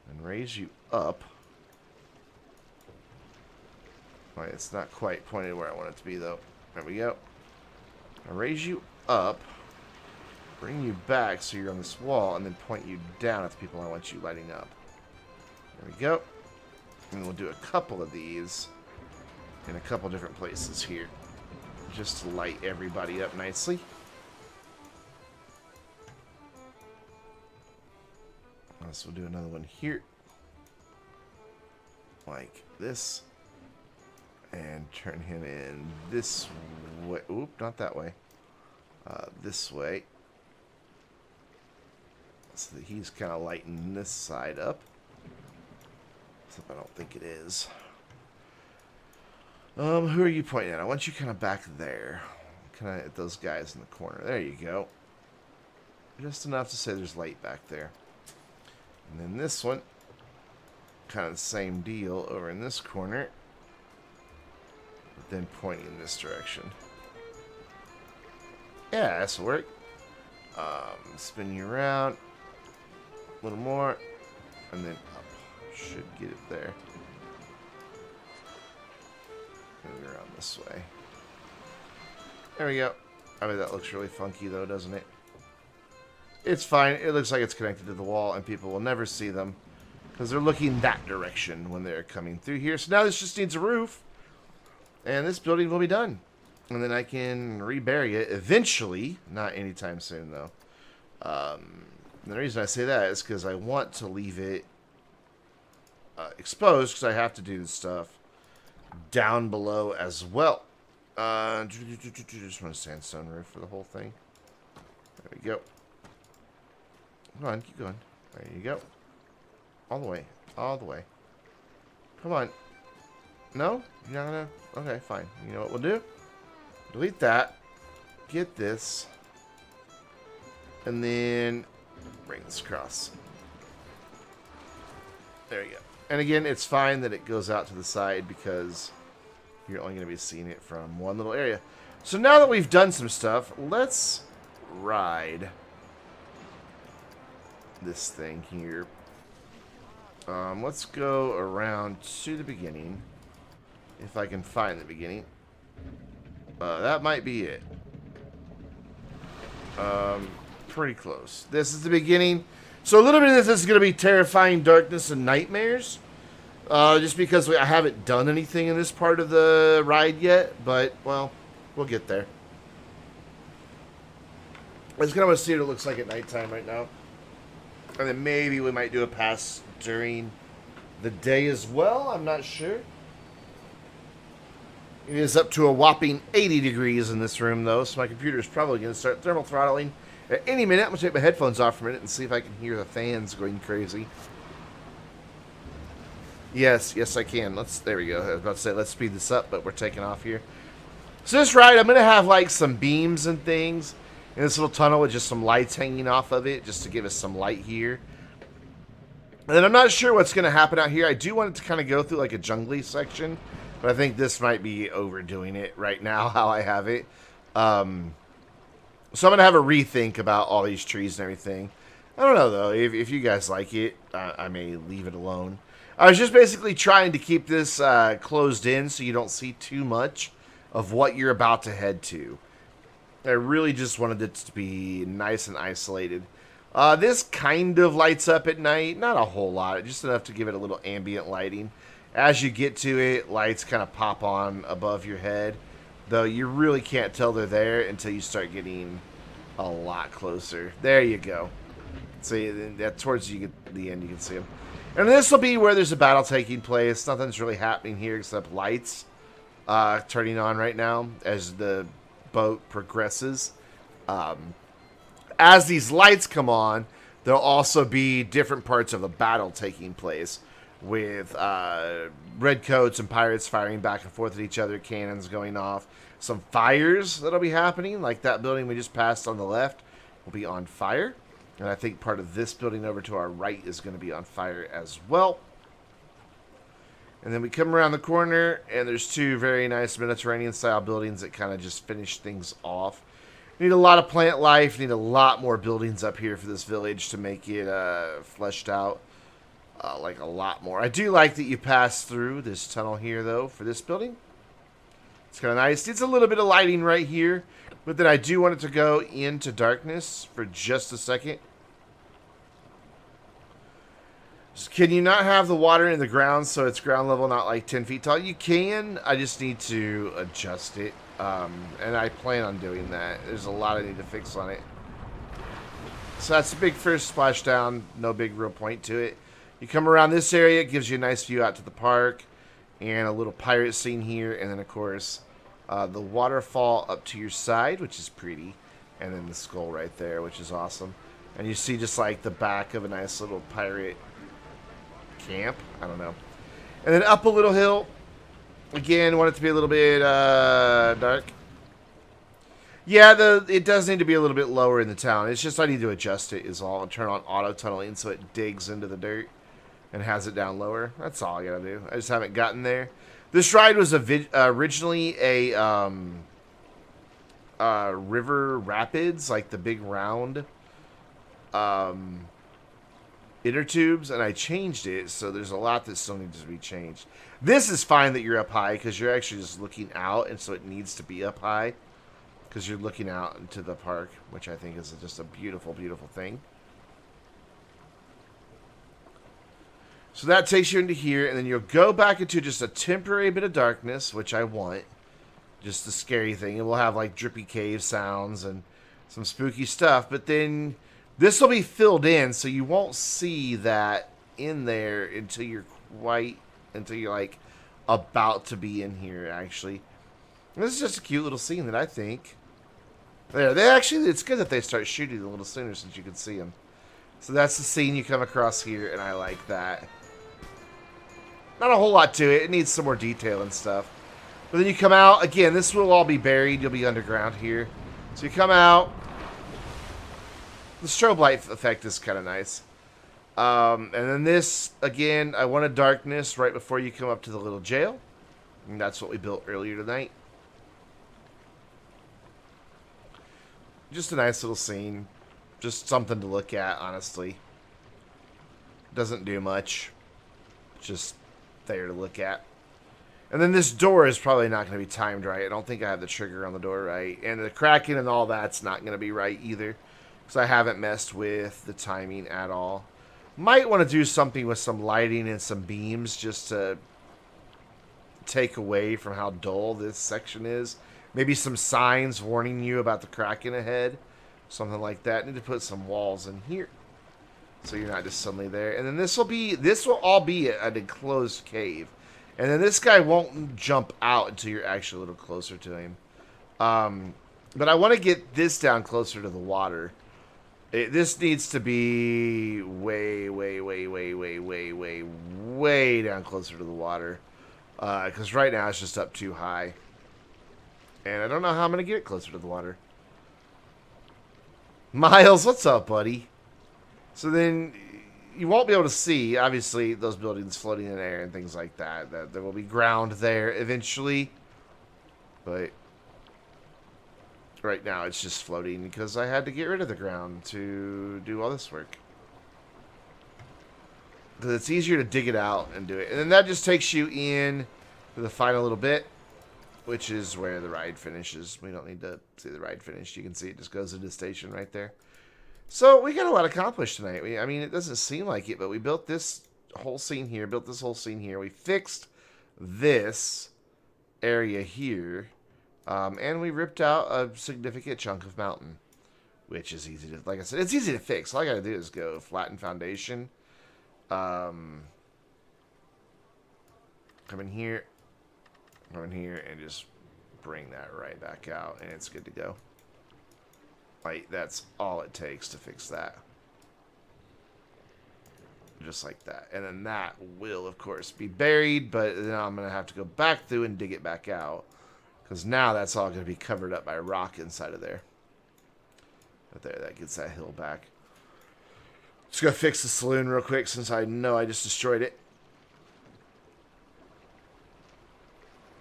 And raise you up. Alright, it's not quite pointed where I want it to be, though. There we go. I'll raise you up. Bring you back so you're on this wall, and then point you down at the people I want you lighting up. There we go. And we'll do a couple of these in a couple different places here, just to light everybody up nicely. So we'll do another one here, like this, and turn him in this way. Oop, not that way. This way. So that he's kind of lighting this side up. Except I don't think it is. Who are you pointing at? I want you kind of back there. Kind of at those guys in the corner. There you go. Just enough to say there's light back there. And then this one, kind of the same deal over in this corner. But then pointing in this direction. Yeah, that's will work. Spin you around. A little more, and then up. Should get it there. Maybe around this way. There we go. I mean, that looks really funky, though, doesn't it? It's fine. It looks like it's connected to the wall, and people will never see them because they're looking that direction when they're coming through here. So now this just needs a roof, and this building will be done. And then I can rebury it eventually. Not anytime soon, though. And the reason I say that is because I want to leave it exposed, because I have to do this stuff down below as well. Just want a sandstone roof for the whole thing. There we go. Come on, keep going. There you go. All the way. All the way. Come on. No? You're not gonna... Okay, fine. You know what we'll do? Delete that. Get this. And then bring this across. There you go. And again, it's fine that it goes out to the side because you're only going to be seeing it from one little area. So now that we've done some stuff, let's ride this thing here. Let's go around to the beginning. If I can find the beginning. That might be it. Pretty close. This is the beginning. So a little bit of this is going to be terrifying darkness and nightmares. Just because I haven't done anything in this part of the ride yet. But, well, we'll get there. I just kind of want to see what it looks like at nighttime right now. And then maybe we might do a pass during the day as well. I'm not sure. It is up to a whopping 80 degrees in this room, though, so my computer is probably going to start thermal throttling at any minute. I'm going to take my headphones off for a minute and see if I can hear the fans going crazy. Yes, I can. There we go. I was about to say, let's speed this up, but we're taking off here. So this ride, I'm going to have, like, some beams and things in this little tunnel with just some lights hanging off of it, just to give us some light here. And then I'm not sure what's going to happen out here. I do want it to kind of go through, like, a jungly section. But I think this might be overdoing it right now, how I have it. So I'm going to have a rethink about all these trees and everything. I don't know, though. If you guys like it, I may leave it alone. I was just basically trying to keep this closed in so you don't see too much of what you're about to head to. I really just wanted it to be nice and isolated. This kind of lights up at night. Not a whole lot. Just enough to give it a little ambient lighting. As you get to it, lights kind of pop on above your head. Though you really can't tell they're there until you start getting a lot closer. There you go. See, that towards the end you can see them. And this will be where there's a battle taking place. Nothing's really happening here except lights turning on right now as the boat progresses. As these lights come on, there'll also be different parts of the battle taking place. With redcoats and pirates firing back and forth at each other, cannons going off. Some fires that'll be happening, like that building we just passed on the left will be on fire. And I think part of this building over to our right is going to be on fire as well. And then we come around the corner, and there's two very nice Mediterranean-style buildings that kind of just finish things off. Need a lot of plant life, need a lot more buildings up here for this village to make it fleshed out. Like a lot more. I do like that you pass through this tunnel here, though, for this building. It's kind of nice. It's a little bit of lighting right here, but then I do want it to go into darkness for just a second. Can you not have the water in the ground so it's ground level, not like 10 feet tall? You can. I just need to adjust it, and I plan on doing that. There's a lot I need to fix on it. So that's a big first splashdown. No big real point to it. You come around this area, it gives you a nice view out to the park, and a little pirate scene here, and then, of course, the waterfall up to your side, which is pretty, and then the skull right there, which is awesome. And you see just, like, the back of a nice little pirate camp. I don't know. And then up a little hill. Again, want it to be a little bit dark. Yeah, it does need to be a little bit lower in the town. It's just I need to adjust it is all. And turn on auto tunneling so it digs into the dirt and has it down lower. That's all I gotta do. I just haven't gotten there. This ride was originally a river rapids, like the big round inner tubes, and I changed it, so there's a lot that still needs to be changed. This is fine that you're up high because you're actually just looking out, and so it needs to be up high because you're looking out into the park, which I think is just a beautiful, beautiful thing. So that takes you into here, and then you'll go back into just a temporary bit of darkness, which I want. Just the scary thing. And we'll have like drippy cave sounds and some spooky stuff. But then This will be filled in, so you won't see that in there until you're like about to be in here, actually. This is just a cute little scene that I think. There, it's good that they start shooting a little sooner since you can see them. So that's the scene you come across here, and I like that. Not a whole lot to it. It needs some more detail and stuff. But then you come out. Again, this will all be buried. You'll be underground here. So you come out. The strobe light effect is kind of nice. And then this, again, I wanted darkness right before you come up to the little jail. And that's what we built earlier tonight. Just a nice little scene. Just something to look at, honestly. Doesn't do much. Just there to look at. And then this door is probably not going to be timed right. I don't think I have the trigger on the door right. And the cracking and all that's not going to be right either. Because I haven't messed with the timing at all. Might want to do something with some lighting and some beams just to take away from how dull this section is. Maybe some signs warning you about the cracking ahead. Something like that. Need to put some walls in here. So you're not just suddenly there. And then this will all be an enclosed cave. And then this guy won't jump out until you're actually a little closer to him. But I want to get this down closer to the water. This needs to be way down closer to the water. Because right now it's just up too high. And I don't know how I'm going to get it closer to the water. Miles, what's up, buddy? So then you won't be able to see, obviously, those buildings floating in air and things like that. There will be ground there eventually. But right now it's just floating because I had to get rid of the ground to do all this work. Because it's easier to dig it out and do it. And then that just takes you in to the final little bit, which is where the ride finishes. We don't need to see the ride finish. You can see it just goes into the station right there. So we got a lot accomplished tonight. I mean, it doesn't seem like it, but we built this whole scene here, We fixed this area here, and we ripped out a significant chunk of mountain, which is easy to, like I said, it's easy to fix. All I got to do is go flatten foundation. Come in here, and just bring that right back out, and it's good to go. Like, that's all it takes to fix that. Just like that. And then that will, of course, be buried, but then I'm going to have to go back through and dig it back out. Because now that's all going to be covered up by rock inside of there. But there, that gets that hill back. Just going to fix the saloon real quick since I know I just destroyed it.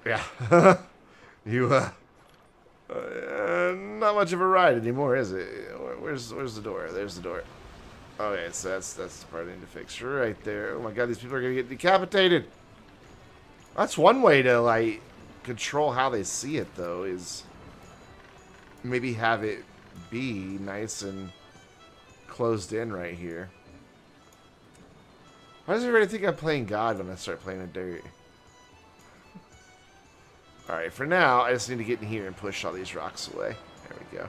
Yeah. Not much of a ride anymore, is it? Where's the door? There's the door. Okay, so that's the part I need to fix right there. Oh my god, these people are gonna get decapitated. That's one way to, like, control how they see it, though, is maybe have it be nice and closed in right here. Why does everybody think I'm playing God when I start playing in dirt? Alright, for now, I just need to get in here and push all these rocks away. There we go.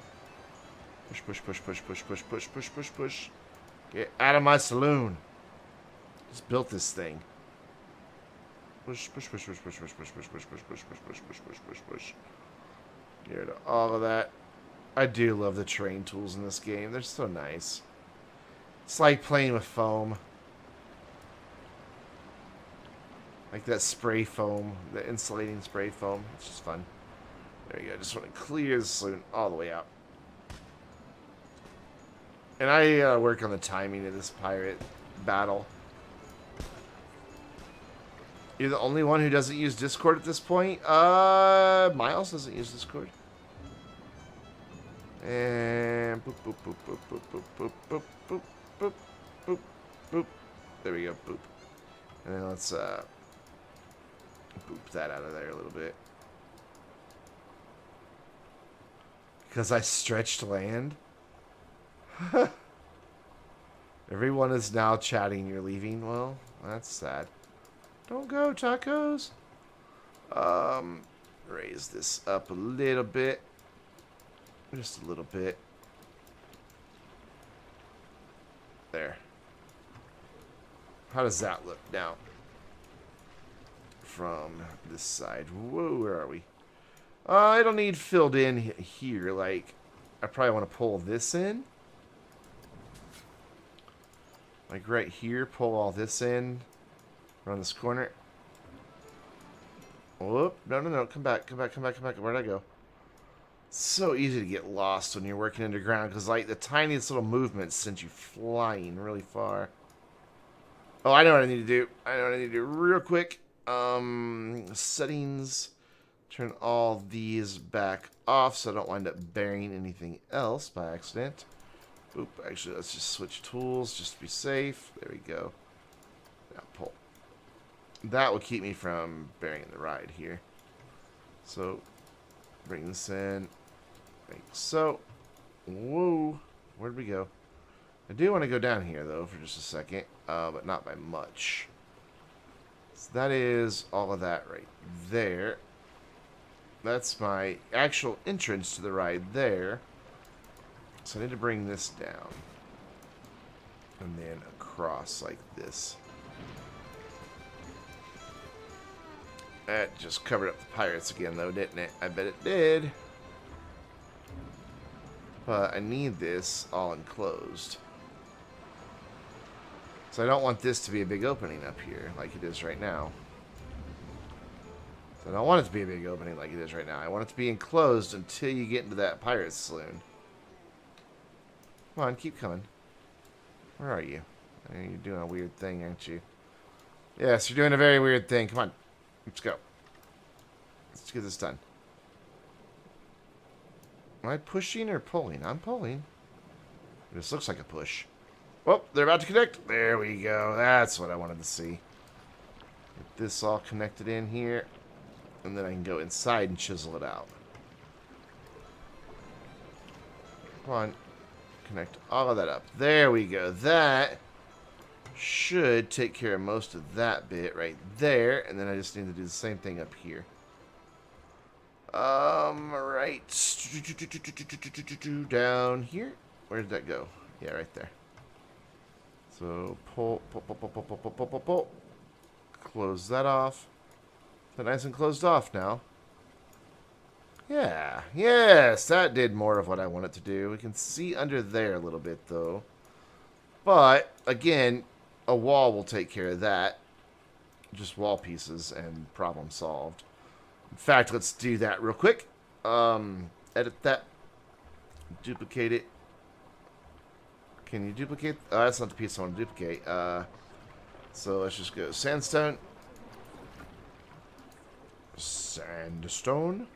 Push, push, push, push, push, push, push, push, push, push. Get out of my saloon. Just built this thing. Push, push, push, push, push, push, push, push, push, push, push, push, push, push, push, push, push. Get rid of all of that. I do love the terrain tools in this game. They're so nice. It's like playing with foam. Like that spray foam, the insulating spray foam. It's just fun. There you go. I just want to clear the saloon all the way out. And I work on the timing of this pirate battle. You're the only one who doesn't use Discord at this point? Miles doesn't use Discord. And boop, boop, boop, boop, boop, boop, boop, boop, boop, boop, boop, boop. There we go, boop. And then let's, boop that out of there a little bit. Because I stretched land? Everyone is now chatting you're leaving. Well, that's sad. Don't go, tacos. Raise this up a little bit. Just a little bit. There. How does that look now? From this side. Whoa, where are we? It'll need filled in here. Like, I probably want to pull this in. Like right here, pull all this in. Around this corner. Whoop. No, no, no. Come back, come back, come back, come back. Where'd I go? It's so easy to get lost when you're working underground. Because, like, the tiniest little movements send you flying really far. Oh, I know what I need to do. I know what I need to do real quick. Settings. Turn all these back off so I don't wind up burying anything else by accident. Oop, actually, let's just switch tools just to be safe. There we go. Now pull. That will keep me from burying the ride here. So, bring this in. Like so. Whoa. Where'd we go? I do want to go down here, though, for just a second. But not by much. So that is all of that right there. That's my actual entrance to the ride there. So I need to bring this down. And then across like this. That just covered up the pirates again, though, didn't it? I bet it did. But I need this all enclosed. So I don't want this to be a big opening up here like it is right now. So I don't want it to be a big opening like it is right now. I want it to be enclosed until you get into that pirate saloon. Come on, keep coming. Where are you? You're doing a weird thing, aren't you? Yes, you're doing a very weird thing. Come on. Let's go. Let's get this done. Am I pushing or pulling? I'm pulling. This looks like a push. Oh, they're about to connect. There we go. That's what I wanted to see. Get this all connected in here. And then I can go inside and chisel it out. Come on. Connect all of that up. There we go. That should take care of most of that bit right there. And then I just need to do the same thing up here. Right. Down here. Where did that go? Yeah, right there. So pull. Close that off. Is that nice and closed off now? Yeah. Yes, that did more of what I wanted to do. We can see under there a little bit, though. But, again, a wall will take care of that. Just wall pieces and problem solved. In fact, let's do that real quick. Edit that. Duplicate it. Can you duplicate? That's not the piece I want to duplicate. So let's just go sandstone. Sandstone.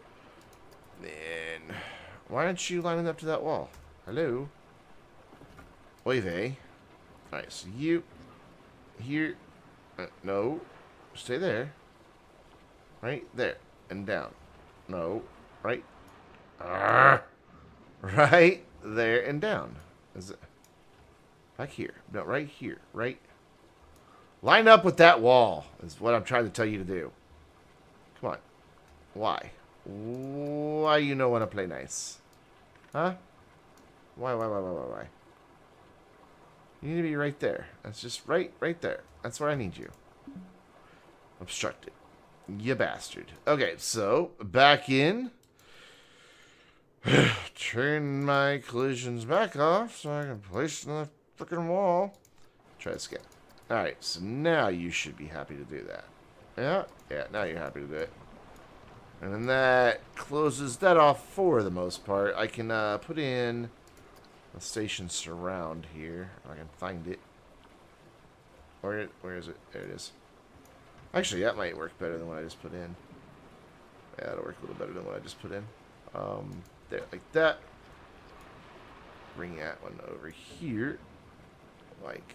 Then, why aren't you lining up to that wall? Hello? Oive. Alright, so you. Here. No. Stay there. Right there. And down. No. Right. Right there and down. Is it? Back here. No, right here. Right. Line up with that wall is what I'm trying to tell you to do. Come on. Why? Why you don't want to play nice? Huh? Why? You need to be right there. That's just right there. That's where I need you. Obstructed. You bastard. Okay, so, back in. Turn my collisions back off so I can place it on the freaking wall. Try this again. Alright, so now you should be happy to do that. Yeah? Yeah, now you're happy to do it. And then that closes that off for the most part. I can put in a station surround here. If I can find it. Where is it? There it is. Actually, that might work better than what I just put in. Yeah, that'll work a little better than what I just put in. There, like that. Bring that one over here. Like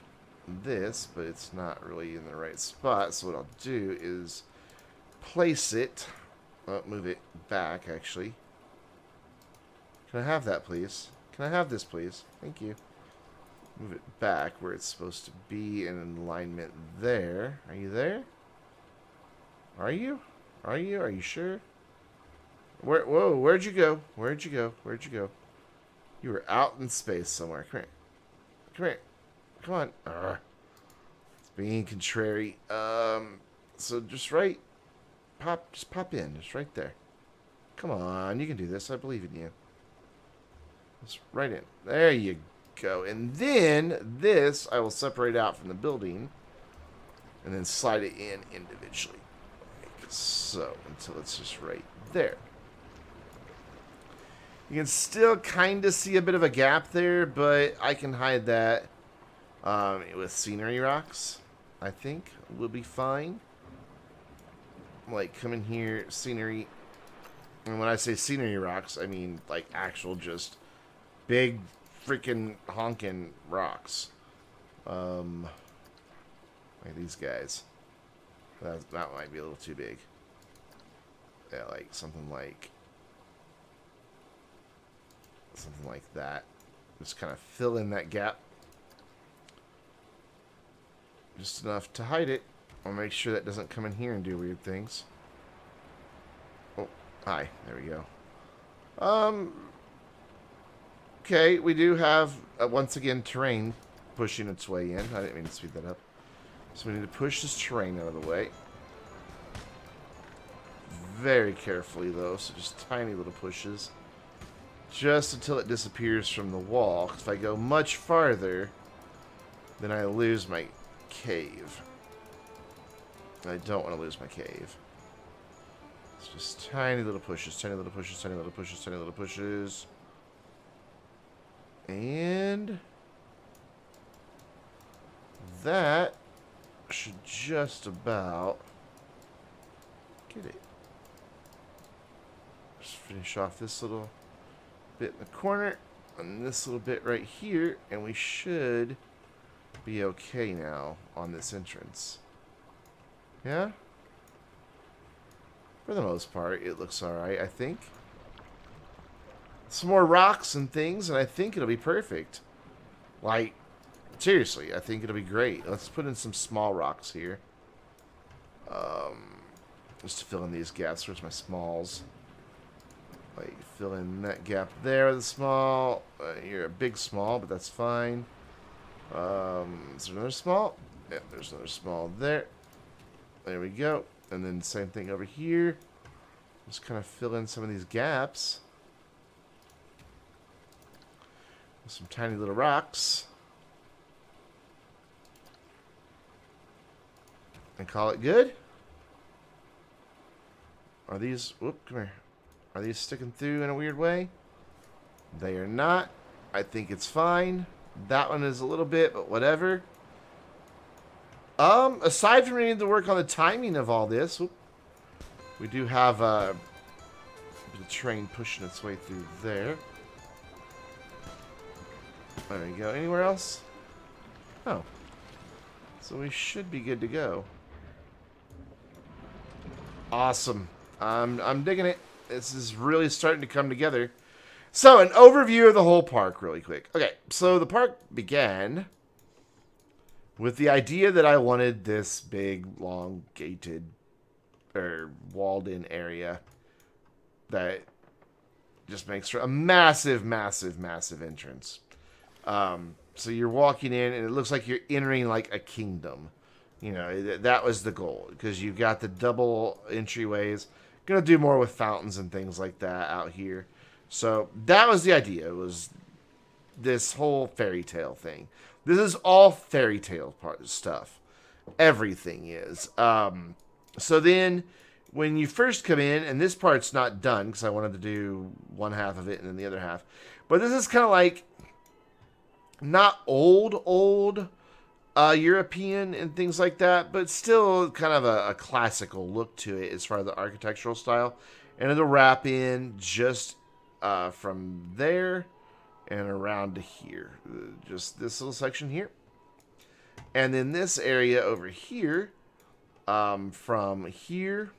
this, but it's not really in the right spot. So what I'll do is place it. Move it back, actually. Can I have that, please? Can I have this, please? Thank you. Move it back where it's supposed to be in alignment there. Are you there? Are you? Are you? Are you sure? Whoa, where'd you go? Where'd you go? Where'd you go? You were out in space somewhere. Come here. Come here. Come on. It's being contrary. So just right. Just pop in. Just right there. Come on. You can do this. I believe in you. Just right in. There you go. And then this I will separate out from the building. And then slide it in individually. Like so. Until it's just right there. You can still kind of see a bit of a gap there, but I can hide that with scenery rocks, I think. We'll be fine. Like, come in here, scenery. And when I say scenery rocks, I mean, like, actual just big freaking honking rocks. Like these guys. That might be a little too big. Yeah, like, something like that. Just kind of fill in that gap. Just enough to hide it. I'll make sure that doesn't come in here and do weird things. Oh, hi. There we go. Okay, we do have, once again, terrain pushing its way in. I didn't mean to speed that up. So we need to push this terrain out of the way. Very carefully, though, so just tiny little pushes. Just until it disappears from the wall. 'Cause if I go much farther, then I lose my cave. I don't want to lose my cave. It's just tiny little pushes, tiny little pushes, tiny little pushes, tiny little pushes. And that should just about get it. Just finish off this little bit in the corner and this little bit right here, and we should be okay now on this entrance. Yeah? For the most part, it looks alright, I think. Some more rocks and things, and I think it'll be perfect. Like, seriously, I think it'll be great. Let's put in some small rocks here. Just to fill in these gaps. Where's my smalls? Like, fill in that gap there with a small. You're a big small, but that's fine. Is there another small? Yeah, there's another small there. There we go. And then same thing over here. Just kind of fill in some of these gaps. With some tiny little rocks. And call it good. Are these... Whoop, come here. Are these sticking through in a weird way? They are not. I think it's fine. That one is a little bit, but whatever. Aside from needing to work on the timing of all this, we do have the train pushing its way through there. There we go. Anywhere else? Oh. So we should be good to go. Awesome. I'm digging it. This is really starting to come together. So, an overview of the whole park really quick. Okay, so the park began with the idea that I wanted this big, long, gated, or walled-in area that just makes for a massive, massive, massive entrance. So you're walking in, and it looks like you're entering, like, a kingdom. You know, that was the goal, because you've got the double entryways. Gonna do more with fountains and things like that out here. So that was the idea. It was this whole fairy tale thing. This is all fairy tale stuff. Everything is. So then when you first come in, and this part's not done because I wanted to do one half of it and then the other half. But this is kind of like not old European and things like that, but still kind of a classical look to it as far as the architectural style. And it'll wrap in just from there and around to here. Just this little section here. And then this area over here, from here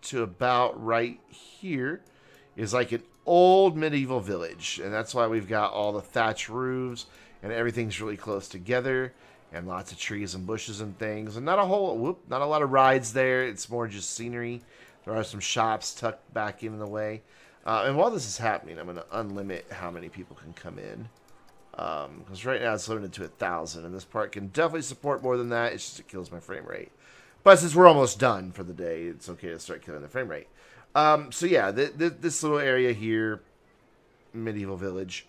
to about right here, is like an old medieval village. And that's why we've got all the thatch roofs and everything's really close together. And lots of trees and bushes and things. And not a lot of rides there. It's more just scenery. There are some shops tucked back in the way. And while this is happening, I'm going to unlimit how many people can come in. Because right now it's limited to 1,000, and this part can definitely support more than that. It's just it kills my frame rate. But since we're almost done for the day, it's okay to start killing the frame rate. So yeah, this little area here, medieval village.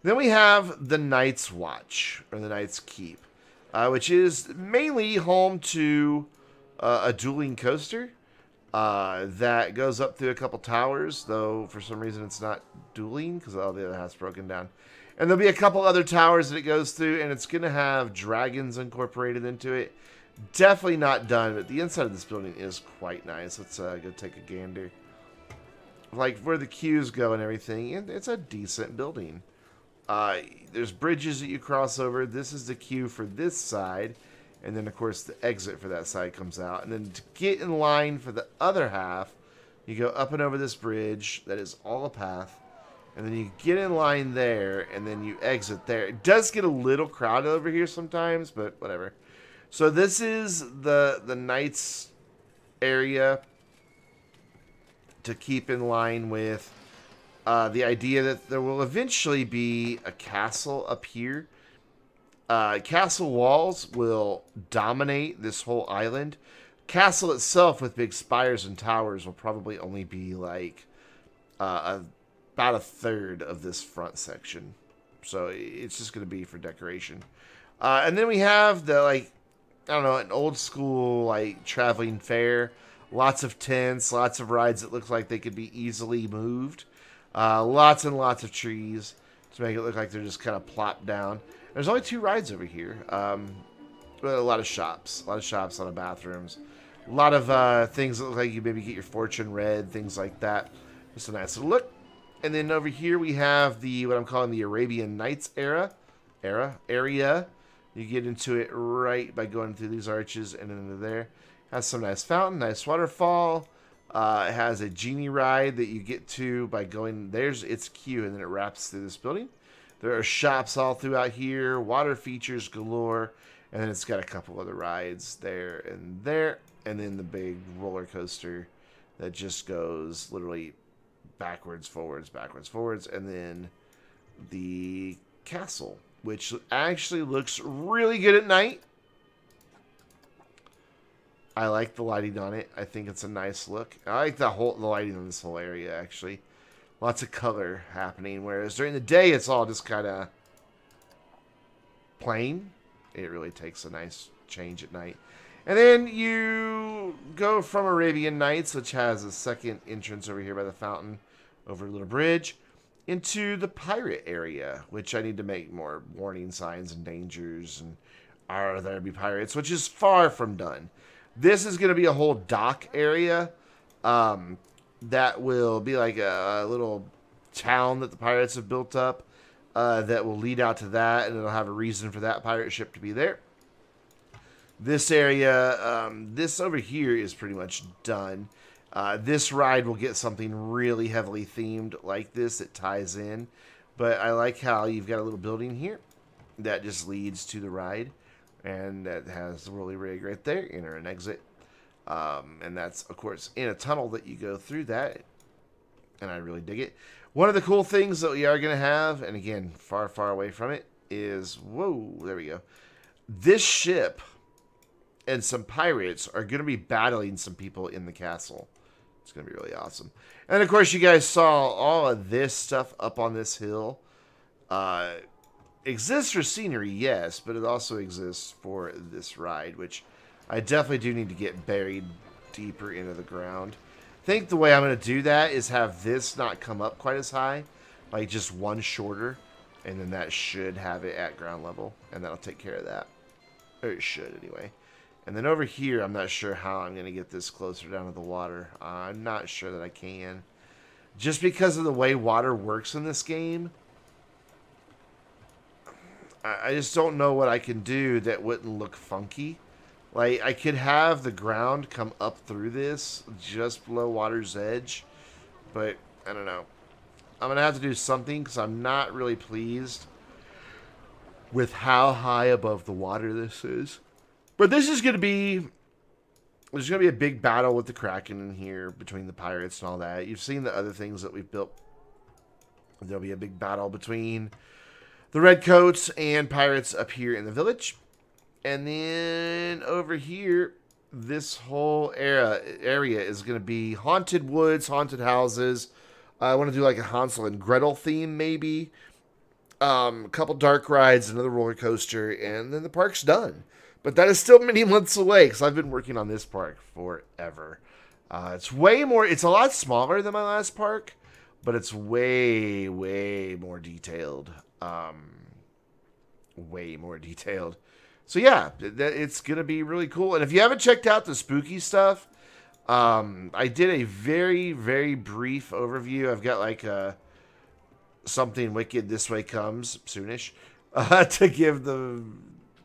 Then we have the Knight's Watch, or the Knight's Keep, which is mainly home to a dueling coaster that goes up through a couple towers, though for some reason it's not dueling because all the other half's broken down. And there'll be a couple other towers that it goes through, and it's going to have dragons incorporated into it. Definitely not done, but the inside of this building is quite nice. Let's go take a gander. Like where the queues go and everything, it's a decent building. There's bridges that you cross over. This is the queue for this side. And then, of course, the exit for that side comes out. And then to get in line for the other half, you go up and over this bridge. That is all a path. And then you get in line there, and then you exit there. It does get a little crowded over here sometimes, but whatever. So this is the Knights area to keep in line with the idea that there will eventually be a castle up here. Castle walls will dominate this whole island. Castle itself with big spires and towers will probably only be like about a third of this front section. So it's just going to be for decoration. And then we have the, like, I don't know, an old school, like, traveling fair. Lots of tents, lots of rides that look like they could be easily moved. Lots and lots of trees to make it look like they're just kind of plopped down. There's only 2 rides over here. But a lot of shops. A lot of bathrooms. A lot of things that look like you maybe get your fortune read, things like that. Just a nice little look. And then over here we have the, what I'm calling the Arabian Nights area. You get into it right by going through these arches and into there. Has some nice fountain, nice waterfall. It has a genie ride that you get to by going, there's its queue, and then it wraps through this building. There are shops all throughout here, water features galore, and then it's got a couple other rides there, and then the big roller coaster that just goes literally backwards, forwards, and then the castle, which actually looks really good at night. I like the lighting on it. I think it's a nice look. I like the lighting in this whole area, actually. Lots of color happening, whereas during the day, it's all just kind of plain. It really takes a nice change at night. And then you go from Arabian Nights, which has a second entrance over here by the fountain, over a little bridge, into the pirate area, which I need to make more warning signs and dangers, and are there be pirates, which is far from done. This is going to be a whole dock area that will be like a little town that the pirates have built up that will lead out to that, and it'll have a reason for that pirate ship to be there. This area, this over here is pretty much done. This ride will get something really heavily themed like this that ties in. But I like how you've got a little building here that just leads to the ride. And that has the whirly rig right there, enter and exit. And that's, of course, in a tunnel that you go through that. And I really dig it. One of the cool things that we are going to have, and again, far, far away from it, is, whoa, there we go. This ship and some pirates are going to be battling some people in the castle. It's going to be really awesome. And, of course, you guys saw all of this stuff up on this hill. Exists for scenery, yes, but it also exists for this ride, which I definitely do need to get buried deeper into the ground. I think the way I'm going to do that is have this not come up quite as high, like just one shorter, and then that should have it at ground level, and that'll take care of that. Or it should, anyway. And then over here, I'm not sure how I'm going to get this closer down to the water. I'm not sure that I can. Just because of the way water works in this game, I just don't know what I can do that wouldn't look funky. Like, I could have the ground come up through this just below water's edge, but I don't know. I'm going to have to do something because I'm not really pleased with how high above the water this is. But this is going to be... There's going to be a big battle with the Kraken in here between the pirates and all that. You've seen the other things that we've built. There'll be a big battle between the Redcoats and Pirates up here in the village. And then over here, this whole area is going to be haunted woods, haunted houses. I want to do like a Hansel and Gretel theme, maybe. A couple dark rides, another roller coaster, and then the park's done. But that is still many months away because I've been working on this park forever. It's way more, it's a lot smaller than my last park, but it's way, way more detailed. Way more detailed. So yeah, it's going to be really cool. And if you haven't checked out the spooky stuff, I did a very, very brief overview. I've got like something wicked this way comes soonish to give the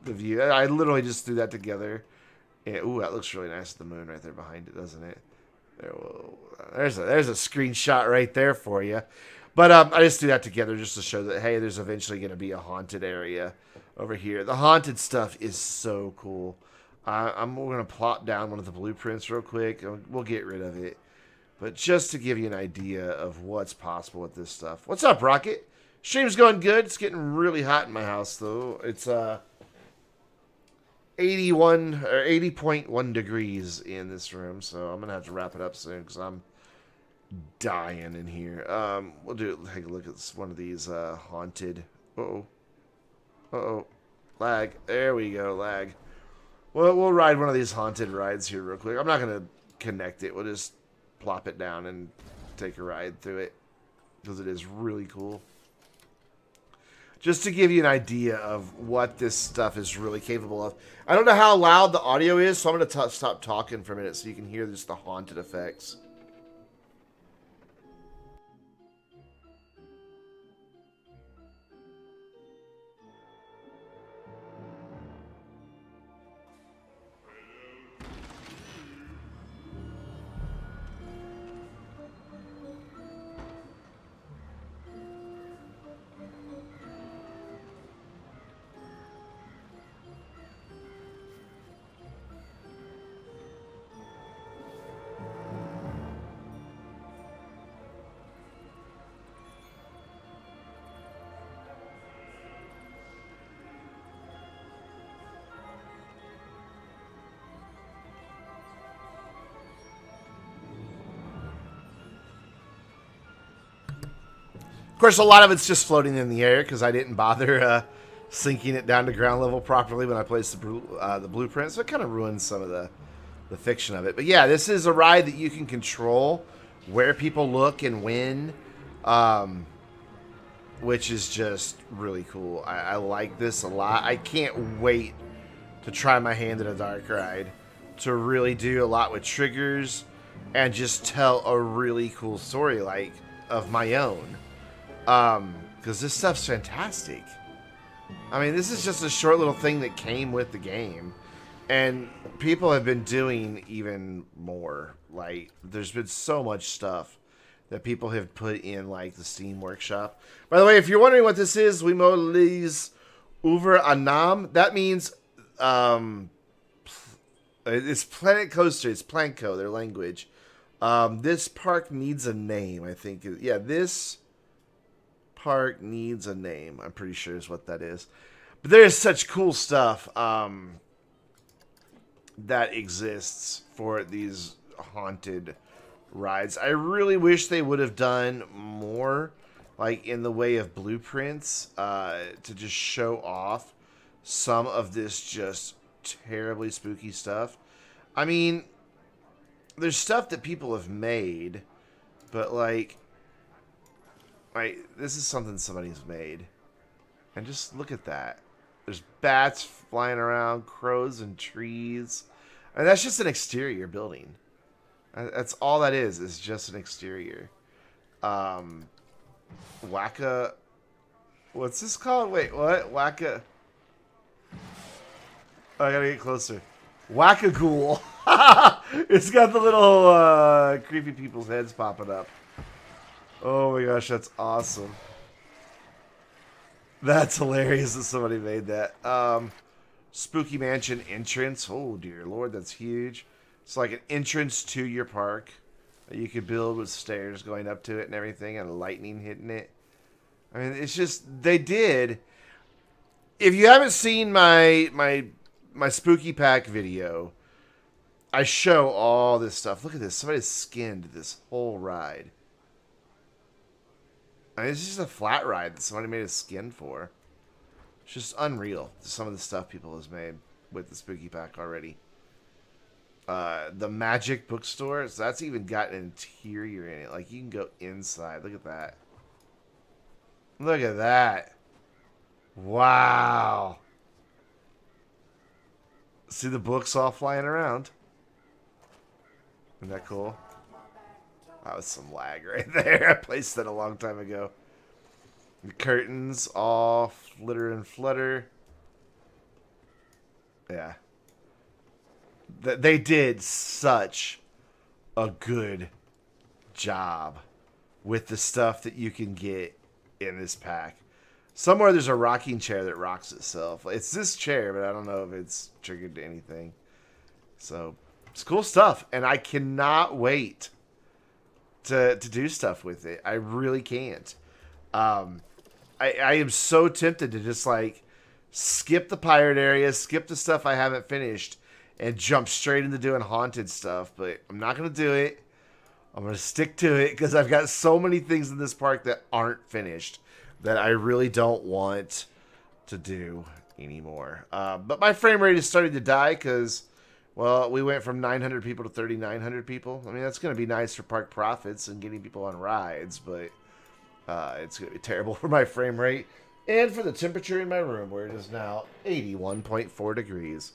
view. I literally just threw that together. And, ooh, that looks really nice. The moon right there behind it, doesn't it? There's a screenshot right there for you. But I just threw that together just to show that, hey, there's eventually going to be a haunted area over here. The haunted stuff is so cool. I'm going to plop down one of the blueprints real quick. We'll get rid of it. But just to give you an idea of what's possible with this stuff. What's up, Rocket? Stream's going good. It's getting really hot in my house, though. It's 81 or 80.1 degrees in this room, so I'm going to have to wrap it up soon because I'm dying in here. We'll take a look at one of these haunted. Uh-oh. Lag. There we go, lag. Well, we'll ride one of these haunted rides here real quick. I'm not going to connect it. We'll just plop it down and take a ride through it because it is really cool. Just to give you an idea of what this stuff is really capable of. I don't know how loud the audio is, so I'm going to stop talking for a minute so you can hear just the haunted effects. Of course, a lot of it's just floating in the air because I didn't bother sinking it down to ground level properly when I placed the blueprint, so it kind of ruins some of the fiction of it. But yeah, this is a ride that you can control where people look and when, which is just really cool. I like this a lot. I can't wait to try my hand at a dark ride, to really do a lot with triggers and just tell a really cool story like of my own. Because this stuff's fantastic. I mean, this is just a short little thing that came with the game. And people have been doing even more. Like, there's been so much stuff that people have put in, like, the Steam Workshop. By the way, if you're wondering what this is, Wimo Lies Over Anam. That means, it's Planet Coaster. It's Planco, their language. This park needs a name, I think. Yeah, this park needs a name, I'm pretty sure is what that is. But there is such cool stuff that exists for these haunted rides. I really wish they would have done more, like in the way of blueprints, to just show off some of this just terribly spooky stuff. I mean, there's stuff that people have made, but like this is something somebody's made. And just look at that. There's bats flying around, crows and trees. And that's just an exterior building. That's all that is just an exterior. Wacka... What's this called? Wait, what? Wacka... Oh, I gotta get closer. Wacka-ghoul. It's got the little creepy people's heads popping up. Oh my gosh, that's awesome. That's hilarious that somebody made that. Spooky Mansion entrance. Oh dear Lord, that's huge. It's like an entrance to your park that you could build with stairs going up to it and everything and lightning hitting it. I mean, it's just, they did if you haven't seen my spooky pack video, I show all this stuff. Look at this. Somebody skinned this whole ride. I mean, it's just a flat ride that somebody made a skin for. It's just unreal. Some of the stuff people has made with the spooky pack already. The Magic bookstore, so that's even got an interior in it. Like, you can go inside. Look at that. Look at that. Wow. See the books all flying around. Isn't that cool? That was some lag right there. I placed that a long time ago. The curtains all flitter and flutter. Yeah. They did such a good job with the stuff that you can get in this pack. Somewhere there's a rocking chair that rocks itself. It's this chair, but I don't know if it's triggered to anything. So, it's cool stuff. And I cannot wait to do stuff with it. I really can't. I am so tempted to just, like, skip the pirate area, skip the stuff I haven't finished, and jump straight into doing haunted stuff. But I'm not going to do it. I'm going to stick to it because I've got so many things in this park that aren't finished that I really don't want to do anymore. But my frame rate is starting to die because, well, we went from 900 people to 3,900 people. I mean, that's going to be nice for park profits and getting people on rides, but it's going to be terrible for my frame rate and for the temperature in my room, where it is now 81.4 degrees.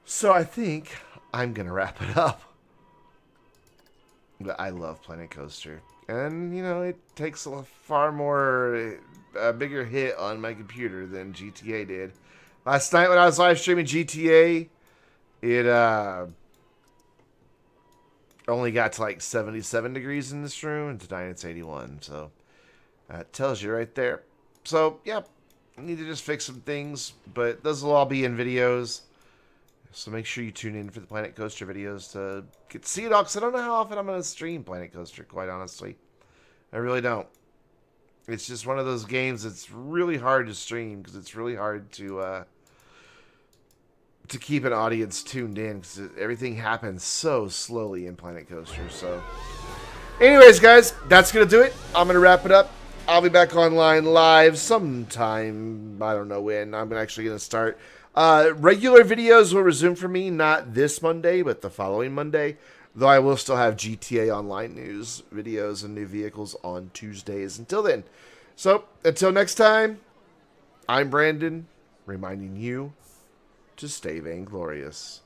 So I think I'm going to wrap it up. But I love Planet Coaster. And, you know, it takes a far more, a bigger hit on my computer than GTA did. Last night when I was live streaming GTA, it only got to like 77 degrees in this room, and tonight it's 81. So that tells you right there. So, yeah, I need to just fix some things, but those will all be in videos. So make sure you tune in for the Planet Coaster videos to get to see it all, because I don't know how often I'm going to stream Planet Coaster, quite honestly. I really don't. It's just one of those games that's really hard to stream, because it's really hard to keep an audience tuned in, because everything happens so slowly in Planet Coaster. So, anyways, guys, that's going to do it. I'm going to wrap it up. I'll be back online live sometime. I don't know when. I'm actually going to start. Regular videos will resume for me, not this Monday, but the following Monday. Though I will still have GTA Online news, videos, and new vehicles on Tuesdays until then. So, until next time, I'm Brandon, reminding you to stay vainglorious.